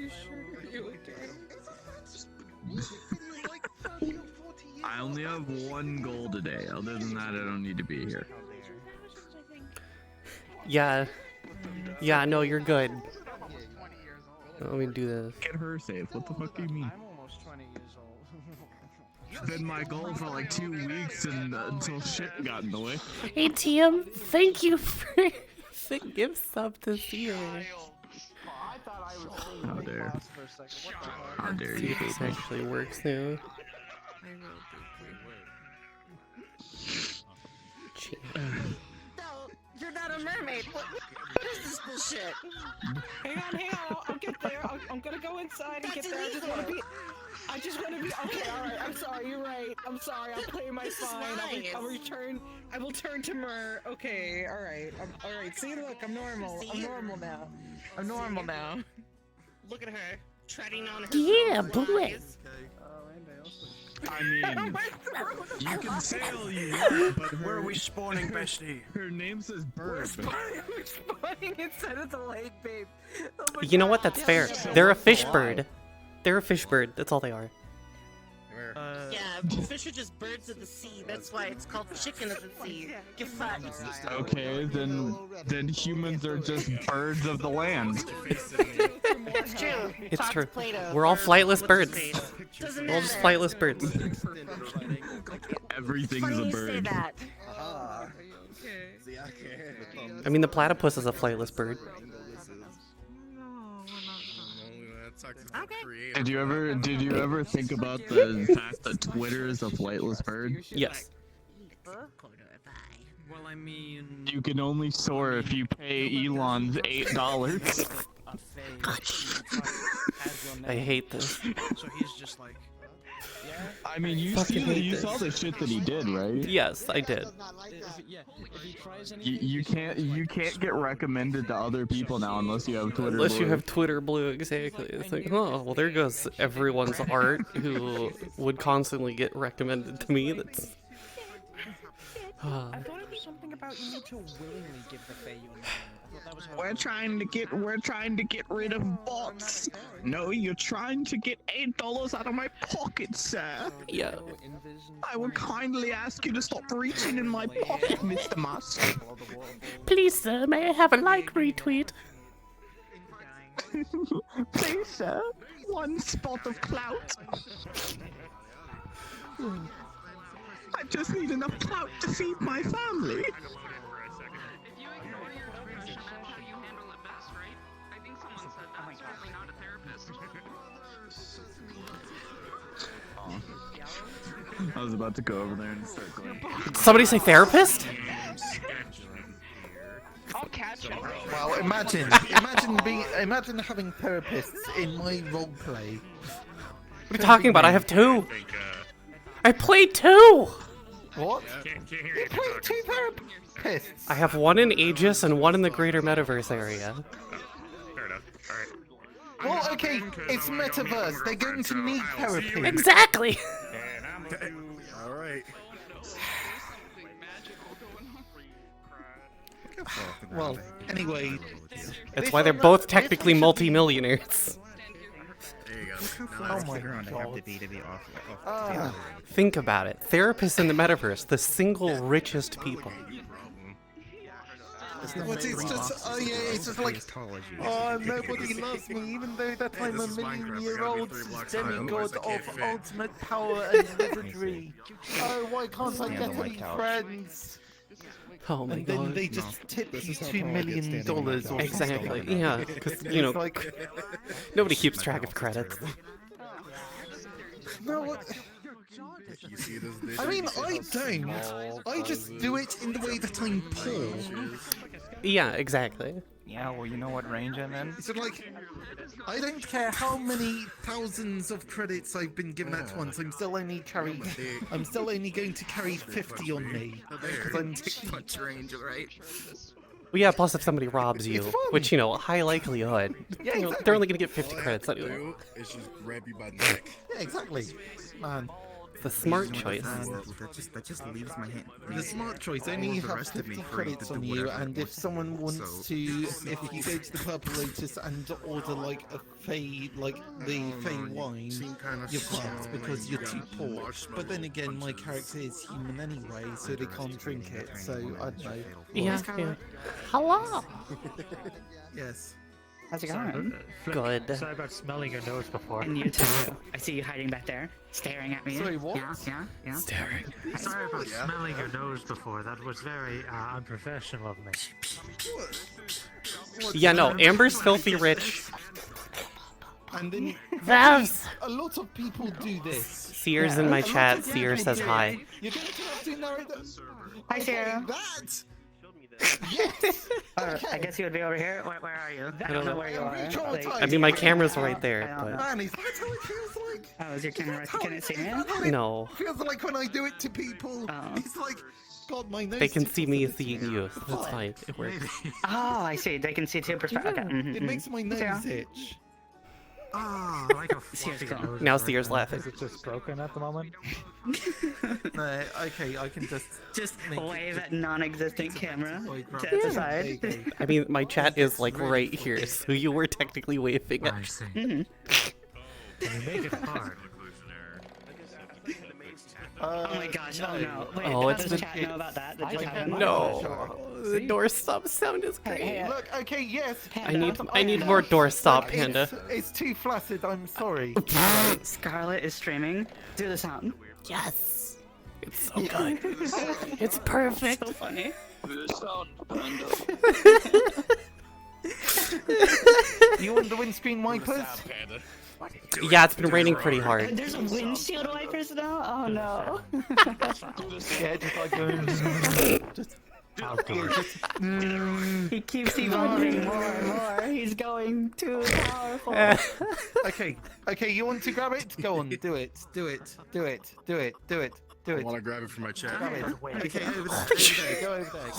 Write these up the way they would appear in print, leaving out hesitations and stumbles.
You sure? You okay? I only have one goal today. Other than that, I don't need to be here. Yeah. Yeah, no, you're good. Let me do this. Get her safe. What the fuck do you mean? I'm almost 20 years old. It's been my goal for like 2 weeks and until shit got in the way. Hey, TM, thank you for the gift sub to Seer. How dare. How dare See you if hate this me. actually works now. No, you're not a mermaid. What is this bullshit? Hang on. I'll get there. I'm gonna go inside and That's get there. illegal. I just wanna be. Okay, all right. I'm sorry. You're right. I'm sorry. I'll play my This is fine. nice. I'll return. I will turn to Myrrh. Okay. All right. All right. See, look. I'm normal. I'm normal now. I'm normal now. Look at her, treading on her. Yeah, flies. boy. I mean, you can say all you want, but Where are we spawning, bestie? her name says Bird. We're spawning instead of the lake, babe. Oh my You know what? God. That's fair. They're a fish bird. They're a fish bird. That's all they are. Yeah, fish are just birds of the sea. That's why it's called chicken of the sea. Get fucked. Okay, then humans are just birds of the land. It's true. It's Talk true. to Plato. We're all flightless birds. Doesn't We're all just matter. flightless birds. Everything's Funny a you say bird. that. I mean, the platypus is a flightless bird. Okay. Did you ever think about the fact that Twitter is a flightless bird? Yes. Well, I mean, You can only soar if you pay Elon's $8. I hate this. So he's just like, I mean, you Fucking hate this. saw the shit that he did, right? Yes, I did. if he tries You can't get recommended to other people now unless you have Twitter. Unless you Blue. have Twitter Blue, exactly. It's like, oh, well, there goes everyone's art who would constantly get recommended to me. That's. I thought it was something about you need to willingly give the Fae your name. I thought that was how We're trying to get rid of bots. No, you're trying to get $8 out of my pocket, sir. Yeah. I would kindly ask you to stop reaching in my pocket, Mr. Musk. Please, sir, may I have a like retweet? Please, sir. One spot of clout. I just need enough clout to feed my family. If you ignore your depression, that's how you handle it best, right? I think someone said that. I'm certainly not a therapist. I was about to go over there and start going. Did somebody say therapist? I'll catch it. Well, imagine having therapists in my roleplay. What are you talking about? I have two. I played two. What? You played two therapists. I have one in Aegis and one in the greater metaverse area. Fair enough. Alright. Well, okay, it's metaverse. They're going to need therapy. Exactly. Alright. Well, anyway. That's why they're both technically multi-millionaires. There you go. Oh my god. Think about it. Therapists in the metaverse, the single richest people. What, it's just, oh yeah, it's just like, oh, nobody loves me, even though that I'm a million-year-old demigod of ultimate power and wizardry. Oh, why can't I get any friends? Oh my And then god. they just tip you $2 million or Exactly, something. yeah, because, you know, like, nobody keeps track of credits. no, what? I mean, I don't. I just do it in the way that I'm poor. Yeah, exactly. Yeah, well, you know what range I'm in? So, like, I don't care how many thousands of credits I've been given at once. I'm still only going to carry 50 on me because I'm cheap. range, right? Well, yeah, plus if somebody robs you, It's fun. which, you know, high likelihood, Yeah, you know, exactly. they're only gonna get 50 credits anyway. It's just grab you by the neck. Yeah, exactly. Man, the smart You know what choice. That just leaves my hand. The smart choice only all the have rest of me 50 free credits to on do you, whatever I and if want. someone wants So- to, if you go to the Purple Lotus and order like a Fey, like the Fey wine, Seem kind of you're fucked strong, because you're you too got poor. But then marshmallow again, my punches. character is human anyway, so they can't drink it. So I don't know. Yeah, yeah. Hello. Yes. How's it going? Good. Sorry about smelling your nose before. And you too. I see you hiding back there, staring at me. Sorry, what? Yeah. Staring. Sorry about smelling your nose before. That was very unprofessional of me. Yeah, no, Amber's filthy rich. And then Vavs! a lot of people do this. Sears in my chat. Sear says hi. You're going to have to narrate that. Hi, Sarah. That. I guess you would be over here. Where are you? I don't know where you are. Like, I mean, my camera's right there, but Man, that's how it feels like. oh, is your camera? Can it see me? no. It feels like when I do it to people. It's like, God, my nose. They can see me tickles a bit. seeing you, so that's fine. It works. Oh, I see. They can see two perspectives. Okay. It makes my nose itch. Ah, like a Sears, fucking cool. nose Now right Sears now. laughing. Is it just broken at the moment? No, okay, I can just wave at non-existent camera Oi, crap. to There the you side. go. I mean, my chat is like right here, so you were technically waving I at. see. Mhm. You make it hard. Oh my gosh! Oh no! Wait, Oh, it's does the- chat know about that? That just happened? No, the doorstop sound is great. Hey, Look, okay, yes. I need more doorstop, Look, Panda. It's too flaccid, I'm sorry. Scarlet is streaming. Do the sound. Yes, it's so good. It's perfect. So funny. You want the windscreen wipers? Yeah, it's been raining pretty hard. There's windshield wipers now? Oh no. Yeah, just like just He keeps evolving more and more. He's going too powerful. Okay, you want to grab it? Go on, do it. Do it. I want to grab it from my chat. Grab it. Okay, over there, go over there.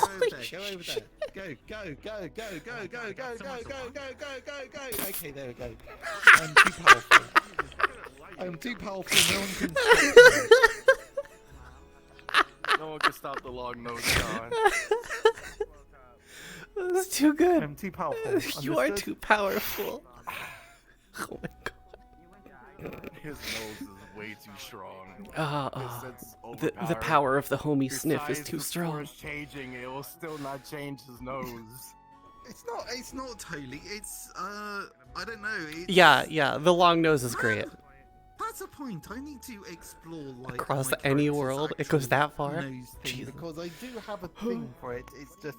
Go. Okay, there we go. I'm too powerful. No one can stop me. No one can stop the long nose John. That's too good. I'm too powerful. You are too powerful. Oh my god. His nose is way too strong. The power of the homie sniff is too strong. Changing, it will still not change his nose. It's not totally. It's I don't know. It's, Yeah, the long nose is great. That's a point. I need to explore like Across my any character's world, it goes that actual far. nose thing, Jesus. Because I do have a thing for it. It's just,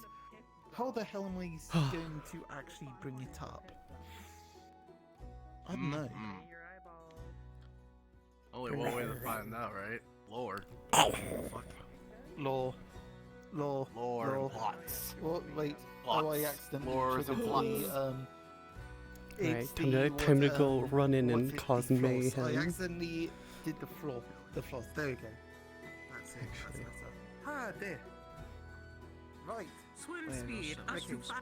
how the hell am I going to actually bring it up? I don't know. Only one way to find out, right? Lore. Lore. Lore and plots. What? Wait. Plots. Oh, I accidentally Lores and triggered the, Right, it's time the- to what, go run in what's and it, cause the floss. mayhem. I accidentally did the floss. There we go. That's it. Ah, there. Right. Swim Yeah, speed. okay. Up to 5.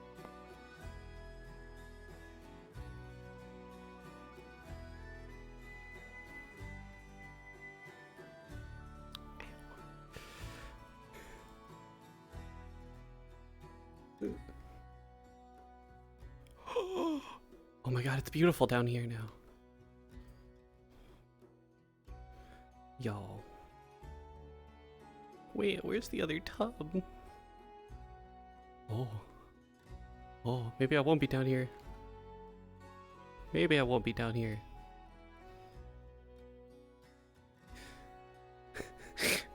Oh my god, it's beautiful down here now. Yo. Wait, where's the other tub? Oh, maybe I won't be down here. Maybe I won't be down here.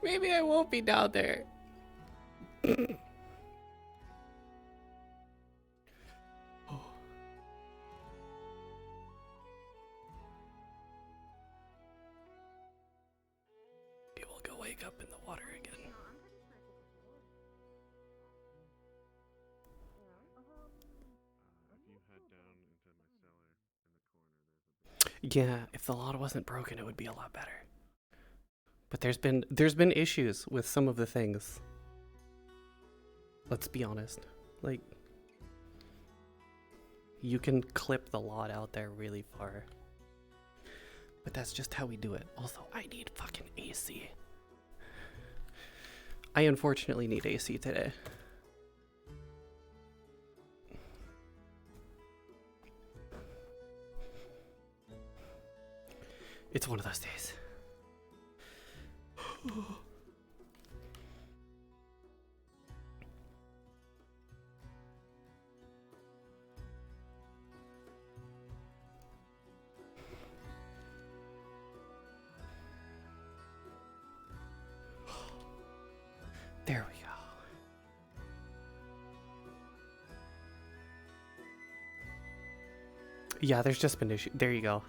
Maybe I won't be down there. It will go wake up in the water again. Yeah, if the lot wasn't broken, it would be a lot better. But there's been issues with some of the things. Let's be honest. Like, you can clip the lot out there really far. But that's just how we do it. Also, I need fucking AC. I unfortunately need AC today. It's one of those days. There we go. Yeah, there's just been issue. There you go.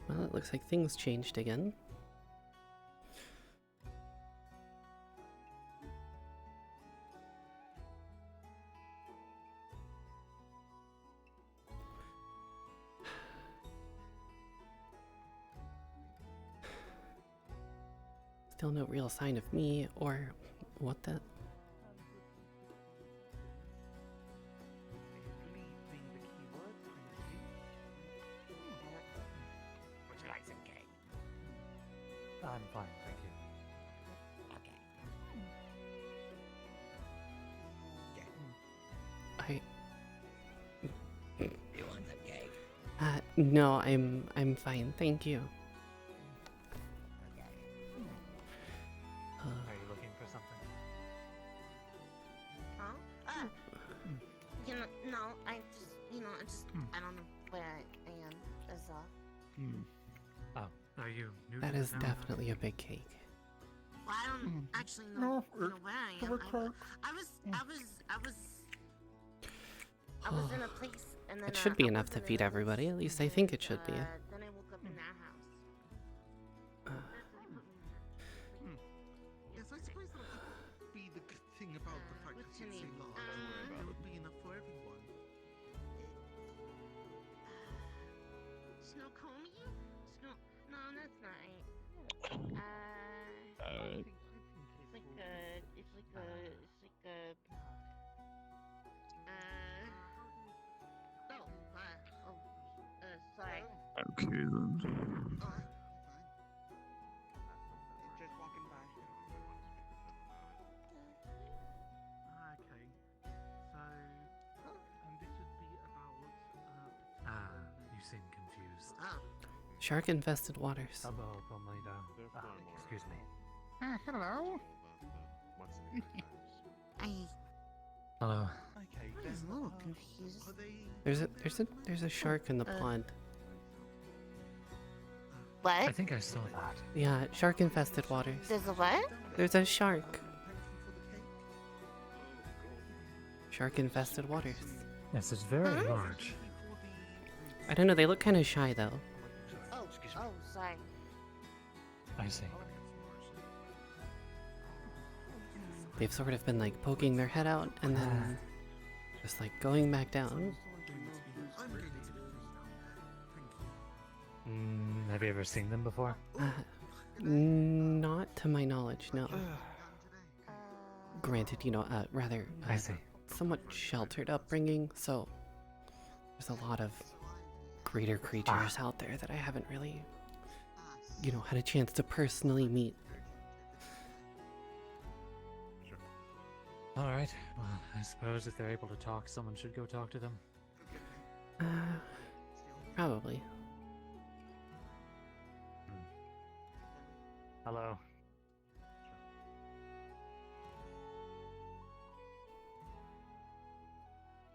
Well, it looks like things changed again. Still no real sign of me or what the... I'm fine, thank you. I... You want some cake? No, I'm fine, thank you. Are you looking for something? Huh? You know, no, I just, I don't know where I am, that's all. Oh, are you new That to is town? definitely a big cake. Well, I don't actually know, where I am. I was in a place, and then It should be I enough to wasn't in feed a everybody, place, at least I think it and, should be. Then I woke up in their house. Yes, I suppose that would be the good thing about the fact that What's your it's name? a large. It would be enough for everyone. Snowcomey? No, that's not it. Sorry. Okay then. Just walking by. Okay. So, this would be about. You seem confused. Shark-infested waters. Excuse me. Hello. Hello. Okay, I was a little confused. There's a shark in the pond. What? I think I saw that. Yeah, shark-infested waters. There's a what? There's a shark. Shark-infested waters. Yes, it's very large. I don't know, they look kind of shy though. Oh, sorry. I see. They've sort of been like poking their head out and then just like going back down. Have you ever seen them before? Not to my knowledge, no. Granted, rather I see. somewhat sheltered upbringing, so there's a lot of greater creatures out there that I haven't really, had a chance to personally meet. Alright, well, I suppose if they're able to talk, someone should go talk to them. Probably. Hello.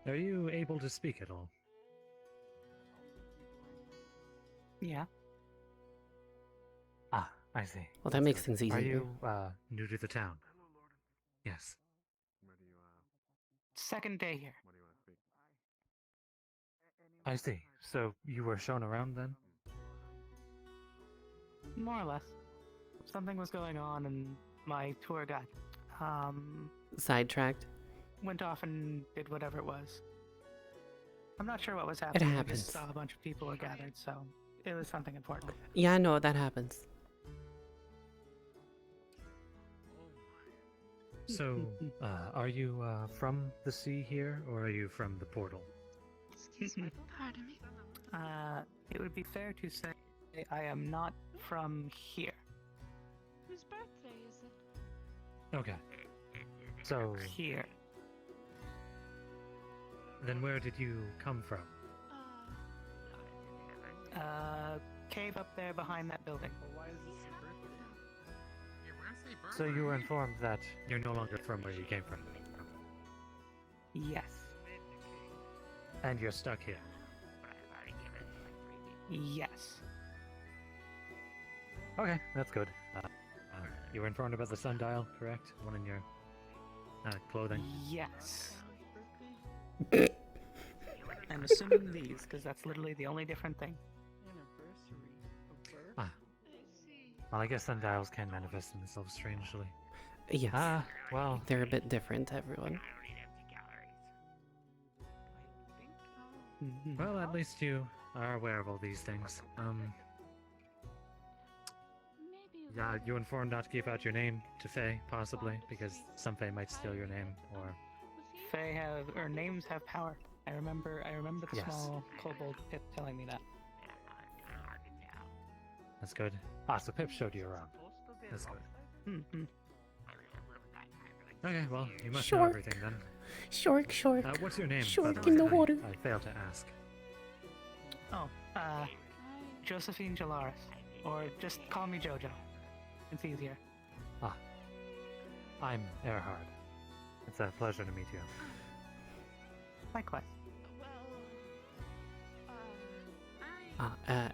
Are you able to speak at all? Yeah. I see. Well, that makes things Are easier. you, new to the town? Yes. Second day here. I see. So you were shown around then? More or less. Something was going on, and my tour guide Sidetracked. went off and did whatever it was. I'm not sure what was happening. I happens. just saw a bunch of people were gathered, so it was something important. Yeah, I know that happens. So, are you from the sea here, or are you from the portal? Excuse me. Pardon me. It would be fair to say I am not from here. Whose birthday is it? Okay. So, Here. then where did you come from? Cave up there behind that building. So you were informed that you're no longer from where you came from. Yes. And you're stuck here. Yes. Okay, that's good. You were informed about the sundial, correct? One in your clothing. Yes. I'm assuming these, because that's literally the only different thing. Ah. Well, I guess sundials can manifest themselves strangely. Yes. Well, they're a bit different, everyone. Well, at least you are aware of all these things. Yeah, you informed not to give out your name to Faye, possibly, because some Faye might steal your name, or... Fae names have power. I remember the Yes. small kobold Pip telling me that. That's good. So Pip showed you around. That's good. Okay, well, you must know Shark. everything then. Shark. What's your name, by Shark the in the way? water. I failed to ask. Oh, Josephine Jalaris. Or just call me Jojo. It's easier. I'm Erhard. It's a pleasure to meet you. Likewise.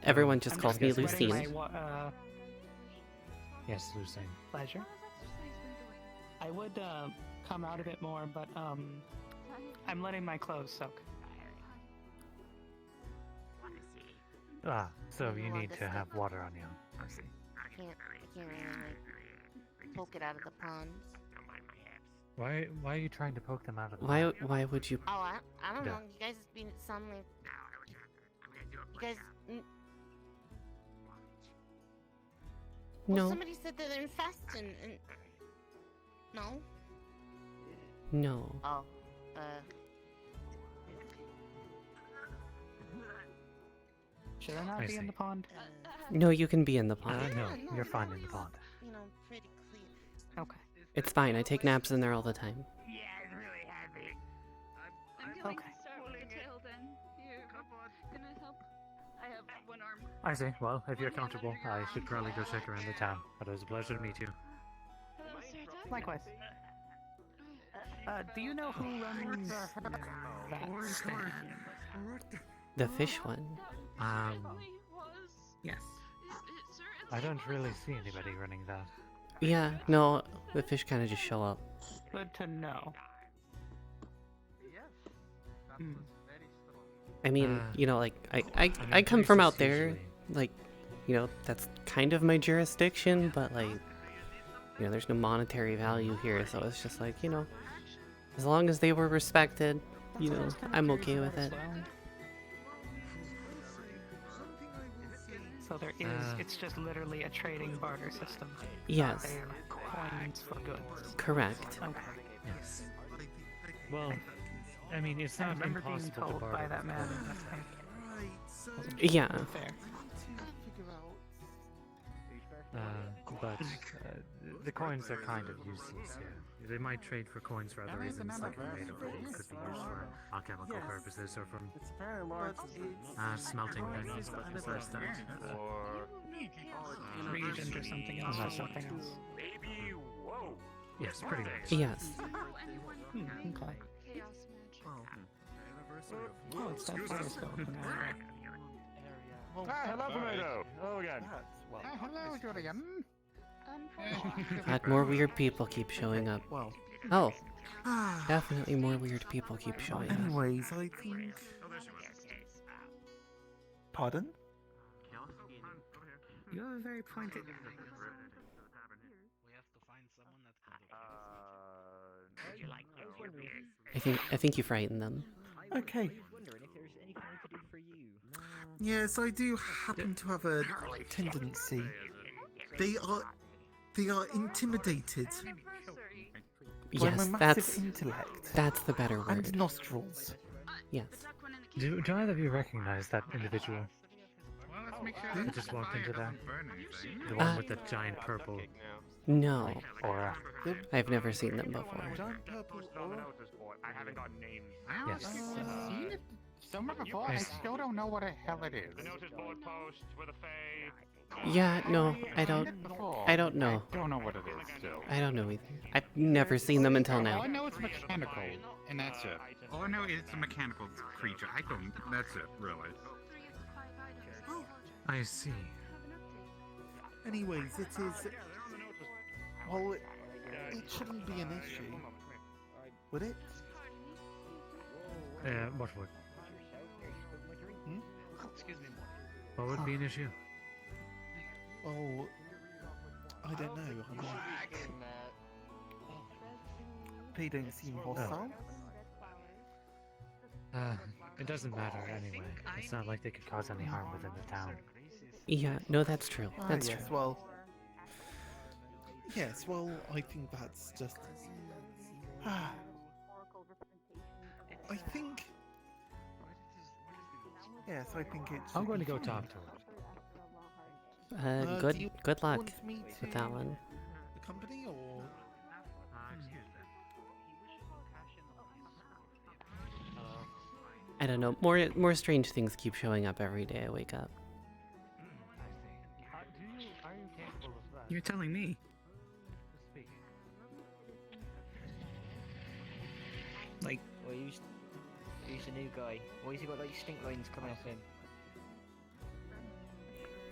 Everyone just I'm calls me spreading Lucine. my Yes, Lucine. pleasure. I would come out a bit more, but I'm letting my clothes soak. So you need to have water on you. I see. I can't really poke it out of the ponds. Why are you trying to poke them out of the Why would you? Oh, I don't Yeah. know. You guys sound like... You guys... Well, No. somebody said that they're infested and... No? No. Oh, Should I not I be in see. the pond? No, you can be in the pond. No, yeah, you're fine that in the was, pond. You know, pretty clear. Okay. It's fine. I take naps in there all the time. I'm going Okay. to start with the tail then. Here, gonna help. I have one arm. I see. Well, if you're comfortable, I should probably go check around the town. But it was a pleasure to meet you. Hello, sir. Likewise. Do you know who runs that stand? The fish one. Yes. I don't really see anybody running that. Yeah. No, the fish kind of just show up. Good to know. I mean, you know, like I mean, come from out places there, usually- like, you know, that's kind of my jurisdiction, but like, you know, there's no monetary value here, so it's just like, you know, as long as they were respected, you know, I'm okay with it. So there is, it's just literally a trading barter system. Yes. They're coins for goods. Correct. Okay. Yes. Well, I mean, it's I not remember being impossible to told barter. by that man. Yeah. Fair. But the coins are kind of useless here. They might trade for coins for other reasons, like made of gold could be used for alchemical purposes or from smelting venues, but besides that, Regent or something else or something else. yes, pretty much. Yes. Okay. Oh, it's that fire spell. Hello, Tomato. Hello again. Hello, Julian. God, more weird people keep showing up. Oh, definitely more weird people keep showing up. Anyways, I think Pardon? You have a very pointed. I think you frightened them. Okay. Yes, I do happen to have a tendency. They are intimidated. By Yes, my that's massive intellect. that's the better word. And nostrils. Yes. Do either of you recognize that individual? Well, let's make sure Who that just walked into there? burn anything. The one with the giant purple No, aura. I've never seen them before. Giant purple aura. I haven't got names. Yes. seen it somewhere before. I still don't know what the hell it is. I noticed board posts with a fey. Yeah, no, I don't know. I don't know what it is still. I don't know either. I've never seen them until All now. I know it's mechanical, and that's it. All I know is it's a mechanical creature. I don't. That's it, really. I see. Anyways, it is. Well, it shouldn't be an issue, would it? What would? Hmm? What would be an issue? Well, I don't know. I mean, they don't seem hostile. It doesn't matter anyway. It's not like they could cause any harm within the town. Yeah, no, that's true. That's yes, true. well. Yes, well, I think that's just. I think. Yes, I think it's. I'm going to go talk to him. Good do you good luck want me with to- that one. The company or. I don't know. More strange things keep showing up every day I wake up. You're telling me? Like, Well, who's the new guy? Why has he got like stink lines coming off him?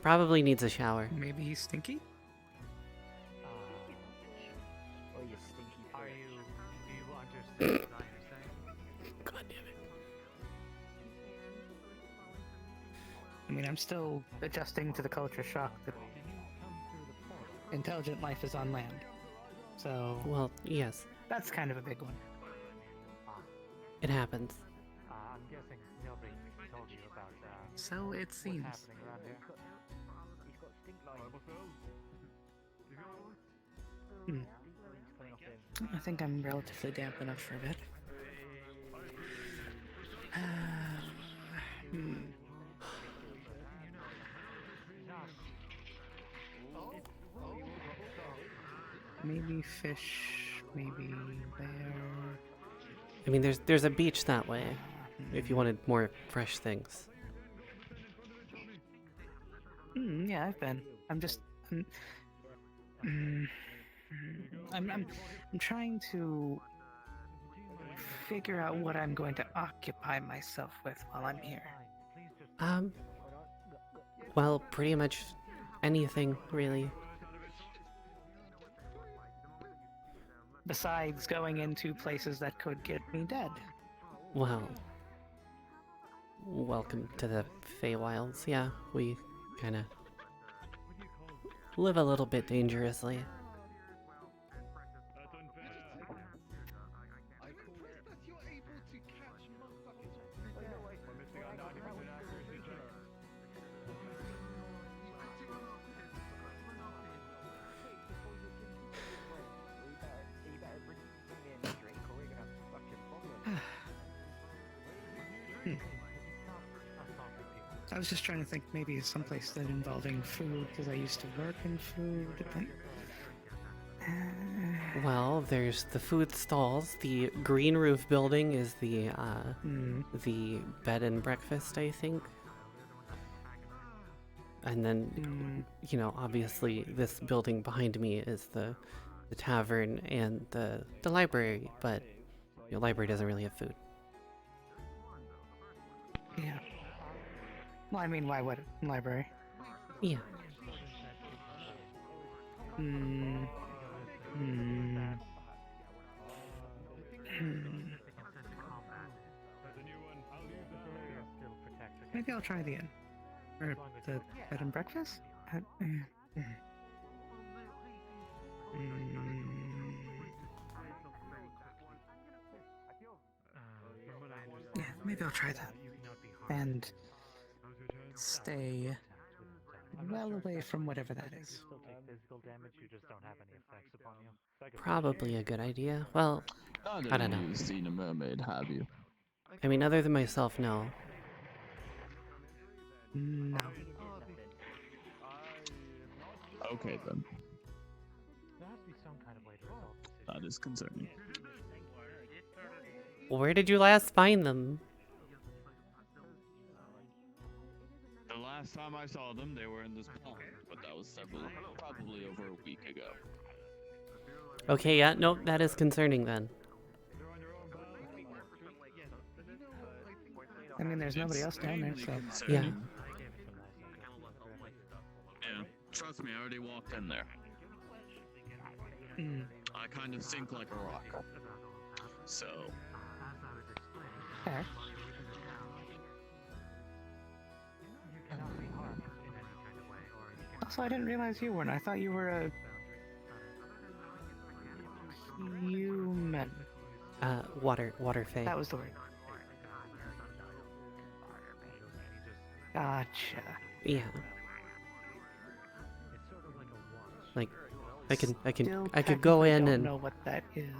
Probably needs a shower. maybe he's stinky? Oh, you stinky Are prick. you? Do you understand what I'm saying? God damn it. I mean, I'm still adjusting to the culture shock that intelligent life is on land. So Well, yes, that's kind of a big one. it happens. I'm guessing nobody told you about So it seems. what's happening around here. He's got stink lines. Hmm. Lines coming off him. I think I'm relatively damp enough for a bit. Hmm. Maybe fish, maybe there. I mean, there's a beach that way. If you wanted more fresh things. Yeah, I've been. I'm trying to figure out what I'm going to occupy myself with while I'm here. Well, pretty much anything, really. Besides going into places that could get me dead. Well, welcome to the Feywilds. Yeah, we kind of live a little bit dangerously. I was just trying to think maybe someplace that involving food, because I used to work in food, but... Well, there's the food stalls. The green roof building is the bed and breakfast, I think. And then, you know, obviously this building behind me is the tavern and the library, but your library doesn't really have food. Yeah. Well, I mean, why would it? Library? Yeah. Maybe I'll try the inn. Or the bed and breakfast? Yeah, maybe I'll try that. And stay well away from whatever that is. Probably a good idea. Well, I don't know. You've seen a mermaid, have you? I mean, other than myself, no. No. Okay then. That is concerning. Where did you last find them? The last time I saw them, they were in this pond, but that was probably over a week ago. Okay, yeah, nope, that is concerning then. I mean, there's nobody else down there, so... Yeah. Yeah, trust me, I already walked in there. I kind of sink like a rock. So... Fair. Also, I didn't realize you weren't. I thought you were a... human. Water fae. That was the word. Gotcha. Yeah. Like, I could go in and... know what that is.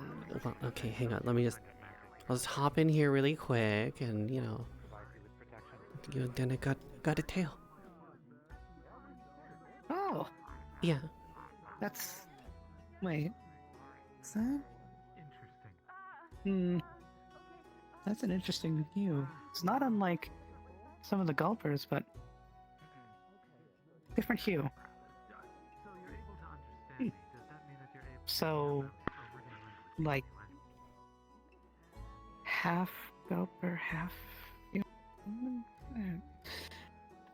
Well, okay, hang on, I'll just hop in here really quick and, you know, then I got a tail. Oh! Yeah. That's... Wait. Is that... That's an interesting hue. It's not unlike some of the gulpers, but... different hue. So... like... half gulper, half...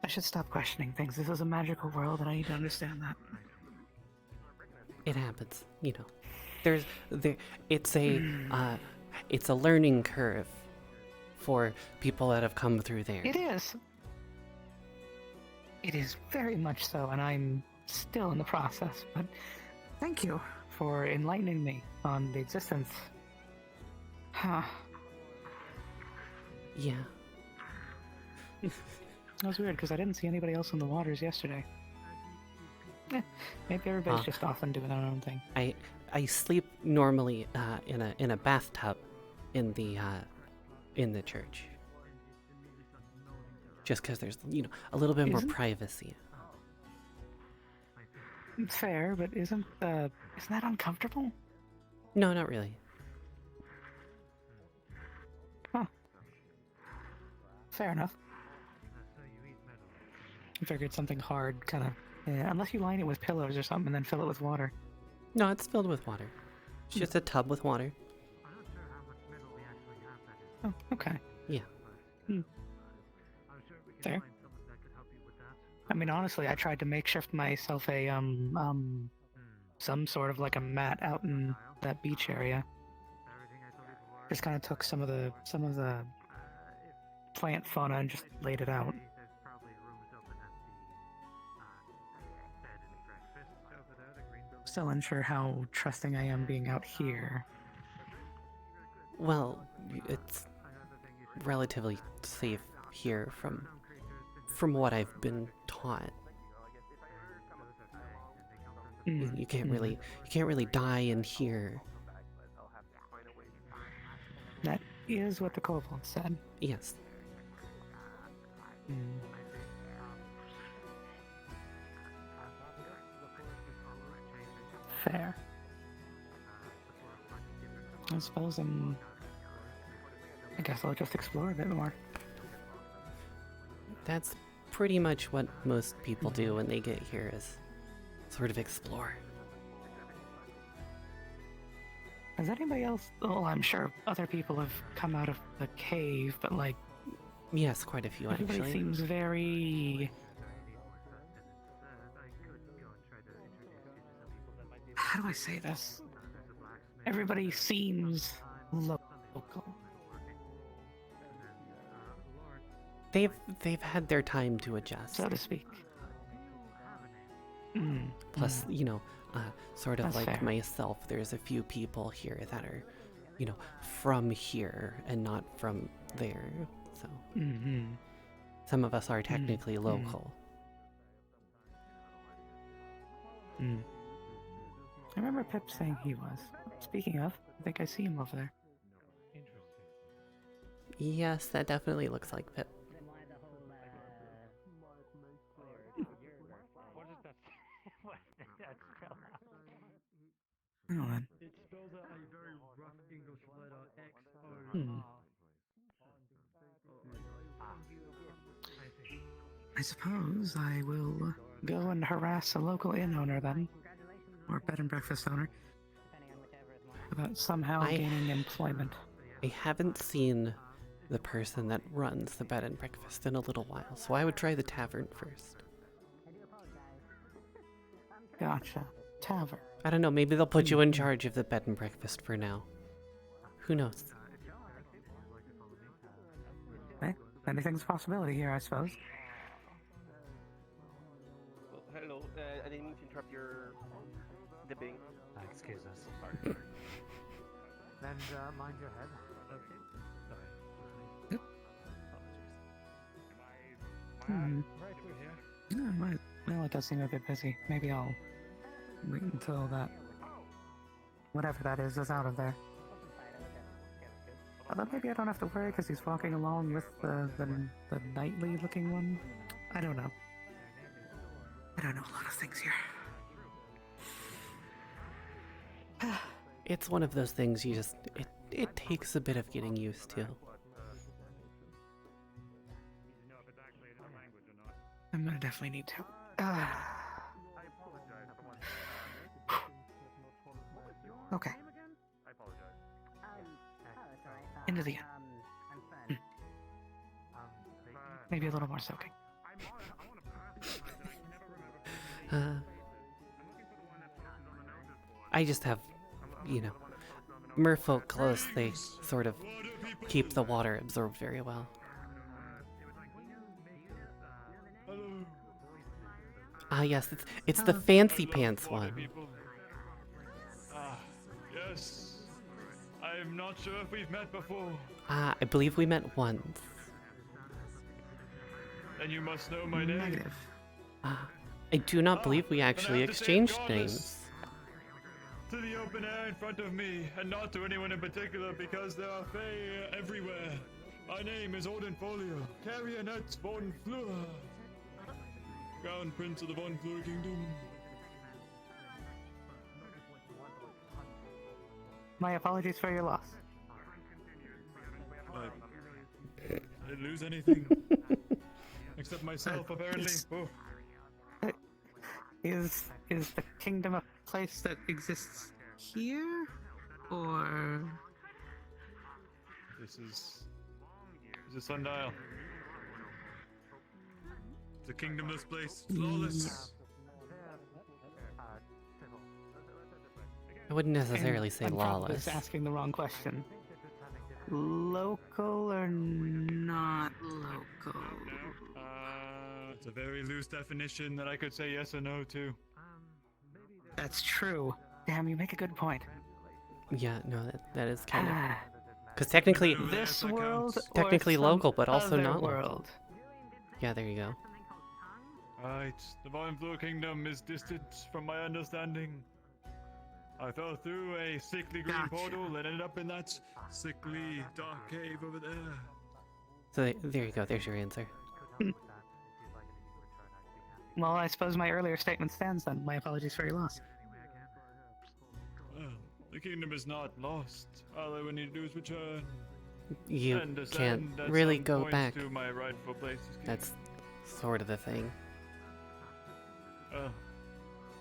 I should stop questioning things. This is a magical world and I need to understand that. It happens, you know. It's a learning curve for people that have come through there. It is. It is very much so, and I'm still in the process, but thank you for enlightening me on the existence. Huh. Yeah. That was weird, because I didn't see anybody else in the waters yesterday. Maybe everybody's just off and doing their own thing. I sleep normally in a bathtub in the church. Just because there's, you know, a little bit more privacy. Fair, but isn't that uncomfortable? No, not really. Huh. Fair enough. I figured something hard, kind of... Yeah, unless you line it with pillows or something and then fill it with water. No, it's filled with water. It's just a tub with water. Oh, okay. Yeah. Fair. I mean, honestly, I tried to makeshift myself a, some sort of like a mat out in that beach area. Just kind of took some of the plant fauna and just laid it out. Still unsure how trusting I am being out here. Well, it's relatively safe here from what I've been taught. You can't really die in here. That is what the kobold said. Yes. Fair. I suppose I guess I'll just explore a bit more. That's pretty much what most people do when they get here, is sort of explore. Has anybody else... Well, I'm sure other people have come out of the cave, but like... Yes, quite a few, everybody actually. Seems very... How do I say this? Everybody seems local. they've had their time to adjust, so to speak. Plus, you know, sort of That's like fair. myself, there's a few people here that are, you know, from here and not from there. So some of us are technically local. I remember Pip saying he was. Speaking of, I think I see him over there. Yes, that definitely looks like Pip. Hang on. I suppose I will go and harass a local inn owner then, or bed and breakfast owner, about somehow gaining employment. I haven't seen the person that runs the bed and breakfast in a little while, so I would try the tavern first. Gotcha. Tavern. I don't know, maybe they'll put you in charge of the bed and breakfast for now. Who knows? Hey, anything's a possibility here, I suppose. Well, hello, I didn't mean to interrupt your dipping. Excuse us. Then mind your head. Okay. Sorry. Right through here. Yeah, right. Well, it does seem a bit busy. Maybe I'll wait until that, whatever that is out of there. Although maybe I don't have to worry because he's walking along with the knightly looking one. I don't know. I don't know a lot of things here. It's one of those things you just, it takes a bit of getting used to. I'm gonna definitely need to. Okay. Into the inn. Maybe a little more soaking. I just have, you know, merfolk clothes, they sort of keep the water absorbed very well. Ah, yes, it's the fancy pants one. Yes. I'm not sure if we've met before. I believe we met once. Then you must know my name. Negative. I do not believe we actually exchanged names. To the open air in front of me, and not to anyone in particular, because there are Fae everywhere. My name is Odin Folio, Carrionet von Fleur, Crown Prince of the Von Fleur Kingdom. My apologies for your loss. I didn't lose anything. Except myself, apparently. Oh. Is the kingdom a place that exists here? Or... This is a sundial. It's a kingdomless place. Flawless. I wouldn't necessarily say I'm probably lawless. just asking the wrong question. Local or not local? It's a very loose definition that I could say yes or no to. That's true. Damn, you make a good point. Yeah, no, that is kind of... Because technically... This world technically or local, but some also other not world. local. Yeah, there you go. Right, the Von Fleur Kingdom is distant from my understanding. I fell through a sickly green portal and ended up in that sickly dark cave over there. So there you go, there's your answer. Well, I suppose my earlier statement stands then. My apologies for your loss. Well, the kingdom is not lost. All I would need to do is return. You and can't ascend at really some go point back. to my rightful place. That's sort of the thing.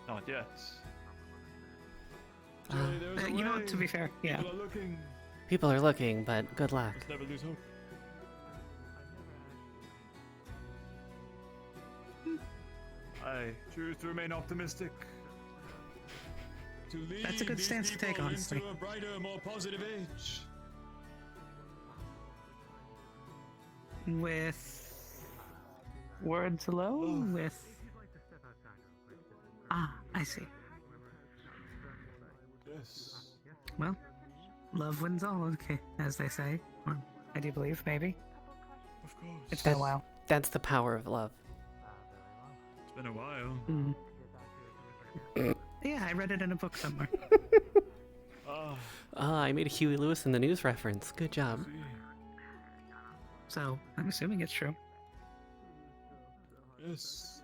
Not yet. You know, to be fair, yeah. People are looking. People are looking, but good luck. Let's never lose hope. I choose to remain optimistic. To lead That's a good these stance to take, people honestly. into a brighter, more positive age. With words hello with. Ah, I see. Yes. Well, love wins all, okay, as they say. Or I do believe, maybe. Of course. It's been a while. That's the power of love. It's been a while. Yeah, I read it in a book somewhere. I made a Huey Lewis in the News reference. Good job. So, I'm assuming it's true. Yes.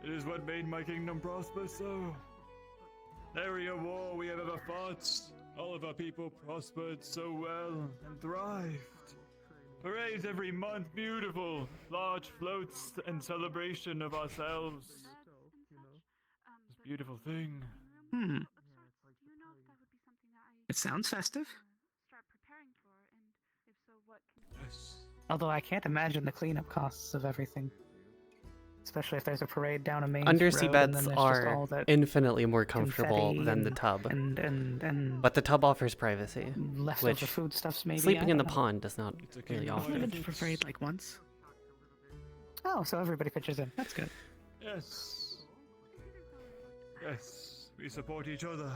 It is what made my kingdom prosper so. Nary a war we have ever fought. All of our people prospered so well and thrived. Parades every month, beautiful. Large floats and celebration of ourselves. This beautiful thing. It sounds festive. Yes. Although I can't imagine the cleanup costs of everything. Especially if there's a parade down a main Undersea road and then beds there's just are all that infinitely more comfortable confetti than the and- tub. and But the tub offers privacy. leftover Which foodstuffs maybe. sleeping I in the don't know. pond does not really I've offer. only been to a parade like once. Oh, so everybody pitches in. That's good. Yes. Yes. We support each other.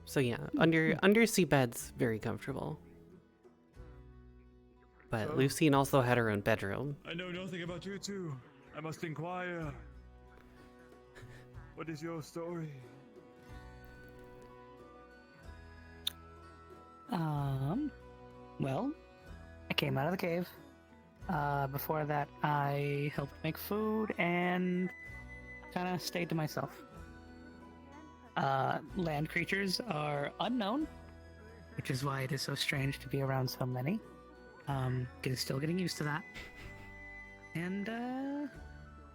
So yeah, undersea beds very comfortable. But So? Lucine also had her own bedroom. I know nothing about you two. I must inquire. What is your story? Well, I came out of the cave. Before that, I helped make food and kind of stayed to myself. Land creatures are unknown, which is why it is so strange to be around so many. Still getting used to that. And,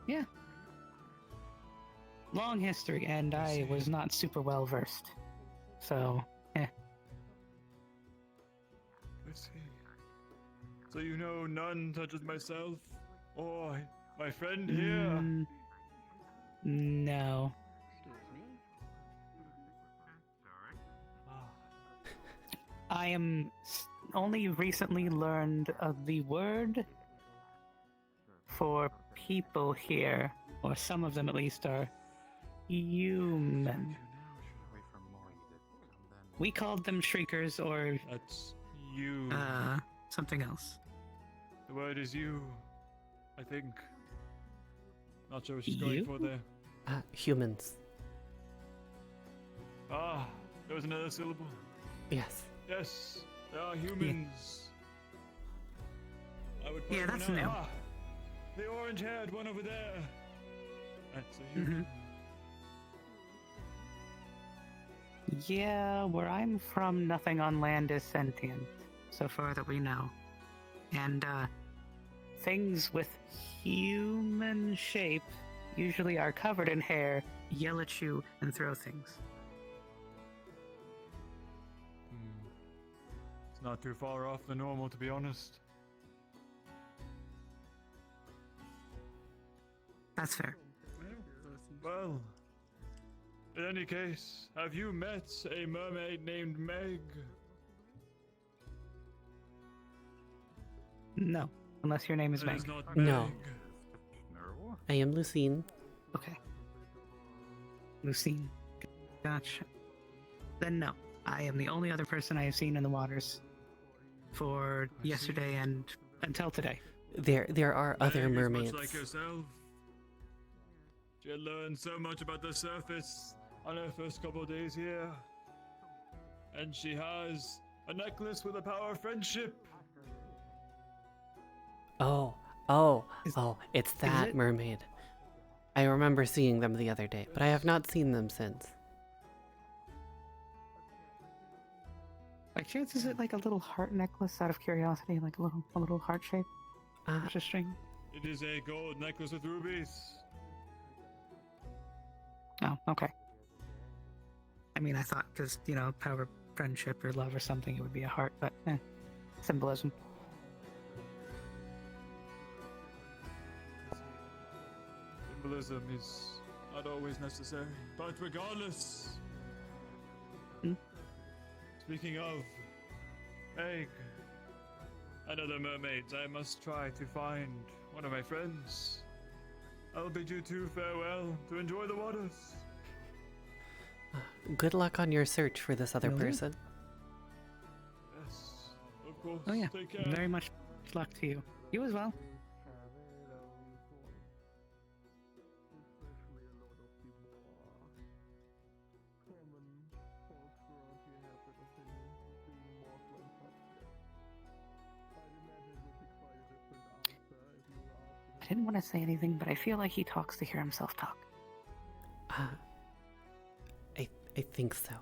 yeah. Long history, and I was not super well versed. So, I see. So you know none such as myself? Or my friend here? No. I am only recently learned of the word for people here, or some of them at least are human. We called them shriekers, or That's you. something else. The word is you, I think. Not sure what she's going You? for there. Humans. Ah, there was another syllable. Yes. Yes, they are humans. I would put Yeah, one that's out. new. Ah, the orange-haired one over there. That's a human. Yeah, where I'm from, nothing on land is sentient, so far that we know. And, things with human shape usually are covered in hair, yell at you, and throw things. It's not too far off the normal, to be honest. That's fair. Well, in any case, have you met a mermaid named Meg? No, unless your name is It Meg. is not No. Meg. I am Lucine. Okay. Lucine. Gotcha. Then no. I am the only other person I have seen in the waters for yesterday and until today. There are other Meg is mermaids. much like yourself. She had learned so much about the surface on her first couple of days here. And she has a necklace with the power of friendship. Oh, it's that it? mermaid. I remember seeing them the other day, but I have not seen them since. By chance, is it like a little heart necklace out of curiosity? Like a little heart shape? Just a string? It is a gold necklace with rubies. Oh, okay. I mean, I thought because, power of friendship or love or something, it would be a heart, but symbolism. Symbolism is not always necessary, but regardless. Speaking of Meg and other mermaids, I must try to find one of my friends. I'll bid you two farewell to enjoy the waters. Good luck on your search for this other Will do. person. Yes, of course. Oh yeah, Take care. very much luck to you. You as well. I didn't want to say anything, but I feel like he talks to hear himself talk. I think so.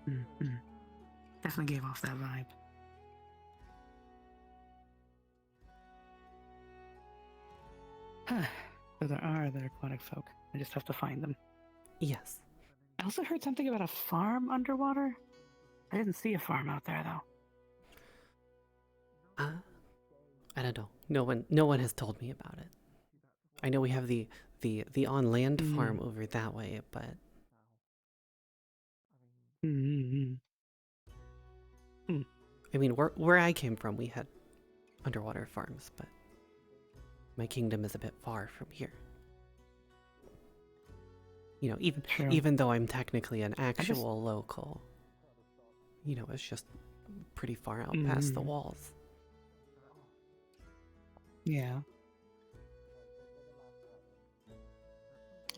Mm-hmm. Definitely gave off that vibe. So there are other aquatic folk. I just have to find them. Yes. I also heard something about a farm underwater. I didn't see a farm out there though. I don't know. No one has told me about it. I know we have the on land farm over that way, but Mm-hmm. I mean, where I came from, we had underwater farms, but my kingdom is a bit far from here. You know, even though I'm technically an actual local, you know, it's just pretty far out past the walls. Yeah.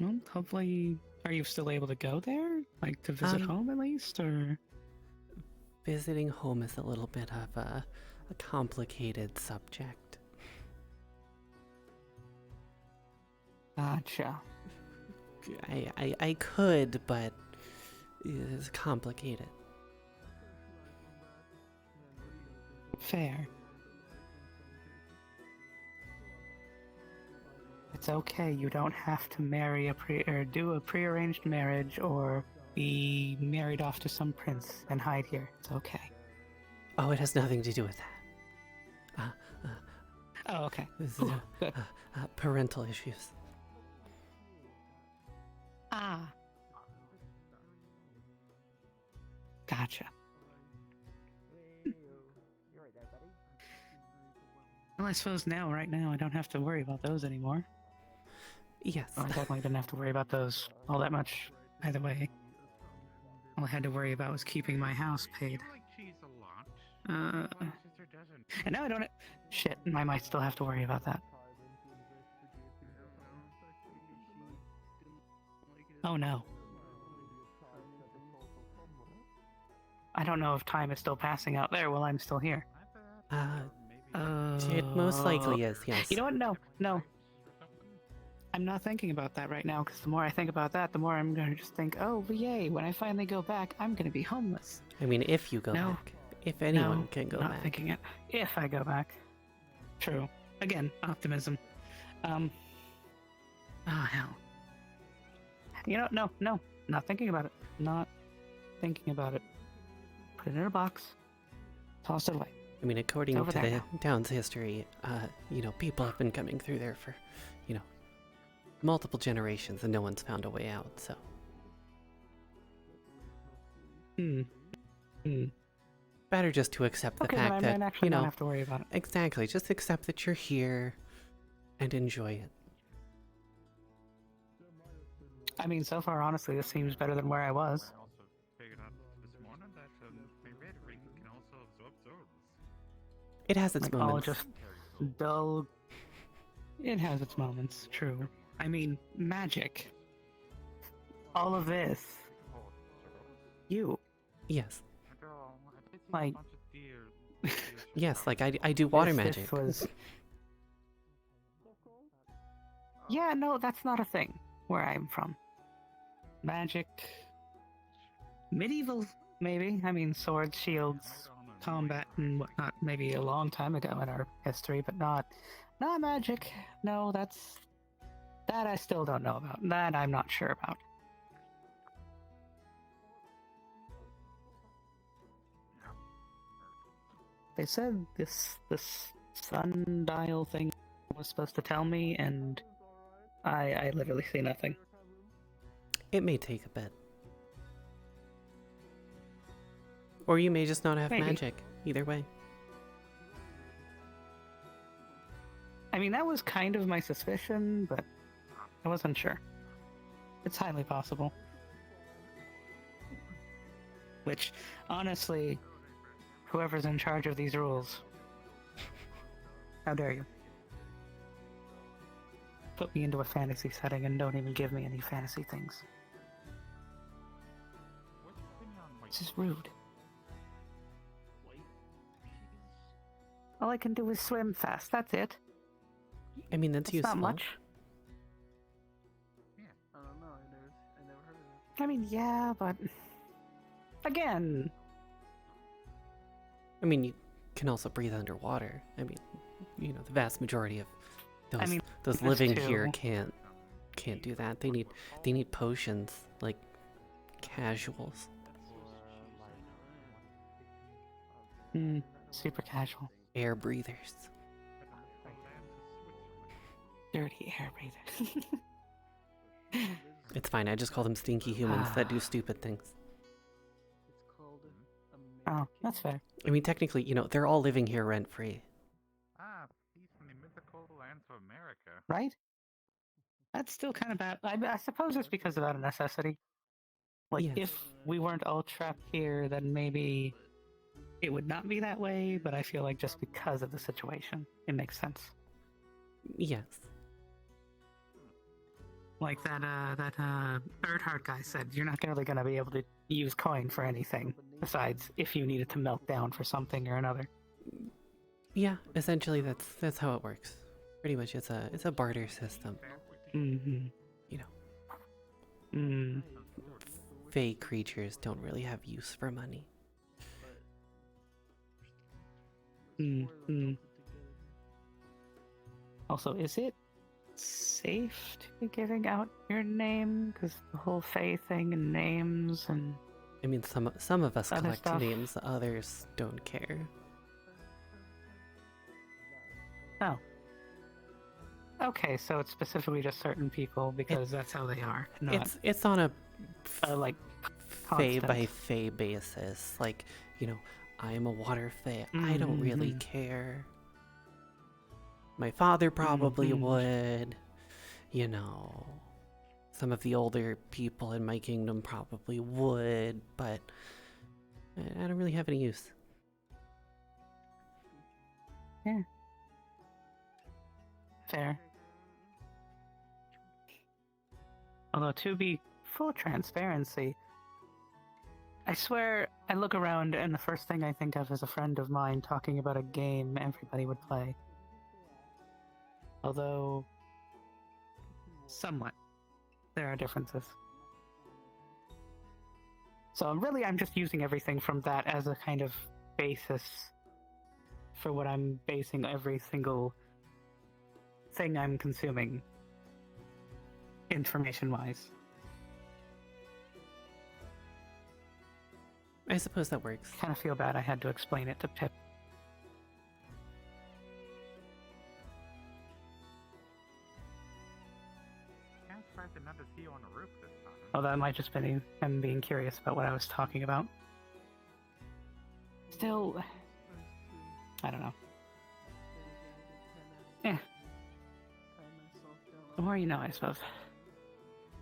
Well, hopefully, are you still able to go there? Like, to visit home at least, or? Visiting home is a little bit of a complicated subject. Gotcha. I could, but it's complicated. Fair. It's okay. You don't have to marry or do a prearranged marriage or be married off to some prince and hide here. It's okay. Oh, it has nothing to do with that. Oh, okay. This is Good. Parental issues. Ah. Gotcha. Well, I suppose right now, I don't have to worry about those anymore. Yes. Well, I definitely didn't have to worry about those all that much, either way. All I had to worry about was keeping my house paid. And now I don't... Shit, I might still have to worry about that. Oh no. I don't know if time is still passing out there while I'm still here. It most likely is, yes. You know what? No. I'm not thinking about that right now, because the more I think about that, the more I'm going to just think, oh, yay, when I finally go back, I'm going to be homeless. I mean, if you go back. If anyone can go not back. Thinking it. If I go back. True. Again, optimism. Oh, hell. You know, no. Not thinking about it. Not thinking about it. Put it in a box. Toss it away. I mean, according to the town's history, you know, people have been coming through there for, you know, multiple generations and no one's found a way out, so. Better just to accept the fact that, you know, don't have to worry about it. Exactly, just accept that you're here and enjoy it. I mean, so far, honestly, this seems better than where I was. It has its like moments. All just dull. It has its moments, true. I mean, magic. All of this. You. Yes. Like. Yes, like I do water magic. Was... Yeah, no, that's not a thing where I'm from. Magic. Medieval, maybe. I mean, swords, shields, combat, and whatnot. Maybe a long time ago in our history, but not magic. No, that I still don't know about. That I'm not sure about. They said this sundial thing was supposed to tell me, and I literally see nothing. It may take a bit. Or you may just not have Maybe. magic. Either way. I mean, that was kind of my suspicion, but I wasn't sure. It's highly possible. Which, honestly, whoever's in charge of these rules, how dare you? Put me into a fantasy setting and don't even give me any fantasy things. This is rude. All I can do is swim fast, that's it. I mean, that's useful. Not much. I don't know. I never heard of it. I mean, yeah, but again, I mean, you can also breathe underwater. I mean, you know, the vast majority of those those living here can't do that. They need potions like casuals. Super casual. Air breathers. Dirty air breathers. It's fine. I just call them stinky humans that do stupid things. Oh, that's fair. I mean, technically, you know, they're all living here rent-free. He's from the mythical lands of America. Right? That's still kind of bad. I suppose it's because of out of necessity. Like, Yes. if we weren't all trapped here, then maybe it would not be that way, but I feel like just because of the situation, it makes sense. Yes. Like that Earnhardt guy said, you're not really going to be able to use coin for anything, besides if you needed to melt down for something or another. Yeah, essentially that's how it works. Pretty much, it's a barter system. Mm-hmm. You know. Fey creatures don't really have use for money. Also, is it safe to be giving out your name? Because the whole Fae thing and names and... I mean, some of us other collect stuff. names, others don't care. Oh. Okay, so it's specifically just certain people because that's how they are. It's on a like Fae constant. by Fae basis. Like, you know, I am a water Fae. I don't really care. My father probably would. You know, some of the older people in my kingdom probably would, but I don't really have any use. Yeah. Fair. Although, to be full transparency, I swear I look around and the first thing I think of is a friend of mine talking about a game everybody would play. Although, somewhat, there are differences. So I'm just using everything from that as a kind of basis for what I'm basing every single thing I'm consuming, information-wise. I suppose that works. I kind of feel bad I had to explain it to Pip. Can't surprised not to see you on the roof this time. Oh, that might just be him being curious about what I was talking about. Still, I don't know. The more you know, I suppose.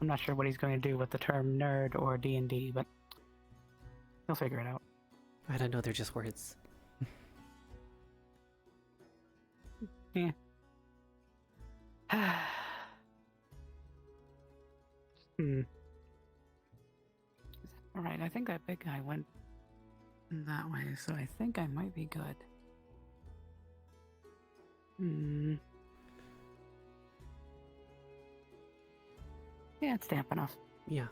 I'm not sure what he's going to do with the term nerd or D&D, but he'll figure it out. I don't know, they're just words. Yeah. Alright, I think that big guy went that way, so I think I might be good. Yeah, it's damp enough. Yeah.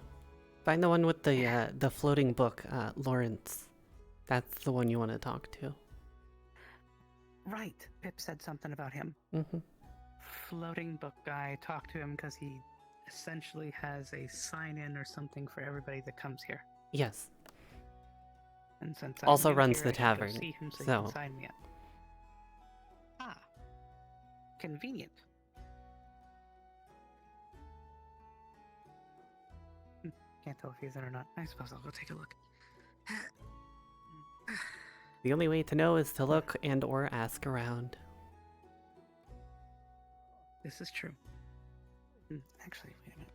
Find the one with the floating book, Lawrence. That's the one you want to talk to. Right, Pip said something about him. Mm-hmm. Floating book guy, talk to him because he essentially has a sign-in or something for everybody that comes here. Yes. And since Also I'm new runs here, the I should go tavern, see him so he so- can sign me up. Ah, convenient. Can't tell if he's in or not. I suppose I'll go take a look. The only way to know is to look and or ask around. This is true. Actually, wait a minute.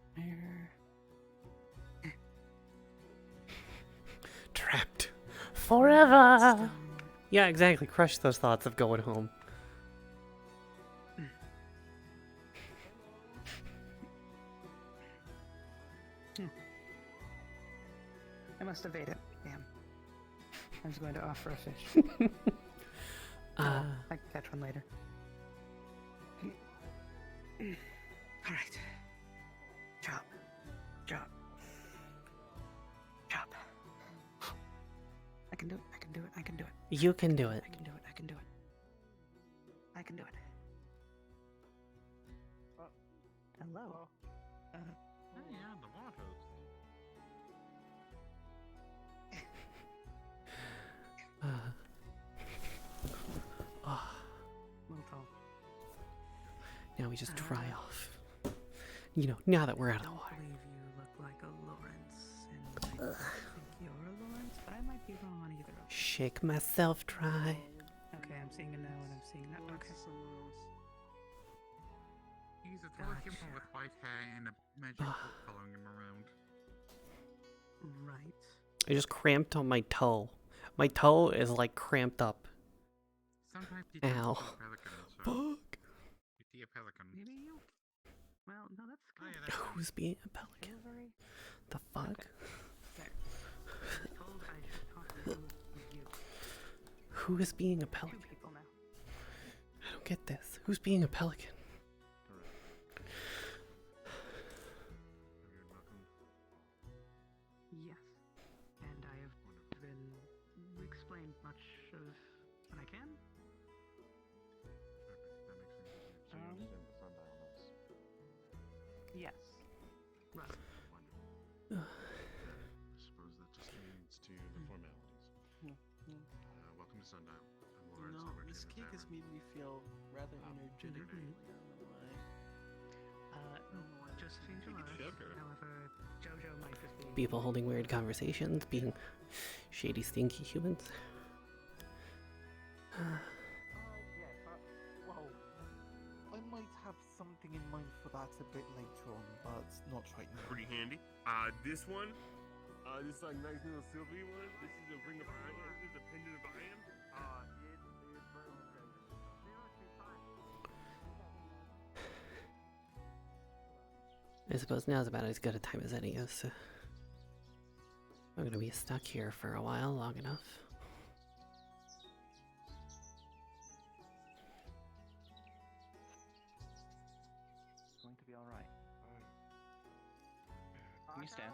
Where? Trapped forever. Yeah, exactly. Crush those thoughts of going home. I must have ate it. Damn. I was going to offer a fish. I can catch one later. Alright. Chop. Chop. Chop. I can do it. I can do it. I can do it. You can do it. I can do it. I can do it. I can do it. Hello. Yeah, the water. Now we just dry off. You know, now that we're out of the water. I believe you look like a Lawrence, and I think you're a Lawrence, but I might be wrong on either of them. Shake myself dry. Okay, I'm seeing a no and I'm seeing that. Okay. He's a tall human with white hair and a magic book following him around. Right. I just cramped on my toe. My toe is like cramped up. Sometimes he Ow. turns into a pelican, so Fuck. you see a pelican. Maybe you. Well, no, that's Oh, good. yeah, that's Who's being a pelican? The fuck? Told I should talk to you. Who is being a pelican? Two people now. I don't get this. Who's being a pelican? Yes. And I have been explained much of what I can. Yes. Right. I suppose that just leads to the formalities. Welcome to Sundial. I'm Lawrence. No, I work this in the cake has tavern. made me feel rather energetic lately. I don't know why. Just seems to us. However, JoJo might just be. People holding weird conversations, being shady, stinky humans. Well, I might have something in mind for that a bit later on, but not right now. Pretty handy. This one, this like nice little silvery one. This is a ring of iron. This is a pendant of iron. It is very I suppose now's about as good a time as any is. I'm gonna be stuck here for a while, long enough. It's going to be alright. Can you stand?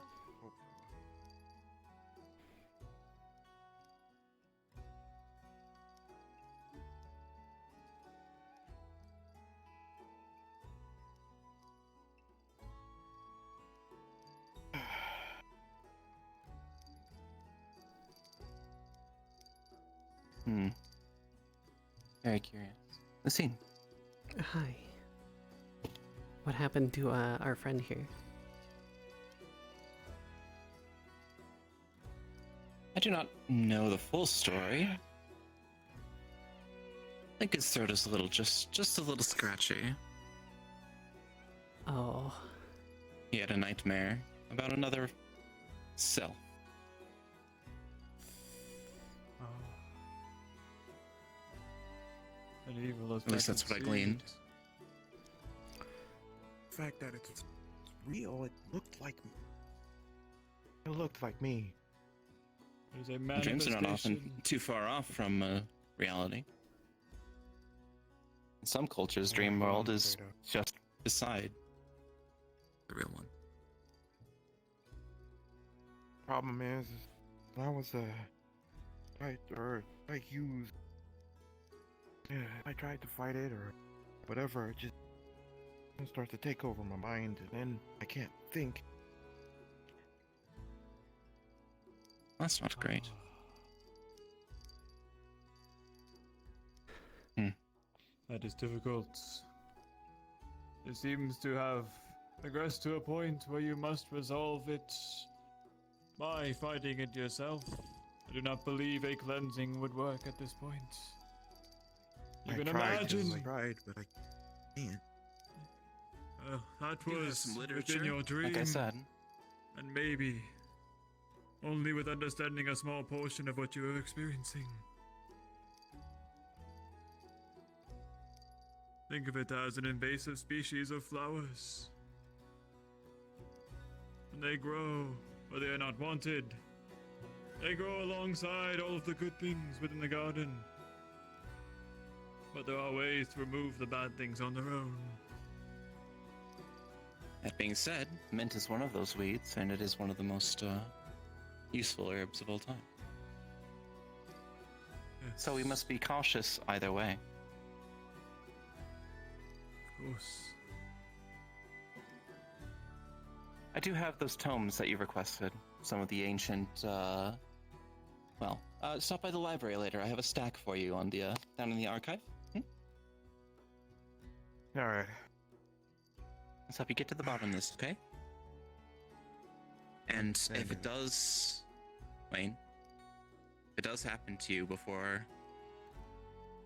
Very curious. Lucine. Hi. What happened to our friend here? I do not know the full story. I think his throat is a little, just a little scratchy. Oh. He had a nightmare about another self. An evil At least that's what I gleaned. The fact that it's real, it looked like me. It looked like me. There's a Dreams are not often manifestation. too far off from reality. In some cultures, dream world is just beside the real one. Problem is, I was I used. I tried to fight it or whatever. It just starts to take over my mind, and then I can't think. That's not great. That is difficult. It seems to have progressed to a point where you must resolve it by fighting it yourself. I do not believe a cleansing would work at this point. You can imagine. I tried, but I can't. That Do you have was some within literature? your dream. Like I said, And maybe only with understanding a small portion of what you are experiencing. Think of it as an invasive species of flowers. And they grow, but they are not wanted. They grow alongside all of the good things within the garden. But there are ways to remove the bad things on their own. that being said, mint is one of those weeds, and it is one of the most useful herbs of all time. So we must be cautious either way. Of course. I do have those tomes that you requested. Some of the ancient, stop by the library later. I have a stack for you on the, down in the archive. Alright. Let's help you get to the bottom of this, okay? And if it does, Wayne, if it does happen to you before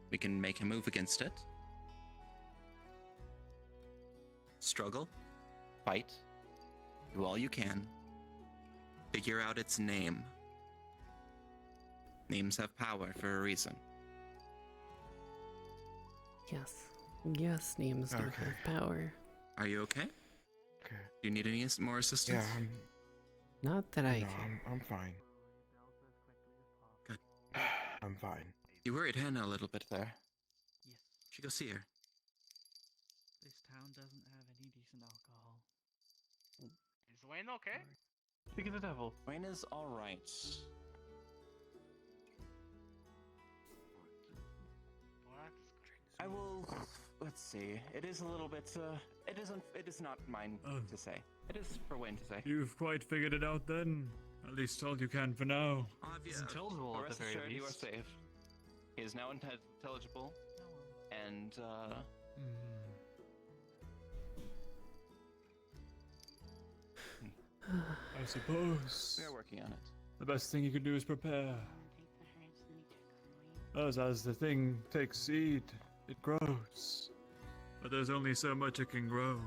we can make a move against it, struggle, fight, do all you can, figure out its name. Names have power for a reason. Yes. Yes, names do have power. Are you okay? Okay. Do you need any more assistance? Yeah, Not that I no, can. I'm fine. Good. I'm fine. You worried Hannah a little bit there. Yes. Should go see her. This town doesn't have any decent alcohol. Is Wayne okay? Speak of the devil. Wayne is alright. I will. Let's see. It is a little bit. It isn't. It is not mine to say. It is for Wayne to say. You've quite figured it out then. At least all you can for now. He's intelligible at the very least. You are safe. He is now intelligible, and I suppose. we are working on it. The best thing you can do is prepare. As the thing takes seed, it grows. But there's only so much it can grow.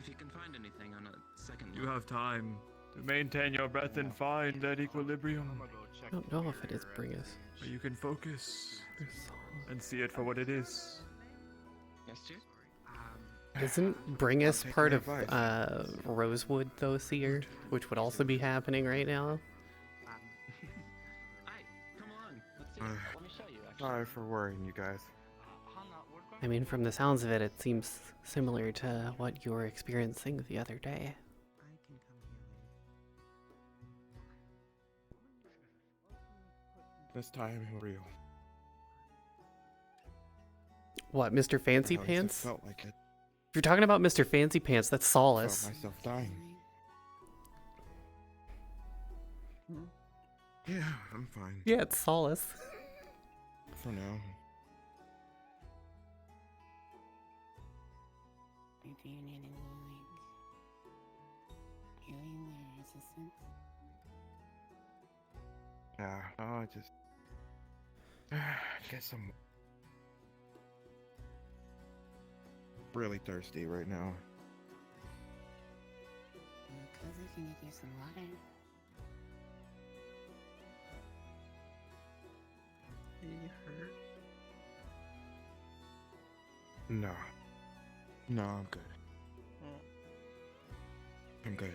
If you can find anything on a second, You have time to maintain your breath and find that equilibrium. I don't know if it is Bringus. Where you can focus and see it for what it is. Yes, dear? Isn't Bringus part of Rosewood though, Seer? Which would also be happening right now? Come on. Let's see. Let me show you. Actually. Sorry for worrying you guys. I mean, from the sounds of it, it seems similar to what you were experiencing the other day. This time real. What, Mr. Fancy At least it Pants? felt like it. If you're talking about Mr. Fancy Pants, that's I Solace. felt myself dying. Yeah, I'm fine. Yeah, it's Solace. For now. Do you need any, healing or assistance? Yeah, I just get some. Really thirsty right now. Cousin, can you get some water? Are you hurt? No. No, I'm good. I'm good.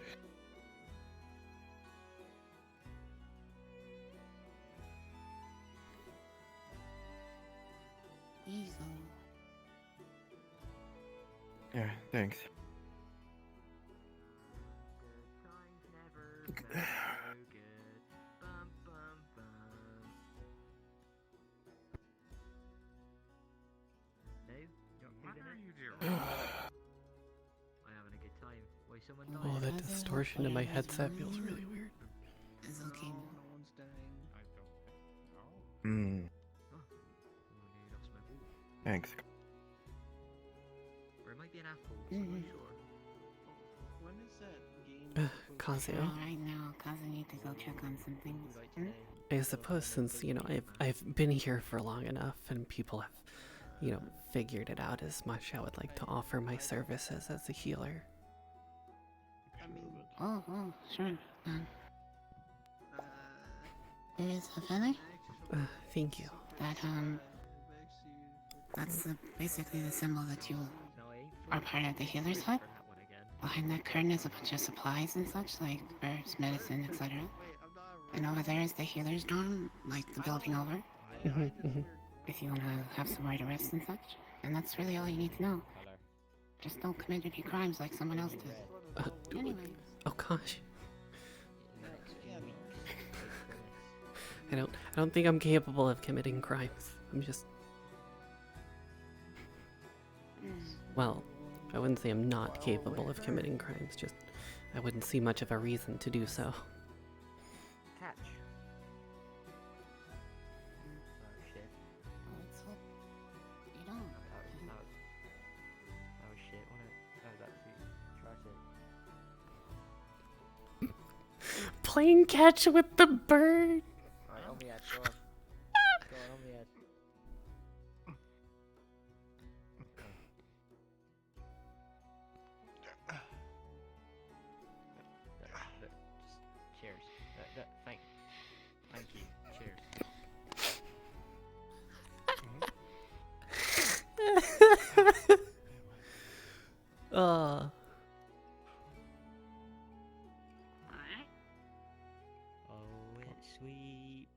Easel. Yeah, thanks. having a good time. Why someone Oh, that distortion in my headset feels really weird. It's okay. No one's dying. Hmm. Thanks. Or it might be an apple, so I'm not sure. When is that game? Kazuo. Right now, Kazu need to go check on some things. I suppose since, you know, I've been here for long enough and people have, you know, figured it out as much, I would like to offer my services as a healer. Oh, sure. There is a feather? Thank you. That's basically the symbol that you are part of the healer's hut. Behind that curtain is a bunch of supplies and such, like herbs, medicine, etc. And over there is the healer's dorm, like the building over. If you want to have somewhere to rest and such. And that's really all you need to know. Just don't commit any crimes like someone else did. Anyway. Oh gosh. I don't think I'm capable of committing crimes. I'm just... Well, I wouldn't say I'm not capable of committing crimes, just I wouldn't see much of a reason to do so. Catch. Oh shit. Let's hope you don't. That was shit, wasn't it? That was absolute tragic. Playing catch with the bird! Alright, on me head, go on. Go on me head. Just cheers. Thank you. Cheers. Oh, it's sweet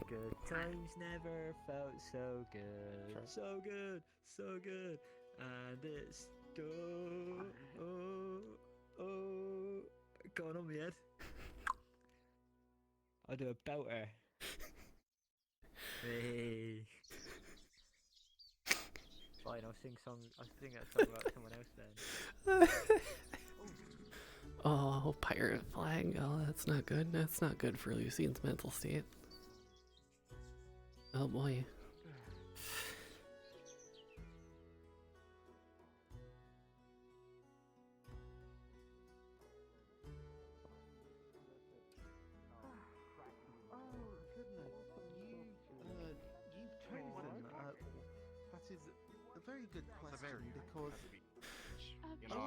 Good times never felt so good. So good, so good. And it's going on my head. I'll do a belter. Hey. Fine, I'll sing that song about someone else then. oh, pirate flag. Oh, that's not good. That's not good for Lucine's mental state. Oh boy. That is a very good question because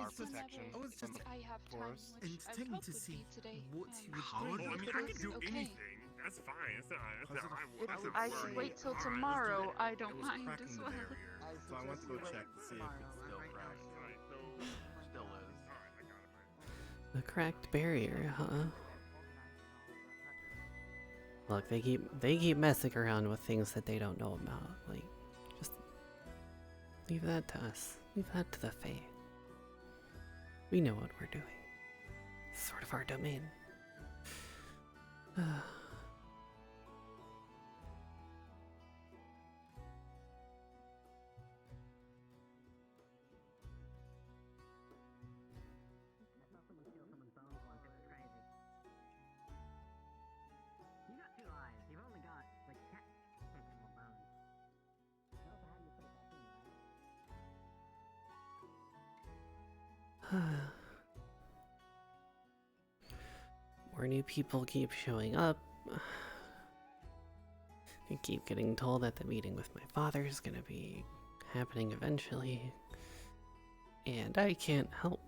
I was just intending to see what you would bring. I mean, I can do anything. That's fine. That's not I should wait till tomorrow. I don't mind as well. So I went to go check to see if it's still cracked. Still is. A cracked barrier, huh? Look, they keep messing around with things that they don't know about. Like, just leave that to us. Leave that to the Fae. We know what we're doing. It's sort of our domain. More new people keep showing up. I keep getting told that the meeting with my father is gonna be happening eventually. And I can't help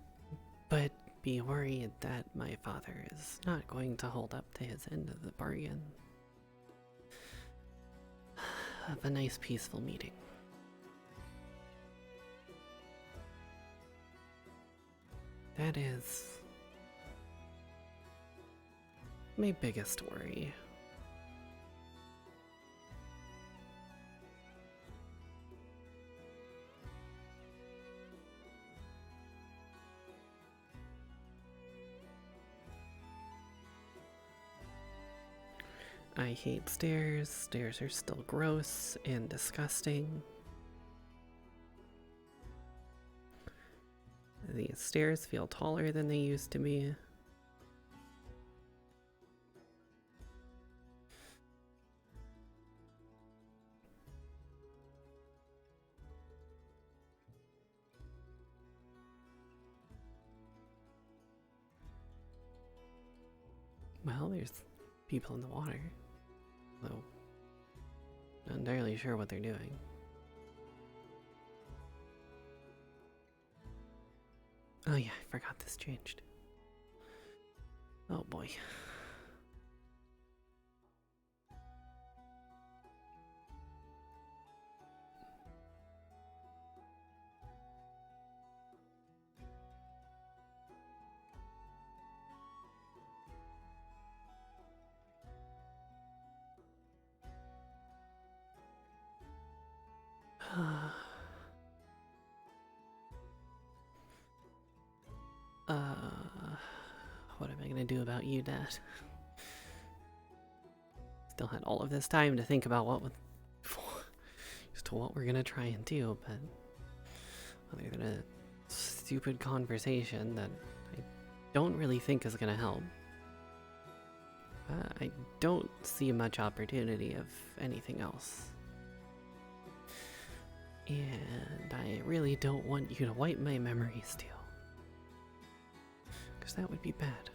but be worried that my father is not going to hold up to his end of the bargain of a nice peaceful meeting. That is my biggest worry. I hate stairs. Stairs are still gross and disgusting. These stairs feel taller than they used to be. Well, there's people in the water, though Not entirely sure what they're doing. Oh yeah, I forgot this changed. Oh boy. What am I gonna do about you, Dad? Still had all of this time to think about what we're gonna try and do, but other than a stupid conversation that I don't really think is gonna help, I don't see much opportunity of anything else. And I really don't want you to wipe my memories too, because that would be bad.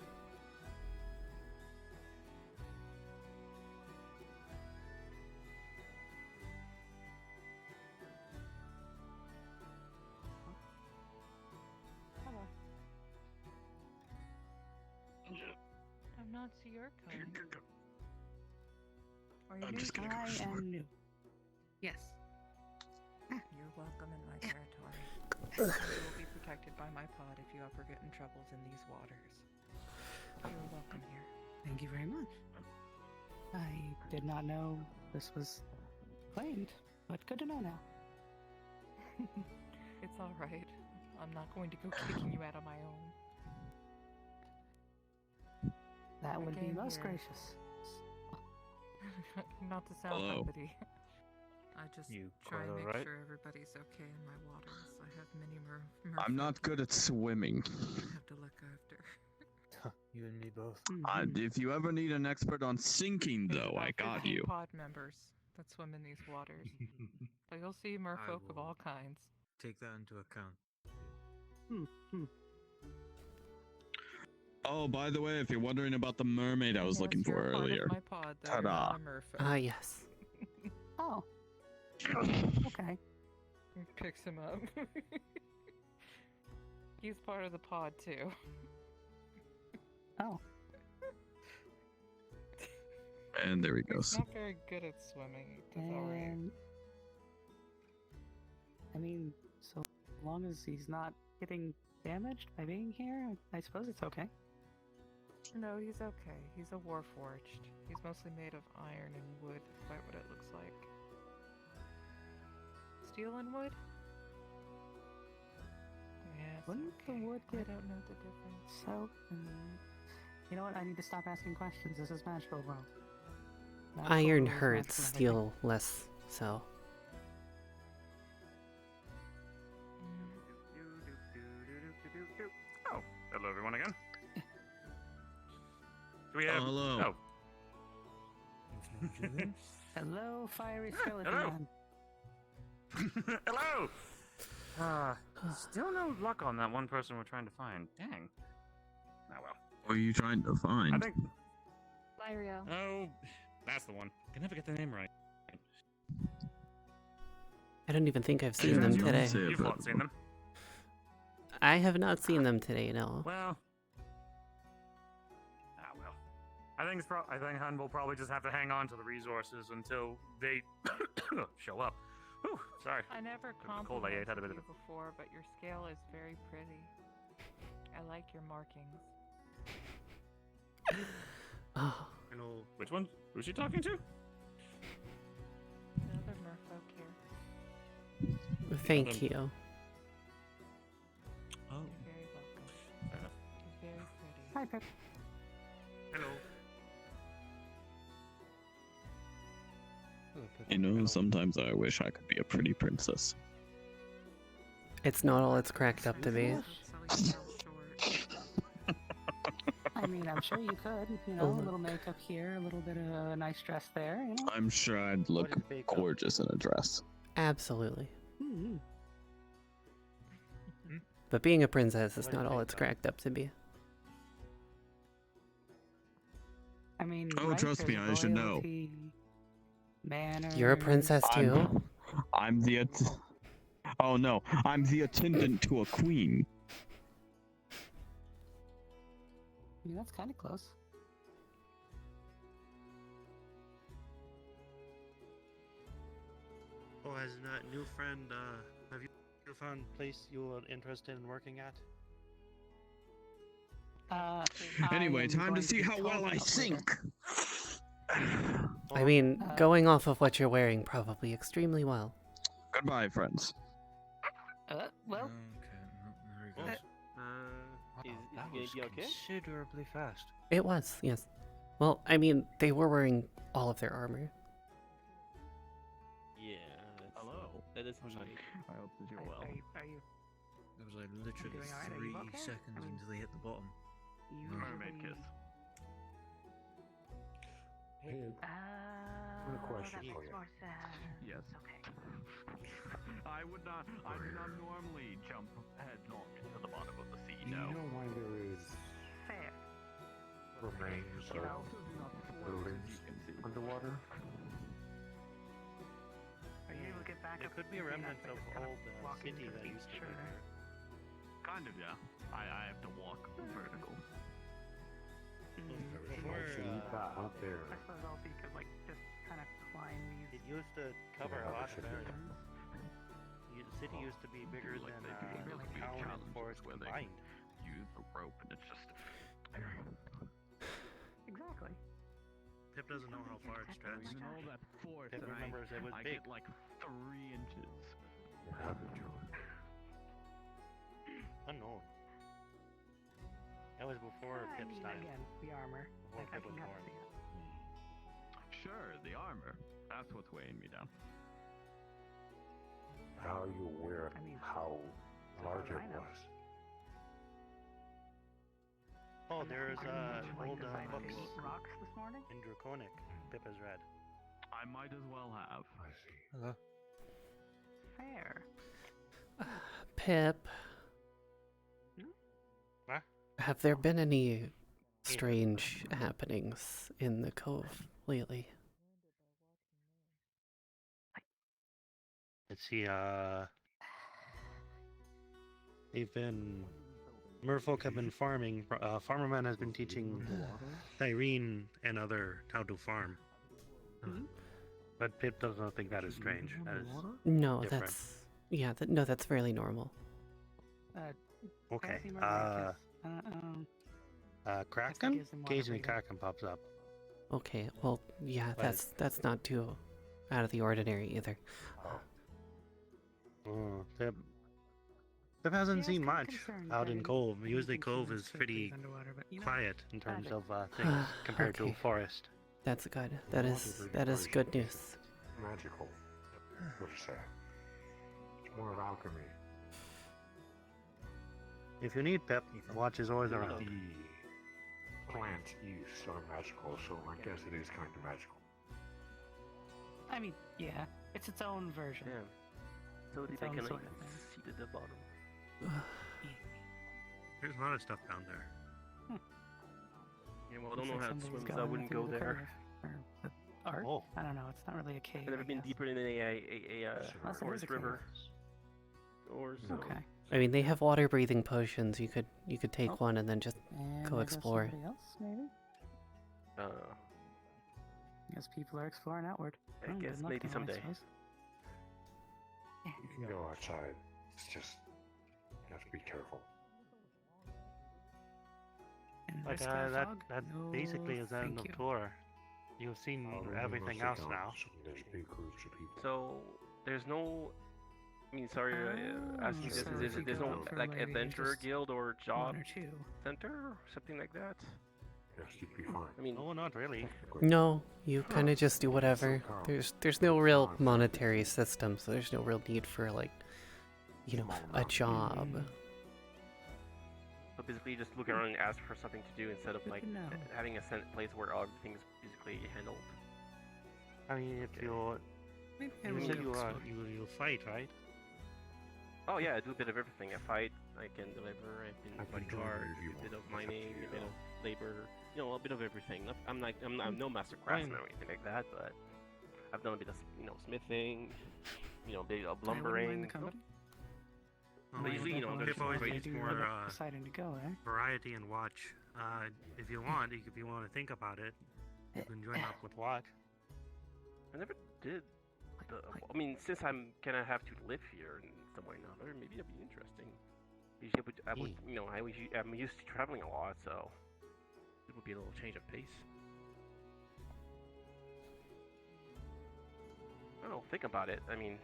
Hello. I'm not to your kind. Are you new? I am new. Yes. You're welcome in my territory. You will be protected by my pod if you ever get in troubles in these waters. You're welcome here. Thank you very much. I did not know this was claimed, but good to know now. It's alright. I'm not going to go kicking you out of my own. That would be came most here. gracious. Not to sound Hello. uppity. I just You try and quite make alright? sure everybody's okay in my waters. I have many I'm not good at swimming. I have to look after. You and me both. If you ever need an expert on sinking, though, I got you. Pod members that swim in these waters. But you'll see merfolk of all kinds. Take that into account. Oh, by the way, if you're wondering about the mermaid I was looking for You're a part of earlier. my pod, though. Ta-da. You're not a merfolk. Ah, yes. Oh. Okay. Picks him up. He's part of the pod too. Oh. And there he He's goes. not very good at swimming. That's alright. And I mean, so long as he's not getting damaged by being here, I suppose it's okay. No, he's okay. He's a warforged. He's mostly made of iron and wood, quite what it looks like. Steel and wood? Yeah, it's Wouldn't okay. the wood I get don't know the difference. so? You know what? I need to stop asking questions. This is magical world. Magical Iron world is hurts, magical everything. steel less so. Oh, hello everyone again. Do we have? hello. Oh. Hello, fiery skeleton hello. man. Hello. Still no luck on that one person we're trying to find. Dang. Oh well. What are you trying to find? I think. Lyrio. Oh, that's the one. Can never get the name right. I don't even think I've seen Yeah, them you today. say it, You've not seen them. I have not seen them today, no. Well. Ah well. I think I think Hun will probably just have to hang on to the resources until they show up. Whew, sorry. I never The cold I ate complimented had a bit of you before, but your scale is very pretty. I like your markings. Oh, Hello. Which one? Who's she talking to? The other merfolk here. thank you. Oh. You're very welcome. Fair enough. You're very pretty. Hi, Pip. Hello. You know, sometimes I wish I could be a pretty princess. It's not all it's cracked up to be. I mean, I'm sure you could. You know, a little makeup here, a little bit of a nice dress there. You know. I'm sure I'd look gorgeous in a dress. Absolutely. Mm-hmm. But being a princess is not all it's cracked up to be. I mean, Oh, right, trust me, there's I should know. royalty Manners. You're a princess too? I'm the. Oh no, I'm the attendant to a queen. Yeah, that's kind of close. Oh, has that new friend, have you found a place you are interested in working at? Anyway, am time to going see be how well talking I up later. sink. I mean, going off of what you're wearing, probably extremely well. Goodbye, friends. Well. Is That he was gonna be okay? considerably fast. It was, yes. Well, I mean, they were wearing all of their armor. Yeah. Hello. That is I hope that you're well. Are you? There was like literally doing all right? Are you 3 okay? seconds I mean, until they hit the bottom. Mermaid kiss. Hey, I have a question for you. Yes. Okay. I do not normally jump headlong into the bottom of the sea. Do you No. know why there is Fair. remains I of also do not float, as buildings you can see. underwater? Are you able to get back It up? could be a maybe not, remnant but of just kind old walk city into the that beach, used to be sure. there. Kind of, yeah. I have to walk vertical. There is no Before, city that out there. I suppose also you could like just kind of climb these. It used to cover a lot of area. The city used to be bigger Like than they do the those big town and challenges forest where they combined. use the rope and it's just. Exactly. Pip doesn't know how far it stretched. Even all that force, Pip and remembers it was I big. get like 3 inches. What happened to it? Unknown. That was before I Pip's mean, time. again, the armor. Before Like, I Pip was can have born. to see it. Sure, the armor. That's what's weighing me down. How are you aware I mean, how large it I know. was? Oh, there's Like old decided to books eat rocks this morning. in Draconic. Pip has read. I might as well have. I see. Hello. Fair. Pip, What? have there been any strange happenings in the cove lately? Let's see, they've been... Merfolk have been farming. Farmerman has been teaching Tyrene and other how to farm. But Pip doesn't think that is strange. That is No, different. that's... Yeah, no, that's fairly normal. Okay, Fantasy Mermaid Kiss. Kraken? gives them water Occasionally breathing. Kraken pops up. Okay, well, yeah, But- that's not too out of the ordinary either. Oh, Pip hasn't Yeah, I was seen kinda much concerned out that in I Cove. didn't Usually think Cove humans is could pretty breathe underwater, but, you know, quiet in terms perfect. of things compared to Okay. a forest. That's good. That is good news. Magical. What you say? It's more of alchemy. If you need Pip, watch is always around. The plants use are magical, so I guess it is kind of magical. I mean, yeah, it's its own version. Yeah. So Its they own can sort like of thing. see to the bottom. There's a lot of stuff down there. Yeah, well, I don't Looks know like how to somebody's swim, so I going wouldn't through go the there. curve. Or the arc? Oh. I don't know. It's not really a cave. I've never I been guess. deeper in a Unless it is a forest cave. river. Or so. Okay. I mean, they have water breathing potions. You could take Oh. one and then just And go there goes explore. somebody else, maybe? I guess people are exploring outward. I Oh, guess good luck maybe to them, I someday. suppose. You can go outside. It's just you have to be careful. And But risk our that fog? No, basically is the end thank of you. tour. You've seen everything else now. There's big groups of people. So there's no. I mean, sorry, asking this. so There's, if you there's go no out for like maybe adventurer just guild or job One or two. center or something like that. Yes, you'd be fine. I mean, No, not really. No, you kind of just do whatever. There's no real monetary system, so there's no real need for like, a job. so basically, you just look around and ask for something to do instead of like No. having a set place where everything's basically handled. I mean, if you Maybe I you will said go you explore. you fight, right? Oh yeah, I do a bit of everything. I fight, I can deliver, I can I can join bodyguard, you if you a bit of want. It's up to mining, a you. bit of labor, a bit of everything. I'm no master craftsman or anything like that, but I've done a bit of smithing, a bit of I wouldn't mind the lumbering. company. But usually, there's Pip always some needs great- more Deciding to go, eh? variety and watch. If you want to think about it, you can join up with watch. I never did. I mean, since I'm gonna have to live here in some way or another, maybe that'd be interesting. Usually, I'm used to traveling a lot, so it would be a little change of pace. I don't know, think about it. I mean,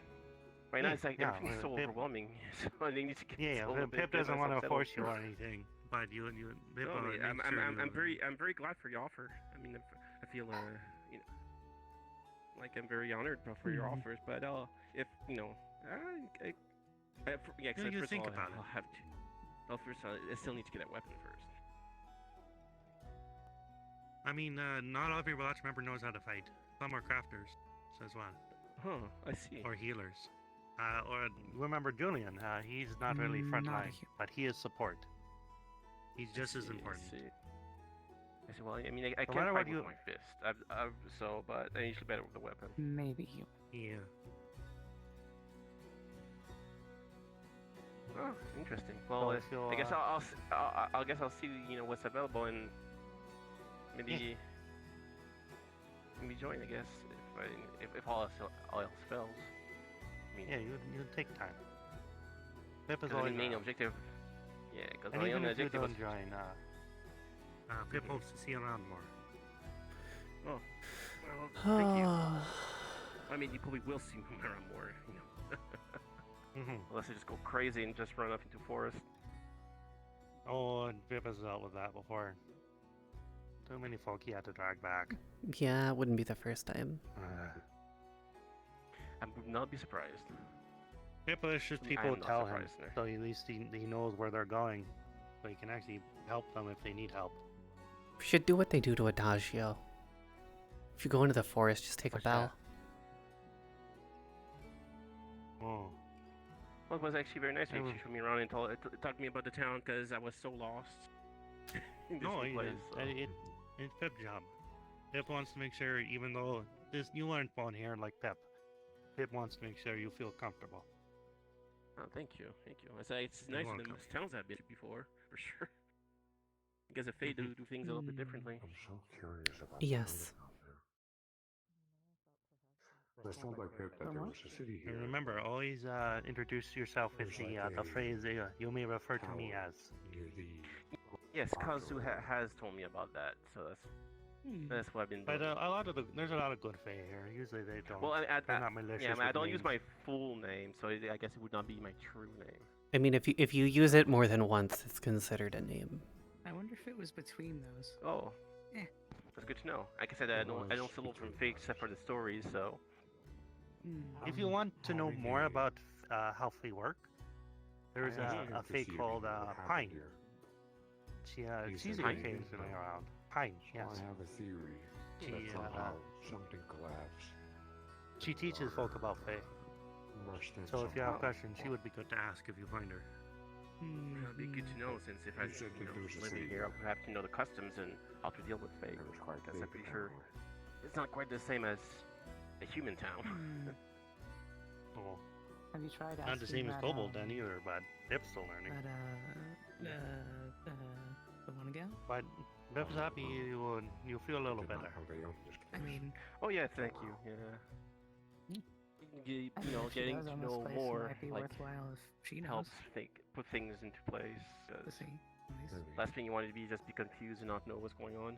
right now it's like everything's so overwhelming. So I need to get a little bit. Pip doesn't want to force you or anything, but Pip, No, I mean, make sure I'm very glad for your offer. I mean, I feel like I'm very honored for your offers. But if cause you first think of all, about it. I'll have to. Well, first I still need to get that weapon first. I mean, not all of your watch member knows how to fight. Some are crafters, so as well. Huh, I see. Or healers. Or remember Julian, he's not really frontline, but he is support. He's just as important. I see. Well, I mean, I No can't matter fight what with you- my fist. But I usually better with the weapon. Maybe you. Yeah. Oh, interesting. So Well, if you'll, I guess I'll guess I'll see what's available and maybe join. I guess if all else fails. I mean, Yeah, you take time. Pip is 'cause always the main around. objective. Yeah, because And my even own if you objective was. don't join, Pip hopes to see you around more. Oh, well, thank you. I mean, you probably will see me around more, Unless I just go crazy and just run off into forest. Oh, and Pip has dealt with that before. Too many folk he had to drag back. Yeah, it wouldn't be the first time. I would not be surprised. Pip wishes I people am would not tell him, surprised, no. so at least he knows where they're going, so he can actually help them if they need help. We should do what they do to Adagio. If you go into the forest, just take a bell. Oh. Well, it was actually very nice. She Mm. showed me around and talked to me about the town because I was so lost in this No, new place. So. it's Pip's job. Pip wants to make sure, even though you learn phone here like Pip wants to make sure you feel comfortable. Oh, thank you. I say it's You're nicer than welcome. most towns I've been to before, for sure. Because if they do things a little bit differently. I'm so curious about Yes. I told my Pip that there was a city here. And remember, always introduce yourself with the phrase you may refer to me as. Yes, Kazu has told me about that, so that's what I've been doing. But there's a lot of good fae here. Usually they don't. Well, they're not malicious. yeah, I, mean, I with don't use names. my full name, so I guess it would not be my true name. I mean, if you use it more than once, it's considered a name. I wonder if it was between those. Oh, Yeah. that's good to know. Like I said, I don't solo from fake except for the stories, so. If you want to know more about how fae work, there's a fae called Pine. She's occasionally around. Pine, yes. I have a theory She, that somehow something collapsed. She teaches folk about fae. Rushed in So if you have somehow. questions, she would be good to ask if you find her. It'd be good to know since if I said that there was a live city here, I would have to know the customs and how to deal with fake. Because I'm pretty sure it's not quite the same as a human town. Oh, Have you tried not the same as that, Kobold then either, but Pip's still learning. The one again? But Pip's happy you feel a little better. I mean, Oh yeah, thank you. Yeah. You I mean, know, if she getting does to on this know place, more it might be like worthwhile if she knows. helps put things into place. 'cause see. last thing you want to be just be confused and not know what's going on.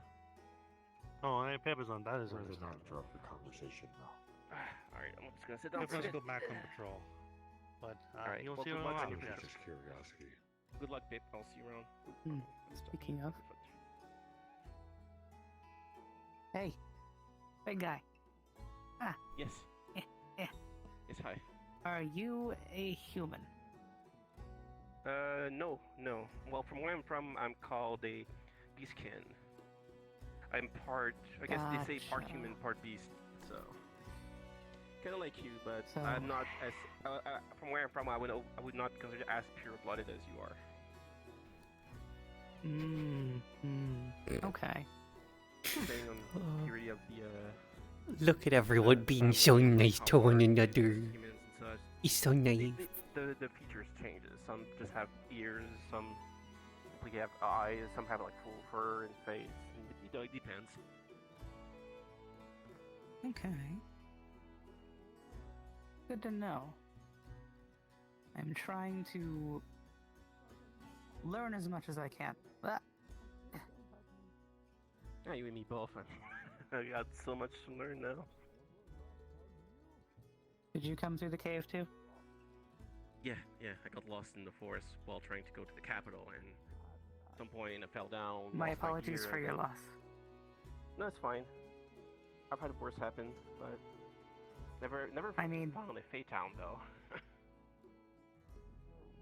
Oh, and Pip is on that is Let's not interrupt the conversation now. All right, I'm just gonna sit down. Pip for a has to bit. go back on patrol. But Alright, you'll well, see her good a luck lot. on your Yeah. Just curiosity. Good luck, Pip. I'll see you around. Speaking of. Hey, big guy. Yes. Yeah. Yes, hi. Are you a human? No. Well, from where I'm from, I'm called a beastkin. I'm part, I guess they say part Gotcha. human, part beast, so. Kind of like you, but So- I'm not as, from where I'm from, I would not consider as pure-blooded as you are. Okay. Depending on the purity of Look at everyone being so nice to one another. humans and such. It's so naive. The features changes. Some just have ears, some simply have eyes, some have like full fur and face. And, it depends. Okay. Good to know. I'm trying to learn as much as I can. Ah. Yeah, you and me both. I got so much to learn now. Did you come through the cave too? Yeah, I got lost in the forest while trying to go to the capital, and at some point I fell down. My lost apologies gear, for your and- loss. No, it's fine. I've had worse happen, but never found a Fate Town though.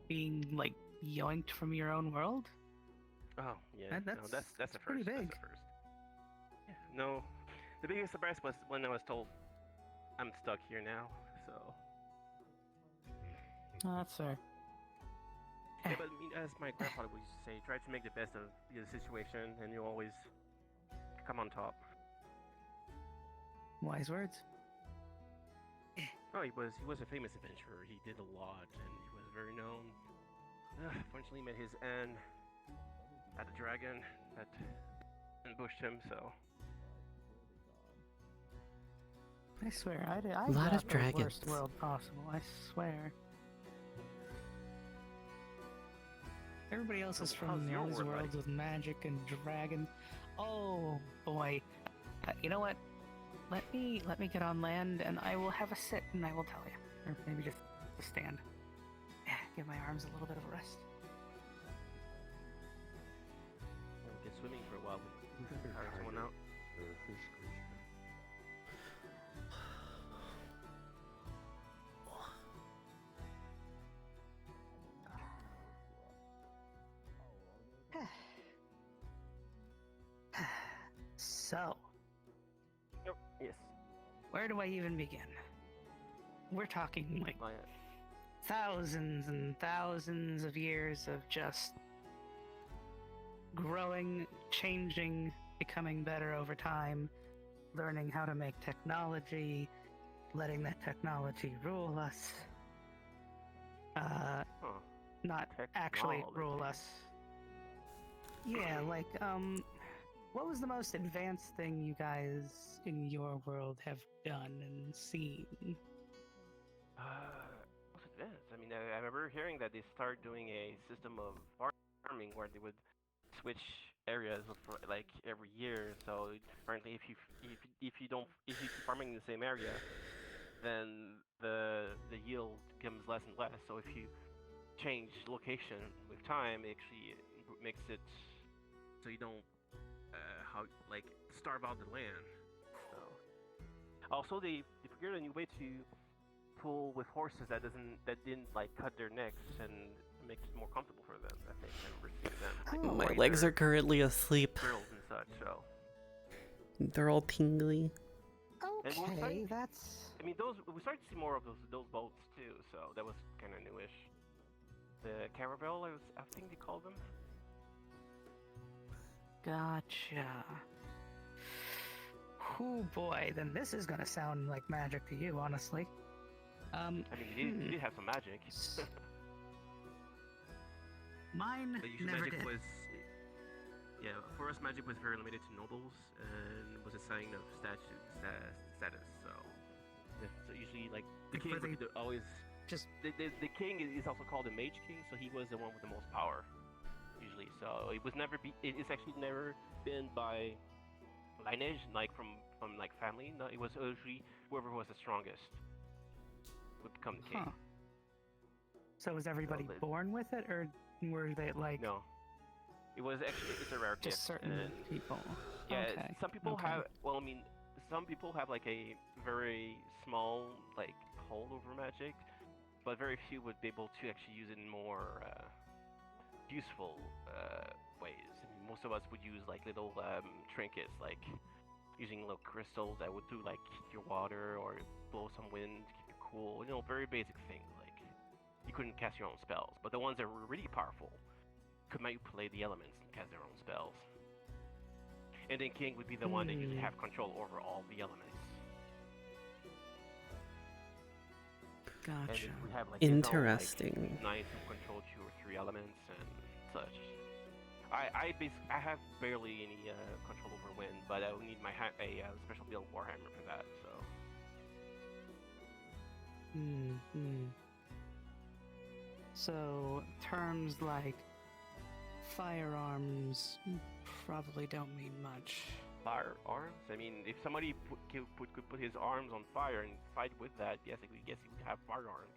Being like yoinked from your own world? Oh yeah, That's no, that's the pretty first. big. That's the first. Yeah, no, the biggest surprise was when I was told I'm stuck here now. So Oh, that's fair. yeah, but I mean, as my grandfather would used to say, try to make the best of the situation, and you always come on top. Wise words. Oh, he was a famous adventurer. He did a lot, and he was very known. Fortunately, met his end at a dragon that ambushed him. So I swear, I A lot got of the dragons. worst world possible. I swear. Everybody else is How's from your those world, worlds with magic and dragons. Oh boy, you know what? Let me get on land, and I will have a sit, and I will tell you, or maybe just a stand. Give my arms a little bit of a rest. we'll get swimming for a while. Hire someone out. So, Yes. where do I even begin? We're talking like thousands and thousands of years of just growing, changing, becoming better over time, learning how to make technology, letting that technology rule us. Not actually rule us. Yeah, like, what was the most advanced thing you guys in your world have done and seen? What's advanced? I mean, I remember hearing that they started doing a system of farming where they would switch areas for like every year. So apparently, if you keep farming in the same area, then the yield becomes less and less. So if you change location with time, it actually makes it so you don't starve out the land. So also they figured a new way to pull with horses that didn't like cut their necks and make it more comfortable for them. I think I remember seeing them. My legs are currently asleep. Grills and such. So They're all tingly. and Okay, that's. I mean, we started to see more of those boats too. So that was kind of newish. The caravel, I think they called them. Gotcha. Oh boy, then this is gonna sound like magic to you, honestly. I mean, you did have some magic. Mine But usually never magic did. was, yeah, for us magic was very limited to nobles and was a sign of status. So usually like the king would always just the king is also called the mage king, so he was the one with the most power usually. So it was never it's actually never been by lineage, like from like family. No, it was usually whoever was the strongest would become the king. Huh. So was everybody born with it, or were they like? No, it was actually it's a rare just gift. certain and people. yeah, Okay. some people okay. have. Well, I mean, some people have like a very small like hold over magic, but very few would be able to actually use it in more useful ways. I mean, most of us would use like little trinkets, like using little crystals that would do like keep your water or blow some wind, keep you cool. You know, very basic things. Like you couldn't cast your own spells, but the ones that were really powerful could manipulate the elements and cast their own spells. And then king would be the one that usually have control over all the elements. And Gotcha. we have like Interesting. knights who control 2 or 3 elements and such. I have barely any control over wind, but I will need my special build warhammer for that. So. So terms like firearms probably don't mean much. Firearms? I mean, if somebody could put his arms on fire and fight with that, yes, I guess he would have firearms.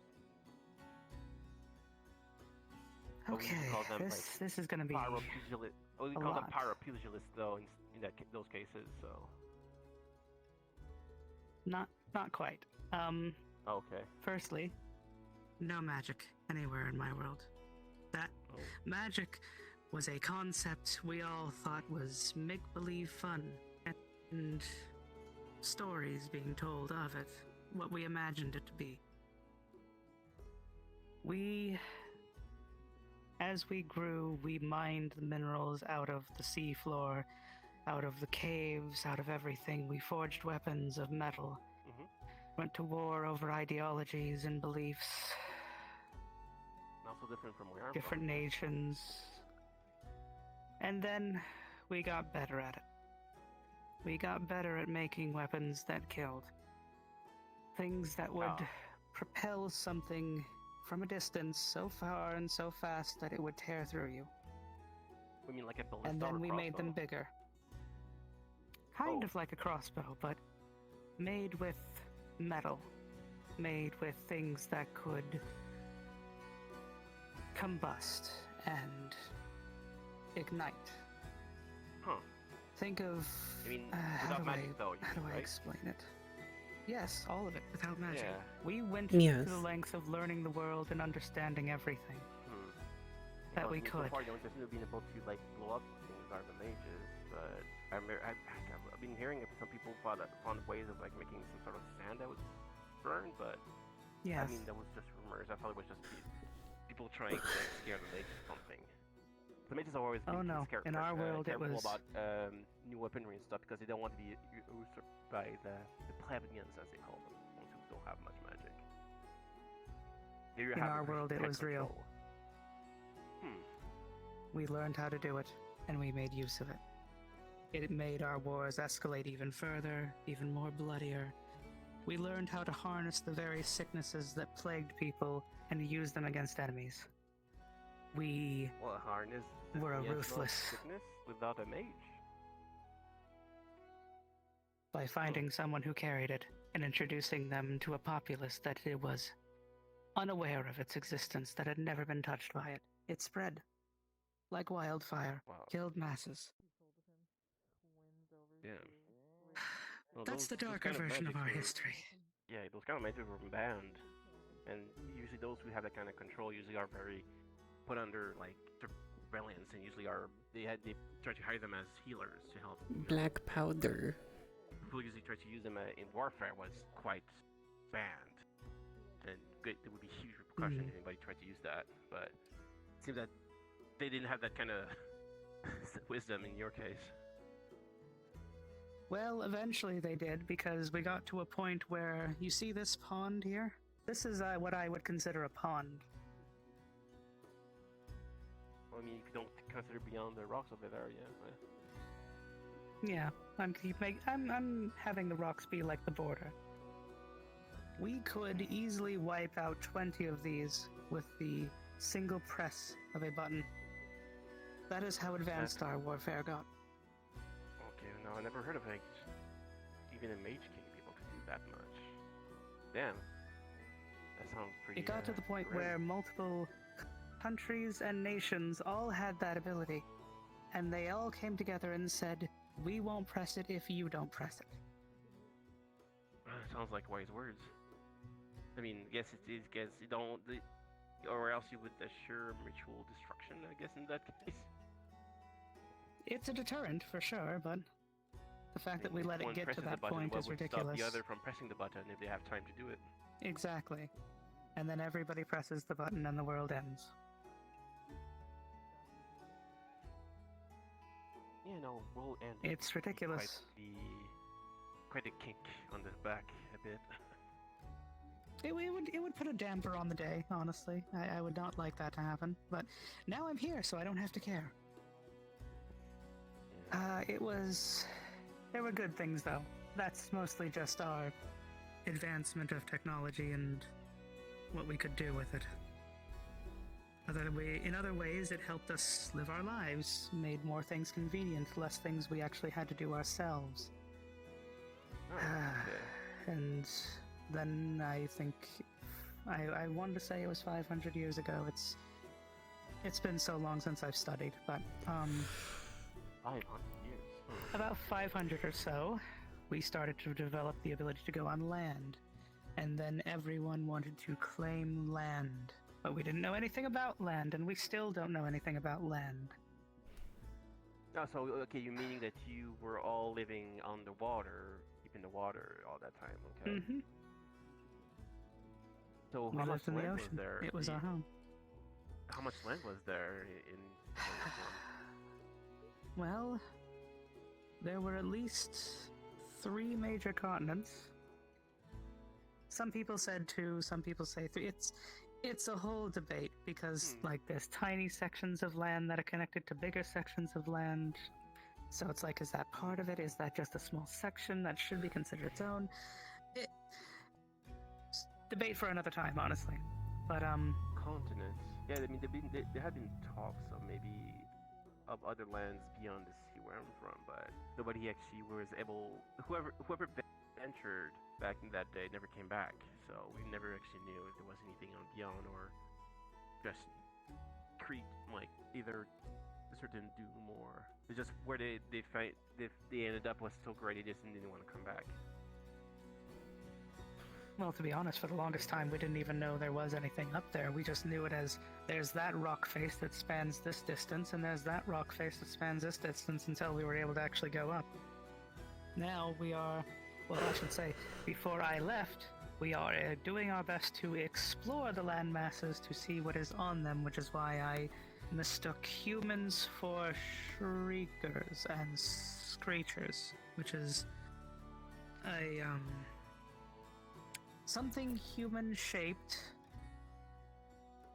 But we Okay, call them, this is gonna be pyropugilist. We call them pyropugilists though in those cases. So. not quite. Okay. Firstly, no magic anywhere in my world. That magic was a concept we all thought was make-believe fun, and stories being told of it, what we imagined it to be. As we grew, we mined the minerals out of the seafloor, out of the caves, out of everything. We forged weapons of metal, went to war over ideologies and beliefs, Not so different from where I'm different from. nations. And then we got better at it. We got better at making weapons that killed. Things that would propel something from a distance so far and so fast that it would tear through you. We mean like a ballista And or then we made them crossbow? bigger. Kind of like a crossbow, but made with metal. Made with things that could combust and ignite. Huh. Think of... I mean, how without do magic though, how do I right? explain it? Yes, all of it, without magic. Yeah. We went Yes. to the lengths of learning the world and understanding everything that we could. So far, the only person who've been able to like blow up things are the mages, but I've been hearing of some people found ways of like making some sort of sand that would burn, but I Yes. mean that was just rumors. I thought it was just people trying to scare the mages or something. The mages have always been In our world, it careful was about new weaponry and stuff because they don't want to be usurped by the plebeians, as they call them, ones who don't have much magic. In our world, it was real. We learned how to do it, and we made use of it. It made our wars escalate even further, even more bloodier. We learned how to harness the very sicknesses that plagued people and use them against enemies. We harness were a the ruthless. sickness without a mage. By finding someone who carried it and introducing them to a populace that it was unaware of its existence, that had never been touched by it. It spread like wildfire, killed masses. Yeah. Well, That's the those darker kind of version of magics our were- history. Yeah, those kind of magic were banned, and usually those who have that kind of control usually are very put under like surveillance, and usually they try to hire them as healers to help. Black powder. People usually try to use them in warfare was quite banned, and there would be huge repercussions if anybody tried to use that. But it seems that they didn't have that kind of wisdom in your case. Well, eventually they did, because we got to a point where, you see this pond here? This is what I would consider a pond. Well, I mean, if you don't consider beyond the rocks over there, yeah. Yeah, I'm having the rocks be like the border. We could easily wipe out 20 of these with the single press of a button. That is how advanced our warfare got. Okay, no, I never heard of it. Even a mage king people could do that much. Damn. That sounds pretty. It got to the point grim. where multiple countries and nations all had that ability, and they all came together and said, "We won't press it if you don't press it." Sounds like wise words. I mean, guess it is. Guess you don't, or else you would assure mutual destruction. I guess in that case. It's a deterrent for sure, but the fact that we let it One get to presses the that button, point what is would stop ridiculous. the other from pressing the button if they have time to do it. Exactly. And then everybody presses the button and the world ends. Yeah, no, we'll end. It's ridiculous. Quite a kink on the back a bit. it would put a damper on the day, honestly. I would not like that to happen. But now I'm here, so I don't have to care. There were good things, though. That's mostly just our advancement of technology and what we could do with it. In other ways, it helped us live our lives, made more things convenient, less things we actually had to do ourselves. And then I think I wanted to say it was 500 years ago. It's been so long since I've studied, but 500 years. About 500 or so, we started to develop the ability to go on land, and then everyone wanted to claim land. But we didn't know anything about land, and we still don't know anything about land. Oh, so okay, you meaning that you were all living on the water, keeping the water all that time, okay? Mm-hmm. So We how much lived in the land was ocean. there? It was our home. How much land was there in Well, there were at least 3 major continents. Some people said 2, some people say 3. It's a whole debate because like there's tiny sections of land that are connected to bigger sections of land. So it's like, is that part of it? Is that just a small section that should be considered its own? Debate for another time, honestly. But continents? Yeah, I mean there have been talks of maybe of other lands beyond the sea where I'm from, but nobody actually was able. Whoever ventured back in that day never came back, so we never actually knew if there was anything on beyond or just like either certain doom or it's just where they ended up was so great they just didn't want to come back. Well, to be honest, for the longest time, we didn't even know there was anything up there. We just knew it as, there's that rock face that spans this distance, and there's that rock face that spans this distance until we were able to actually go up. Now we are, well, I should say, before I left, we are doing our best to explore the land masses to see what is on them, which is why I mistook humans for shriekers and screechers, which is a, something human-shaped,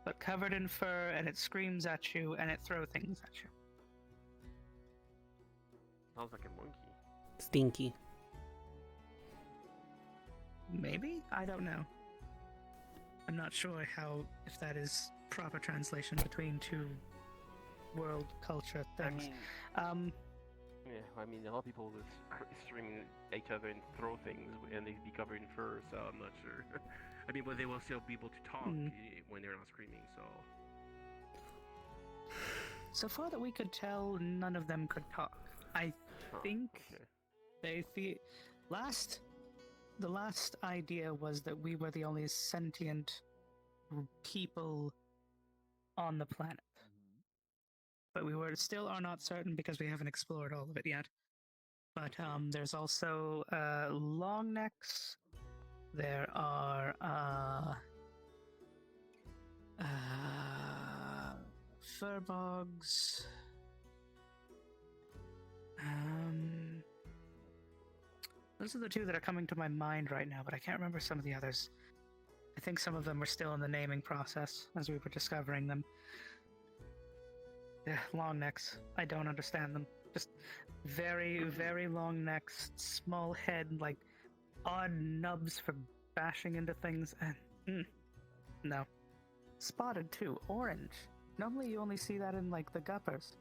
but covered in fur, and it screams at you, and it throws things at you. Sounds like a monkey. Stinky. Maybe? I don't know. I'm not sure if that is proper translation between 2 world culture things. Yeah, I mean, a lot of people would stream each other and throw things, and they'd be covered in fur, so I'm not sure. I mean, but they will still be able to talk when they're not screaming, so... So far that we could tell, none of them could talk. I think the last idea was that we were the only sentient people on the planet. But we still are not certain because we haven't explored all of it yet. But there's also long necks. There are furbogs. Those are the 2 that are coming to my mind right now, but I can't remember some of the others. I think some of them were still in the naming process as we were discovering them. Yeah, long necks. I don't understand them. Just very, very long necks, small head, like odd nubs for bashing into things, and no. Spotted too, orange. Normally you only see that in like the guppers.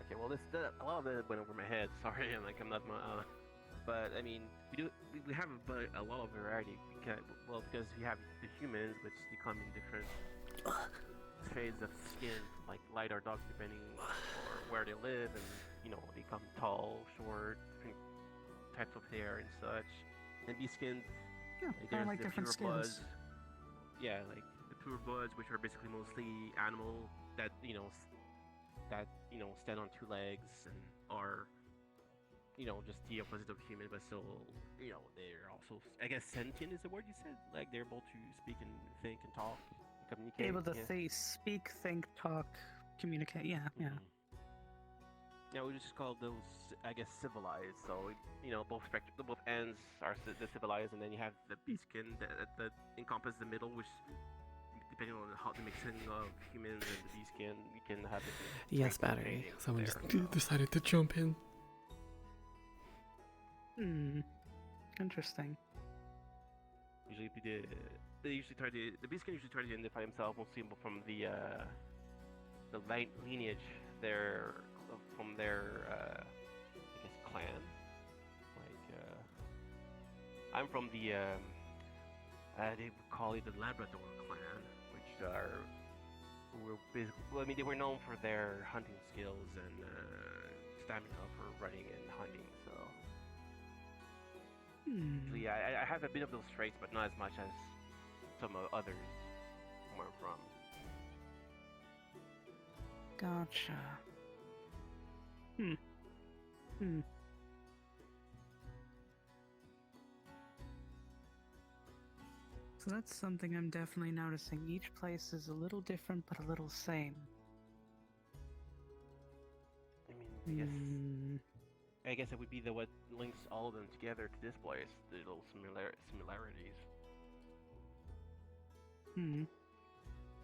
Okay, well, a lot of it went over my head. Sorry, I'm not but I mean, we have a lot of variety because we have the humans, which they come in different shades of skin, like light or dark, depending on where they live, and they come tall, short, different types of hair and such. And these skins, kind of like the different pure skins. bloods. Yeah, like the pure bloods, which are basically mostly animal that stand on 2 legs and are just the opposite of human, but still they're also, I guess, sentient is the word you said. Like they're able to speak and think and talk, communicate. Able to speak, think, talk, communicate. Yeah. Yeah, we just call those, I guess, civilized. So you know, both ends are the civilized, and then you have the beastkin that encompass the middle, which depending on how the mixing of humans and the beastkin, you can have different. Yes, battery. Someone just decided to jump in. Hmm. Interesting. Usually, the beastkin usually try to identify himself mostly from the lineage from their I guess clan. Like I'm from the they would call it the Labrador clan, which were basically, well, I mean, they were known for their hunting skills and stamina for running and hunting. So usually I have a bit of those traits, but not as much as some others where I'm from. Gotcha. So that's something I'm definitely noticing. Each place is a little different, but a little same. I mean, I guess it would be what links all of them together to this place, the little similarities.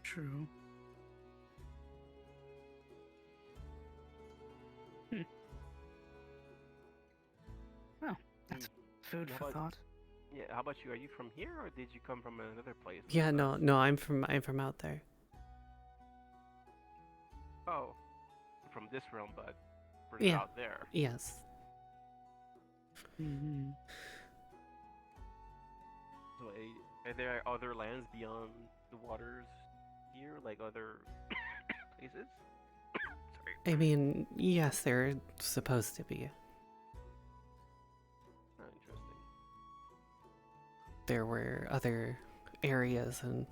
True. Well, that's food for thought. Yeah, how about you? Are you from here, or did you come from another place? Yeah, no, I'm from out there. Oh, from this realm, but we're Yeah. out there. Yes. So, are there other lands beyond the waters here, like other places? Sorry. I mean, yes, they're supposed to be. Oh, interesting. There were other areas and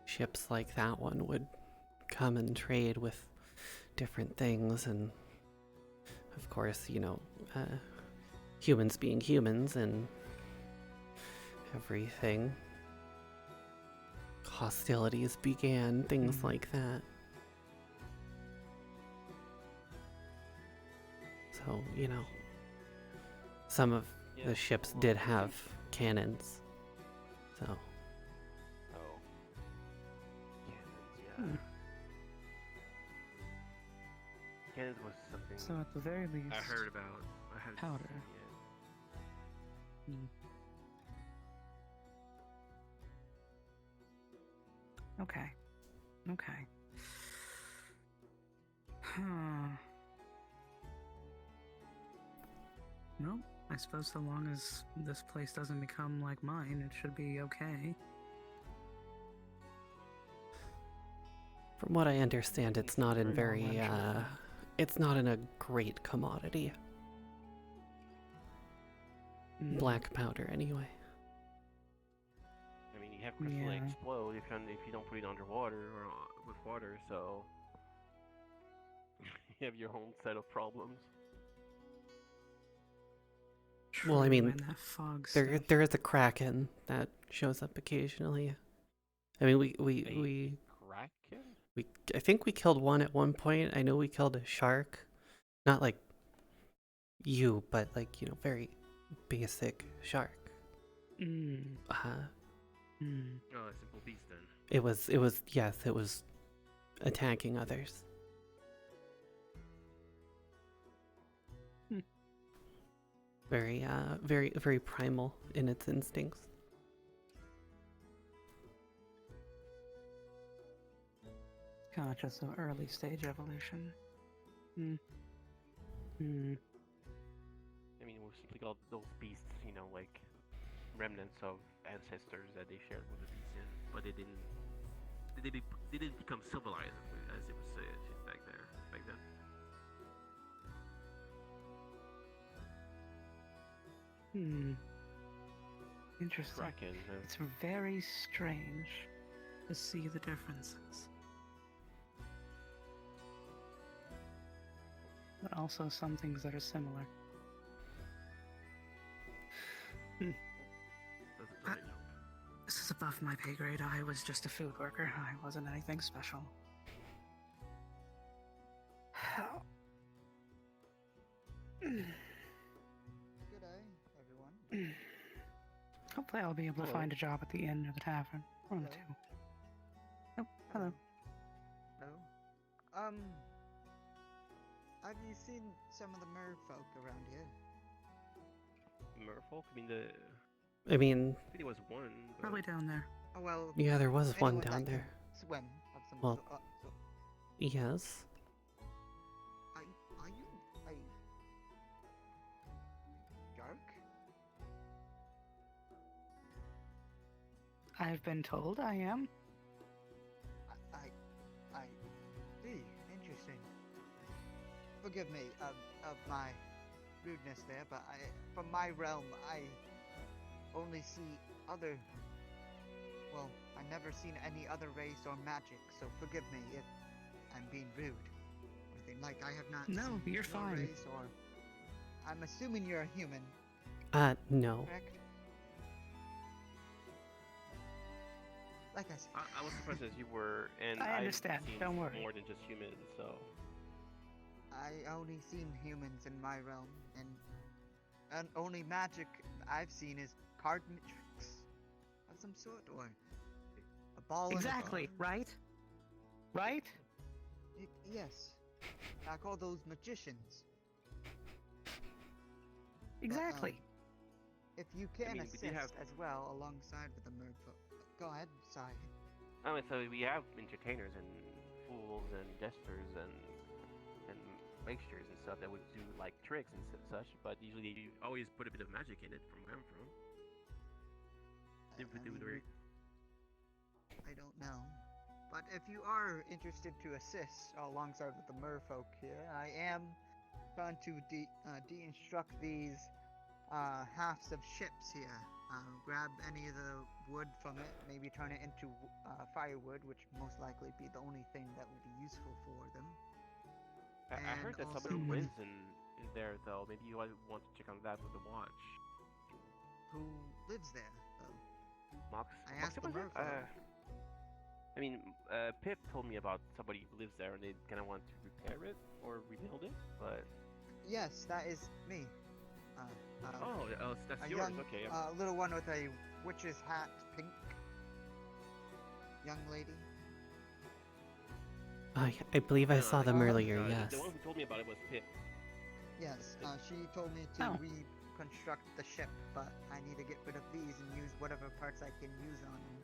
ships like that one would come and trade with different things, and of course, you know, humans being humans and everything, hostilities began, things like that. So, you know, some of the ships did have cannons, so. Oh. Cannons, yeah. Cannons was something. So at the very least, I heard about. I haven't powder. seen it yet. Okay. Well, I suppose so long as this place doesn't become like mine, it should be okay. From what I understand, it's not in it's not in a great commodity. Black powder, anyway. I mean, you have crystal explode if you don't put it underwater or with water, so you have your own set of problems. Well, I mean, that fog there is a kraken that shows up occasionally. I mean, we kraken? I think we killed one at one point. I know we killed a shark, not like you, but like, you know, very basic shark. Oh, a simple beast then. It was yes, it was attacking others. Very very primal in its instincts. Kind of just an early stage evolution. I mean, we simply called those beasts, you know, like remnants of ancestors that they shared with the beasts, but they didn't become civilized as it was said back then. Interesting. Kraken, It's very strange to see the differences. But also some things that are similar. This is above my pay grade. I was just a food worker. I wasn't anything special. Hopefully I'll be able to Hello. find a job at the inn or the tavern. One of the two. Oh, hello. Hello. Have you seen some of the merfolk around here? Merfolk? I mean, the. I mean, I think there was one. But... Probably down there. Oh well. yeah, there was one anyone down that there. can swim of some Well, sort. yes. Are you a shark? I've been told I am. I see. Interesting. Forgive me of my rudeness there, but from my realm, I only see other. Well, I've never seen any other race or magic, so forgive me if I'm being rude. Like I have not. No, seen you're your fine. Race or I'm assuming you're a human. No. Correct? Like I said. I was surprised as you were, and I I've understand, seen don't worry. more than just humans, so. I only seen humans in my realm, and only magic I've seen is card tricks of some sort, or a ball. Exactly, right? Right? Yes. I call those magicians. Exactly. If you can I mean, we do assist have- as well alongside with the merfolk. Go ahead, sorry. I mean, so we have entertainers and fools and jesters and makesters and stuff that would do like tricks and such, but usually you always put a bit of magic in it from where I'm from. I don't know. But if you are interested to assist alongside with the merfolk here, I am trying to de-instruct these halves of ships here. Grab any of the wood from it, maybe turn it into firewood, which most likely be the only thing that will be useful for them. I heard that somebody lives in there, though. Maybe you want to check on that with the watch. Who lives there, though? Mox? I asked the merfolk. I mean, Pip told me about somebody who lives there and they kind of want to repair it or rebuild it, but... Yes, that is me. That's a yours, young, okay. little one with a witch's hat, pink. Young lady. I believe I saw them earlier, yes. The one who told me about it was Pip. Yes, she told me to reconstruct the ship, but I need to get rid of these and use whatever parts I can use on them.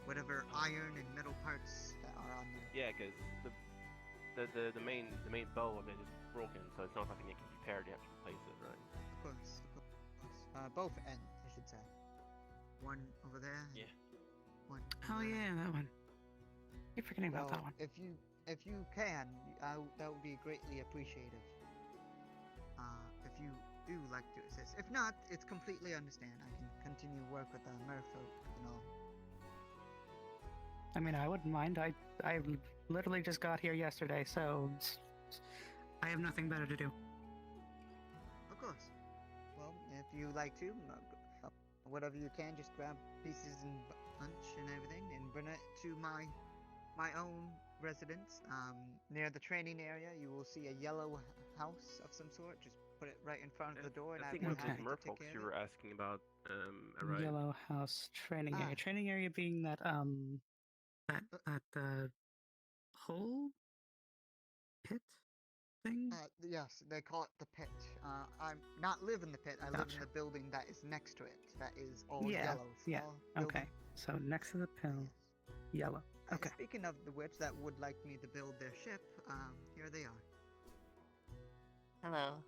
Whatever iron and metal parts that are on there. Yeah, because the main bow of it is broken, so it's not something that can be repaired. You have to replace it, right? Of course. Both ends, I should say. One over there. Yeah. One. Oh yeah, that one. Keep forgetting about that one. If you can, that would be greatly appreciated. If you do like to assist. If not, it's completely understand. I can continue work with the merfolk and all. I mean, I wouldn't mind. I literally just got here yesterday, so I have nothing better to do. Of course. Well, if you like to, whatever you can, just grab pieces and bunch and everything, and bring it to my own residence. Near the training area, you will see a yellow house of some sort. Just put it right in front of the door, and I I'd think be one of happy those to take merfolks care you of were it. asking about, arrived. Yellow House training area. Training area being that hole pit thing. Yes, they call it the pit. I'm not live in the pit. I live in the building that is next to it. That is all yellow. Yeah. Small Okay. building. So next to the pill, yellow. Okay. Speaking of the witch that would like me to build their ship, here they are. Hello.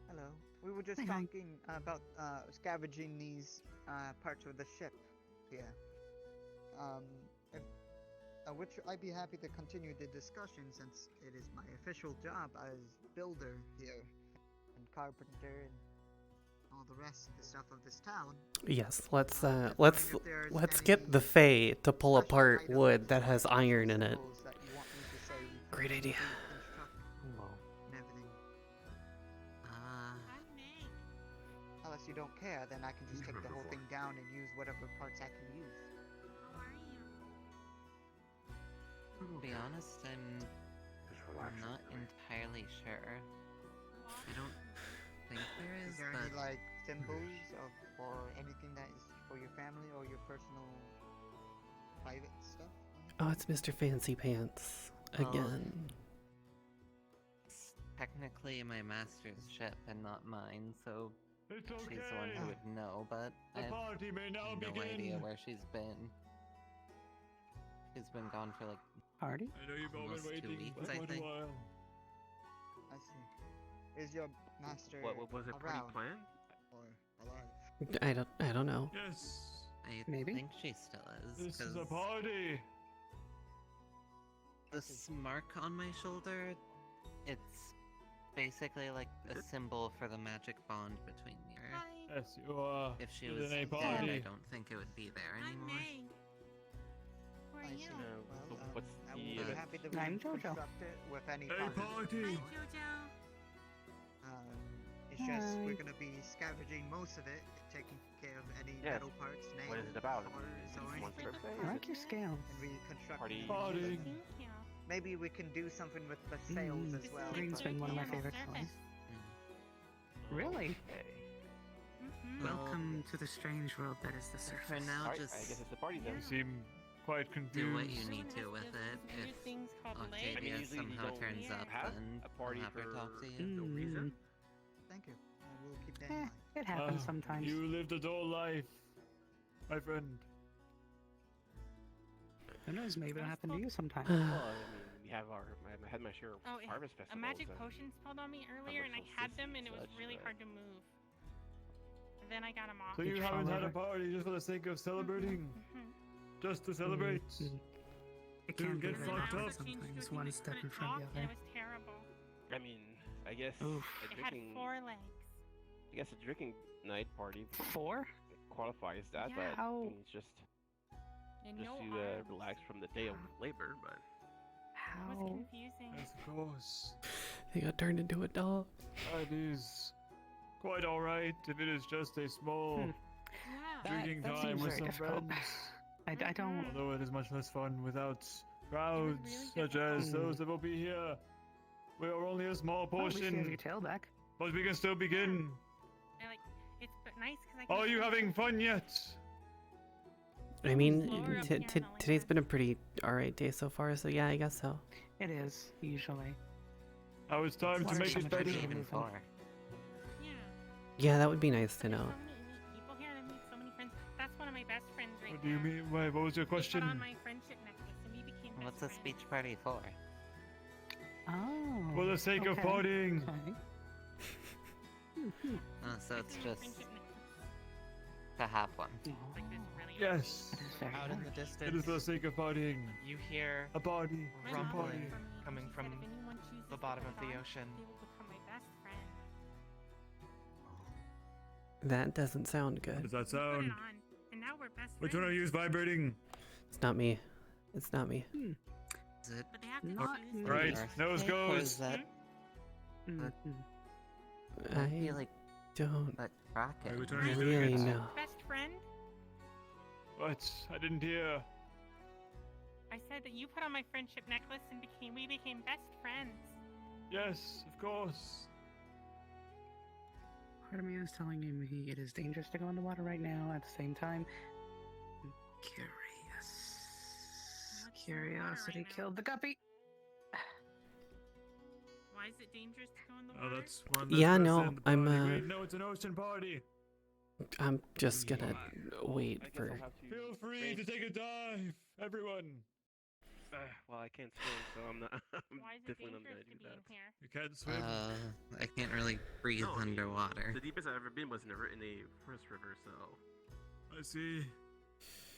Hello. We were just talking about scavenging these parts of the ship here. Which I'd be happy to continue the discussion since it is my official job as builder here and carpenter and all the rest of the stuff of this town. Yes, let's get the Fae to pull apart wood that has iron in it. Great idea. And everything. Unless you don't care, then I can just take the whole thing down and use whatever parts I can use. To be honest, I'm not entirely sure. I don't think there is, Is there but... any, like, symbols of or anything that is for your family or your personal private stuff? Oh, it's Mr. Fancy Pants again. It's technically my master's ship and not mine, so It's she's the one who would know, but I The have party may now no begin. idea where she's been. She's been gone for like Party? I know you've all been almost 2 waiting weeks, for I quite a think. while. I see. Is your master What was it pretty around planned? or alive? I don't know. Yes. I Maybe? think she still is. This is a 'cause party. this mark on my shoulder, it's basically like a symbol for the magic bond between me and her. Yes, you are. If she in was a dead, party. I don't think it would be there anymore. Who are I you? see. So Well, what's I the, will be happy to I'm Jojo. reconstruct it with any A parts. party. Jojo. It's just Hi. we're gonna be scavenging most of it, taking care of any Yes. metal parts, nails, What is it about? swords, Is or it someone's anything. birthday? I Is like it your scales. And reconstruct Party. it. Party. Thank you. Maybe we can do something with the sails as well. Green's been one of my favorite colors. Really? Welcome to the strange world that is the surface. For now, Alright, just I guess it's the party then. You seem quite confused. do what you need to with it. If things called Octavia I mean, usually you somehow don't turns up, have then a party I'll have her for talk to you. no reason. Thank you. I will keep that in Eh, mind. it happens sometimes. You lived a dull life, my friend. Who knows? Maybe it'll happen to you sometime. Well, I mean, we have I had my share of Oh, harvest a festivals. magic and potion spelled on me earlier, and I had them, and it was such, really but- hard to move. And then I got them off. So you Each haven't had a follower. party just for the sake of celebrating? Just to celebrate? It To can be get really fucked hard up? sometimes, one step in front of the And other. it was terrible. I mean, I guess Oof. a It had drinking. 4 legs. I guess a drinking night party 4? qualifies that, Yeah. but I How- mean, it's just And just no to arms. relax from the day of labor. But It was How? confusing. Yes, of course. He got turned into a dog. That is quite alright if it is just a small Yeah. drinking that time seems with very some difficult. friends. I don't. Although it is much less fun without crowds really such as difficult. those that will be here. We are only a small Oh, at least you have portion, your tail back. but we can still begin. I like it's but nice because I can. Are you having fun yet? I mean, Lower up t- here t- on the today's list. been a pretty alright day so far, so yeah, I guess so. It is, usually. Now it's time to Water make it temperature better. even For. Yeah. Yeah, that would be nice to There's know. so many neat people here, and I made so many friends. That's one of my best friends right What do you there. mean? Wait, what was your He put on question? my friendship necklace, and we became best What's a friends. speech party for? Oh. For the sake of okay. partying. Okay. Oh, so it's It's my just friendship necklace. to have one. Like this really Yes, That is very Out in the nice. distance, it is for the sake of partying. you hear A party. My Some mom party. did it for me, and coming she said from if anyone chooses the to bottom put of the it on, ocean. they will become my best friend. That doesn't sound How good. does that We put sound? it on, and now we're best Which one friends. of you is vibrating? It's not me. It's not me. Is it? But they have to Not choose. me. Right, Earth nose cake, or goes. is that Mhm. I feel I like don't that Kraken? Wait, which one of you is doing really it? know. Best friend? What? I didn't hear. I said that you put on my friendship necklace and we became best friends. Yes, of course. Part of me is telling me it is dangerous to go in the water right now. At the same time, I'm curious. What's in the water Curiosity right now? killed the guppy. Why is it dangerous to go in the Oh, water? that's one. Yeah, less no, person at the I'm, party. Wait, no, it's an ocean party. I'm just gonna wait I guess for. I'll have to. Feel free to take a dive, everyone. Well, I can't swim, so I'm not. I'm Why is it definitely not dangerous gonna to do be that. in here? You can't swim. I can't really breathe No, I mean, underwater. The deepest I've ever been was in a first river, so. I see.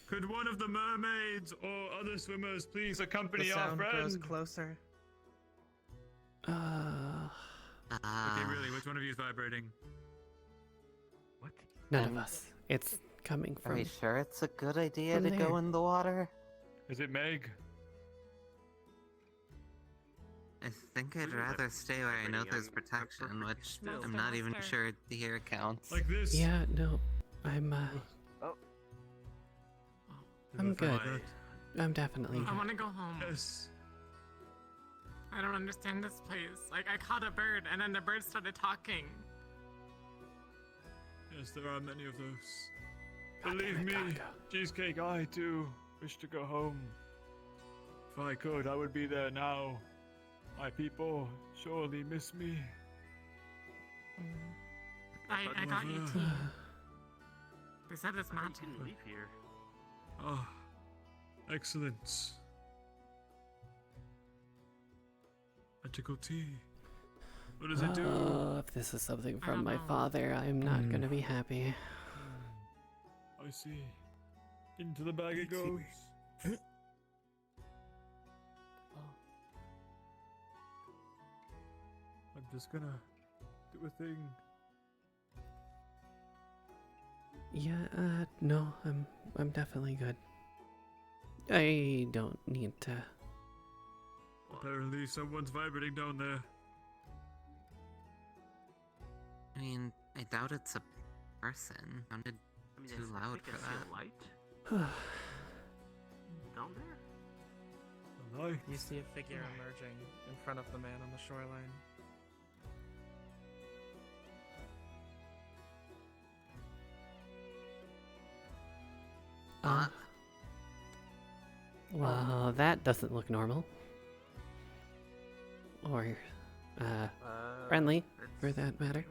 Could one of the mermaids or other swimmers please accompany The our sound friend? grows closer. Okay, really, which one of you is vibrating? What? None of us. It's coming Are you from. sure it's a good idea from to there. go in the water? Is it Meg? I think I'd Wait, rather stay where I know vibrating, there's I'm protection, perfectly which still. I'm not even Monster. sure the here counts. Like this? Yeah, no. I'm Oh. I'm Is that good. fine? I'm definitely. I want to go home. Yes. I don't understand this place. Like, I caught a bird, and then the bird started talking. Yes, there are many of those. Believe me, Cheesecake, I too wish to go home. If I could, I would be there now. My people surely miss me. I got you tea. They said it's I magic. can leave here. Ah, excellent. Magical tea. What does it do? If this is something from my father, I'm not gonna be happy. I see. Into the bag it goes. I'm just gonna do a thing. Yeah, no, I'm definitely good. I don't need to. Apparently someone's vibrating down there. I mean, I doubt it's a person. Sounded too loud for that. Light? Down there? A light? You see a figure emerging in front of the man on the shoreline. Well, that doesn't look normal. Or, friendly, for that matter.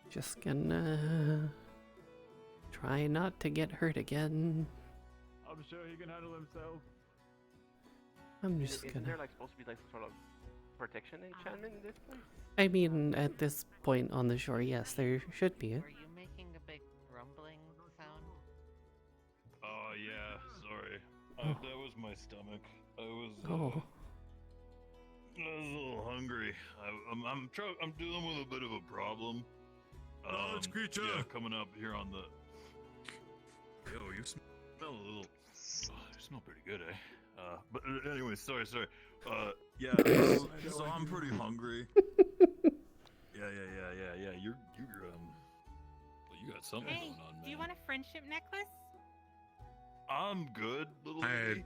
Just gonna try not to get hurt again. I'm sure he can handle himself. I'm just Isn't gonna. there like supposed to be like some sort of protection enchantment in this place? I mean, at this point on the shore, yes, there should be. Were you making a big rumbling sound? Oh yeah, sorry. That was my stomach. I was a little hungry. I'm dealing with a bit of a problem. Large creature. Yeah, coming up here on the. Yo, you smell a little. Oh, you smell pretty good, eh? But anyway, sorry. Yeah. So I'm pretty hungry. Yeah. You're well, you got something Hey, going on, man. do you want a friendship necklace? I'm good, little lady.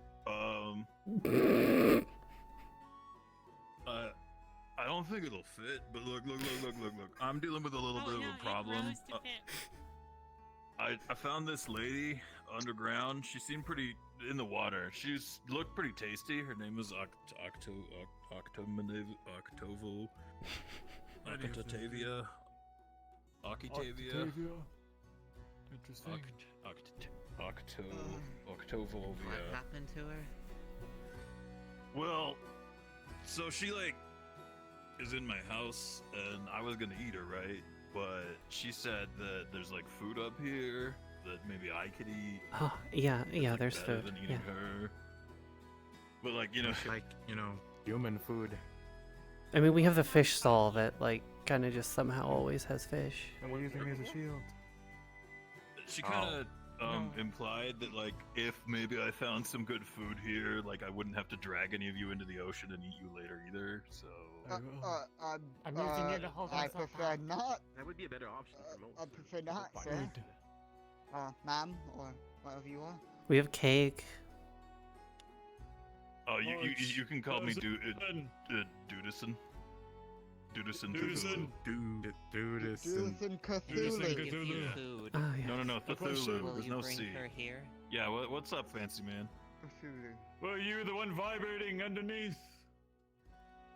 I don't think it'll fit, but look. I'm dealing with a little bit of a problem. I found this lady underground. She seemed pretty in the water. Looked pretty tasty. Her name was Octavia. Octavia. Interesting. What happened to her? Well, so she is in my house, and I was gonna eat her, right? But she said that there's food up here that maybe I could eat. Oh, yeah, there's better food. than eating her. But human food. I mean, we have the fish stall that, kind of just somehow always has fish. And we're using it as a shield. She kind of implied that if maybe I found some good food here, I wouldn't have to drag any of you into the ocean and eat you later either. So. I'm using you to hold I myself prefer up. not. That would be a better option for most. I prefer not, sir. Ma'am, or whatever you are. We have cake. Oh, you can call me Dudison. Dudison Cthulhu. Oh, yeah. No, Cthulhu. Will There's you no bring C. her here? Yeah, what's up, fancy man? Cthulhu. Were you the one vibrating underneath?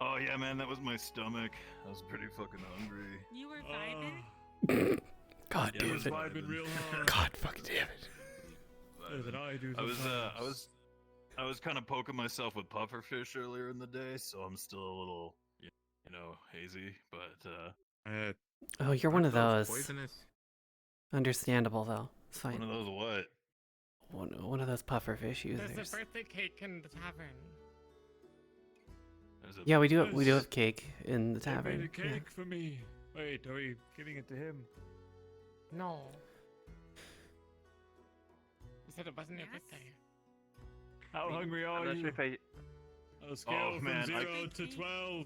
Oh yeah, man, that was my stomach. I was pretty fucking hungry. You were vibing? God Yeah, damn I was it. vibing real hard. God fucking damn it. Better than I do. I was kind of poking myself with pufferfish earlier in the day, so I'm still a little, hazy. But Oh, you're one of those. Poisonous. Understandable, though. It's fine. one of those what? One of those pufferfish users. There's a birthday cake in the tavern. Yeah, we do have cake in the They made tavern. a cake for me. Wait, are we giving it to him? No. You said it wasn't your birthday. How hungry are I'm not you? sure if I. On a scale from man, 0 to 12.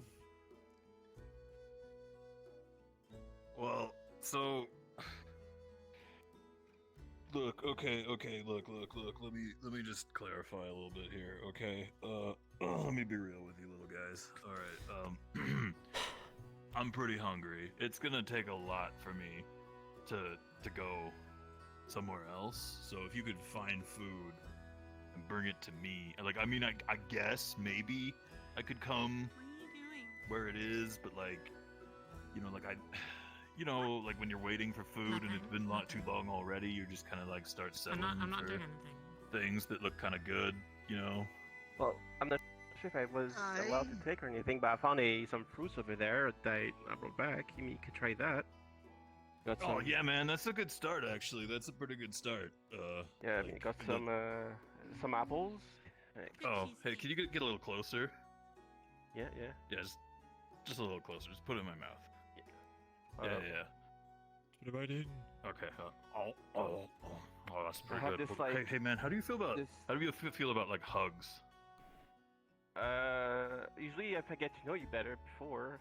Well, so Look, okay, look. Let me just clarify a little bit here, okay? Let me be real with you little guys. Alright, I'm pretty hungry. It's gonna take a lot for me to go somewhere else. So if you could find food and bring it to me, like, I mean, I guess maybe I could come where it is, but like, you know, like like when you're waiting for food and it's been not too long already, you just kind of like start settling I'm not for doing anything. things that look kind of good, you know? Well, I'm not sure if I was allowed to take or anything, but I found some fruits over there that I brought back. You could try that. Got Oh some- yeah, man, that's a good start actually. That's a pretty good start. Yeah, I mean, got some apples. Oh, hey, can you get a little closer? Yeah. Yeah, just a little closer. Just put it in my mouth. Yeah. Put it right in. Okay. Oh, that's pretty have good. this, Well, like, hey, man, how do you feel about like hugs? Usually if I get to know you better before.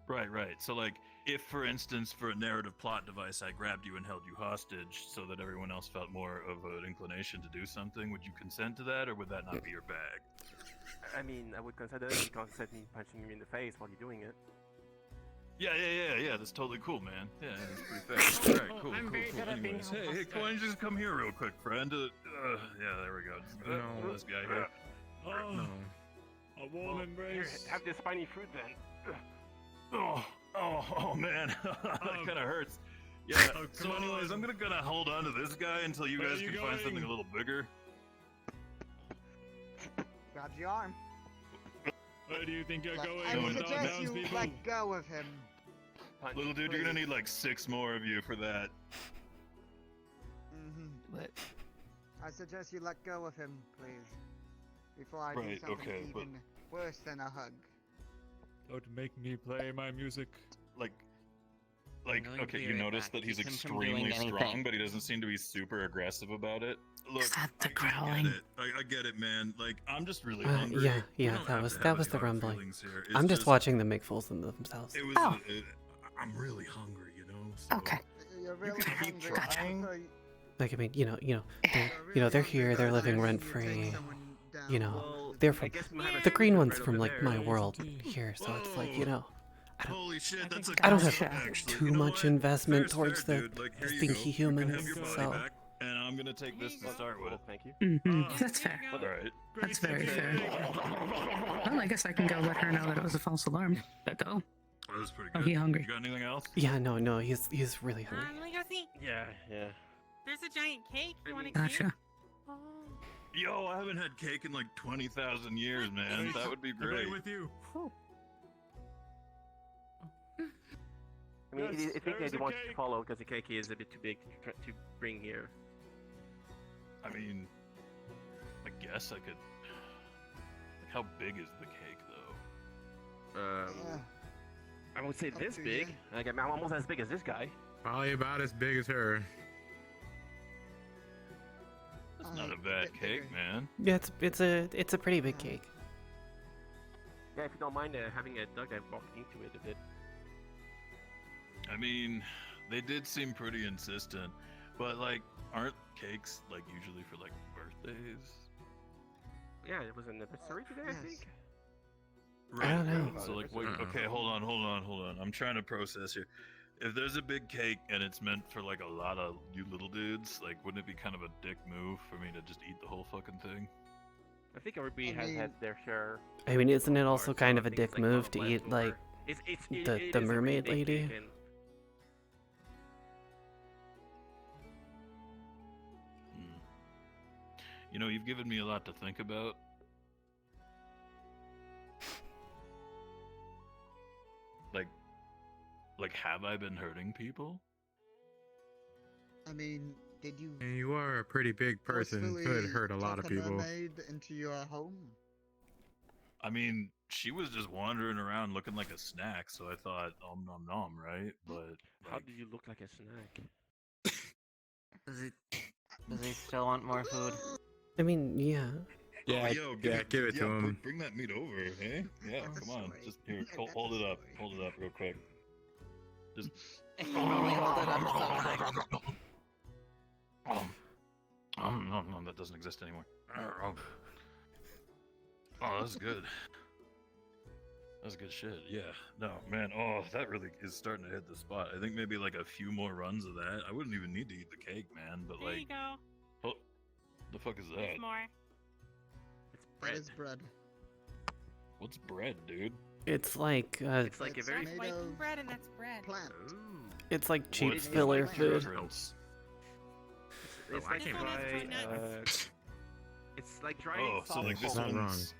Right. So, like, if, for instance, for a narrative plot device, I grabbed you and held you hostage so that everyone else felt more of an inclination to do something, would you consent to that, or would that not be your bag? I mean, I would consider it. You can't consent me punching you in the face while you're doing it. Yeah, that's totally cool, man. Yeah, that's pretty fair. Alright, cool. Anyways, hey, why don't you just come here real quick, friend? Yeah, there we go. Just, this guy here. A warm embrace. Here, have this spiny fruit then. Oh, man, that kind of hurts. Yeah. So, anyways, I'm gonna hold on to this guy until you guys can find something a little bigger. Grabs your arm. Where do you think you're going? I suggest you let go of him. Little dude, you're gonna need like 6 more of you for that. I suggest you let go of him, please. Before I do something even worse than a hug. Don't make me play my music. Like, okay, you notice that he's extremely strong, but he doesn't seem to be super aggressive about it. Look, the growling? I get it, man. Like, I'm just really hungry. Yeah, that was the rumbling. I'm just watching them make fools of themselves. It was. I'm really hungry, you know. So Okay. You're really keep trying. Like, I mean, they're here, they're living rent free. You know, they're from the green ones from like my world here, so it's like, Holy shit, that's I don't have too much investment towards the stinky humans, so. And I'm gonna take this to start with. Thank you. That's fair. Alright. That's very fair. Well, I guess I can go let her know that it was a false alarm. Let go. That was pretty Oh, good. he hungry. You got anything else? Yeah, no, he's really hungry. Let me go see. Yeah. There's a giant cake. You want to Gotcha. Yo, I haven't had cake in like 20,000 years, man. That would be great. With you. I mean, I think I want you to follow because the cake is a bit too big to bring here. I mean, I guess I could. Like, how big is the cake, though? I would say this big. Like, I'm almost as big as this guy. Probably about as big as her. That's not a bad cake, man. Yeah, it's a pretty big cake. Yeah, if you don't mind having a dug, I've walked into it a bit. I mean, they did seem pretty insistent, but like, aren't cakes like usually for like birthdays? Yeah, it was an anniversary today, I think. Right. I don't know. So like, wait, okay, hold on. I'm trying to process here. If there's a big cake and it's meant for like a lot of you little dudes, like, wouldn't it be kind of a dick move for me to just eat the whole fucking thing? I think everybody has had their share. I mean, isn't it also kind of a dick move to eat like the mermaid lady? You know, you've given me a lot to think about. Like, have I been hurting people? I mean, did you? And you are a pretty big person. Could hurt a lot of people. Mermaid into your home? I mean, she was just wandering around looking like a snack, so I thought, nom nom, right? But how do you look like a snack? Does he still want more food? I mean, yeah. Yeah, give it to him. Bring that meat over, hey? Yeah, come on. Just here, hold it up. Hold it up real quick. Just. If you only hold it up so quick. No, that doesn't exist anymore. Oh, that's good. That's good shit. Yeah. No, man. Oh, that really is starting to hit the spot. I think maybe like a few more runs of that. I wouldn't even need to eat the cake, man. But There like, you go. oh, the fuck is that? There's more. It's bread. That is bread. What's bread, dude? It's like It's like a very. That's wiping bread, and that's bread. Plant. it's like cheap What's the filler food. difference? It's like This one has dry nuts. it's like dried Oh, so like this softball. one's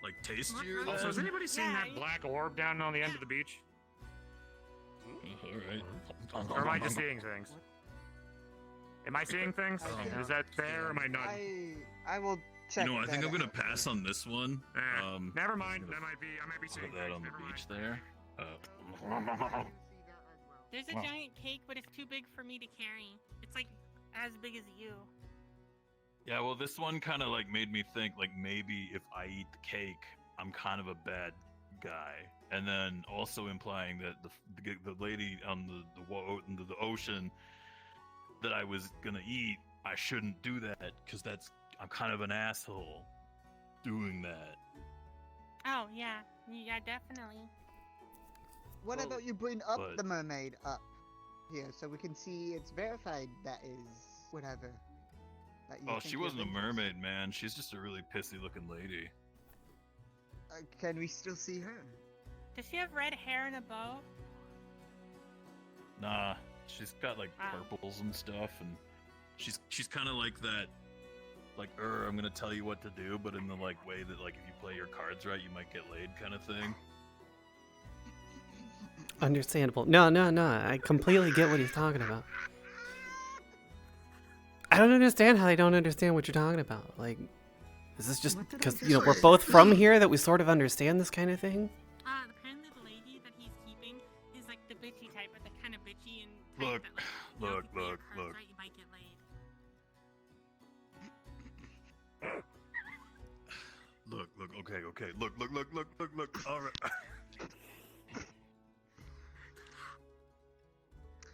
like tastier. Also, has then? anybody seen that black orb down on the end of the beach? All right. Or am I just seeing things? Am I seeing things? Is that fair or am I not? I will check. You know, I think that I'm gonna out. pass on this one. Never mind. I might be seeing Put that on the beach there. There's a giant cake, but it's too big for me to carry. It's like as big as you. Yeah, well, this one kind of like made me think like maybe if I eat the cake, I'm kind of a bad guy, and then also implying that the lady on the ocean that I was gonna eat, I shouldn't do that because I'm kind of an asshole doing that. Oh yeah, definitely. What about you bring up but- the mermaid up here so we can see it's verified that is whatever. That you Oh, think she you're wasn't a thinking. mermaid, man. She's just a really pissy looking lady. Can we still see her? Does she have red hair and a bow? Nah, she's got like Wow. purples and stuff, and she's kind of like that, like I'm gonna tell you what to do, but in the like way that like if you play your cards right, you might get laid kind of thing. Understandable. No. I completely get what he's talking about. I don't understand how they don't understand what you're talking about. Like, is this just because, you know, we're both from here that we sort of understand this kind of thing? Apparently the lady that he's keeping is like the bitchy type, but the kind of bitchy and type Look, that, like, you know, if you play your cards look. right, you might get laid. Look, okay, look, alright.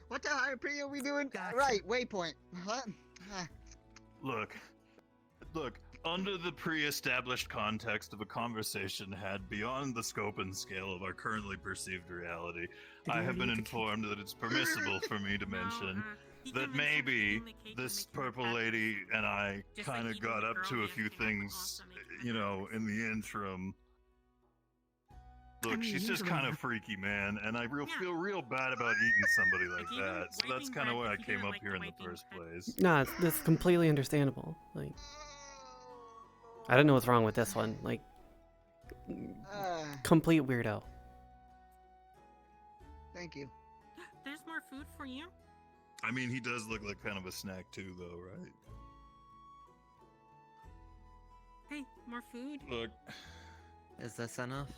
What the RP are we doing? Right, Waypoint. Huh? Look, under the pre-established context of a conversation had beyond the scope and scale of our currently perceived reality, I have been informed that it's permissible for me to mention that maybe this purple lady and I kind of got up to a few things, you know, in the interim. Look, she's just kind of freaky, man, and I feel real bad about eating somebody like that. So that's kind of why I came up here in the first place. No, that's completely understandable. Like, I don't know what's wrong with this one. Like, complete weirdo. Thank you. There's more food for you? I mean, he does look like kind of a snack too, though, right? Hey, more food? Look. Is this enough?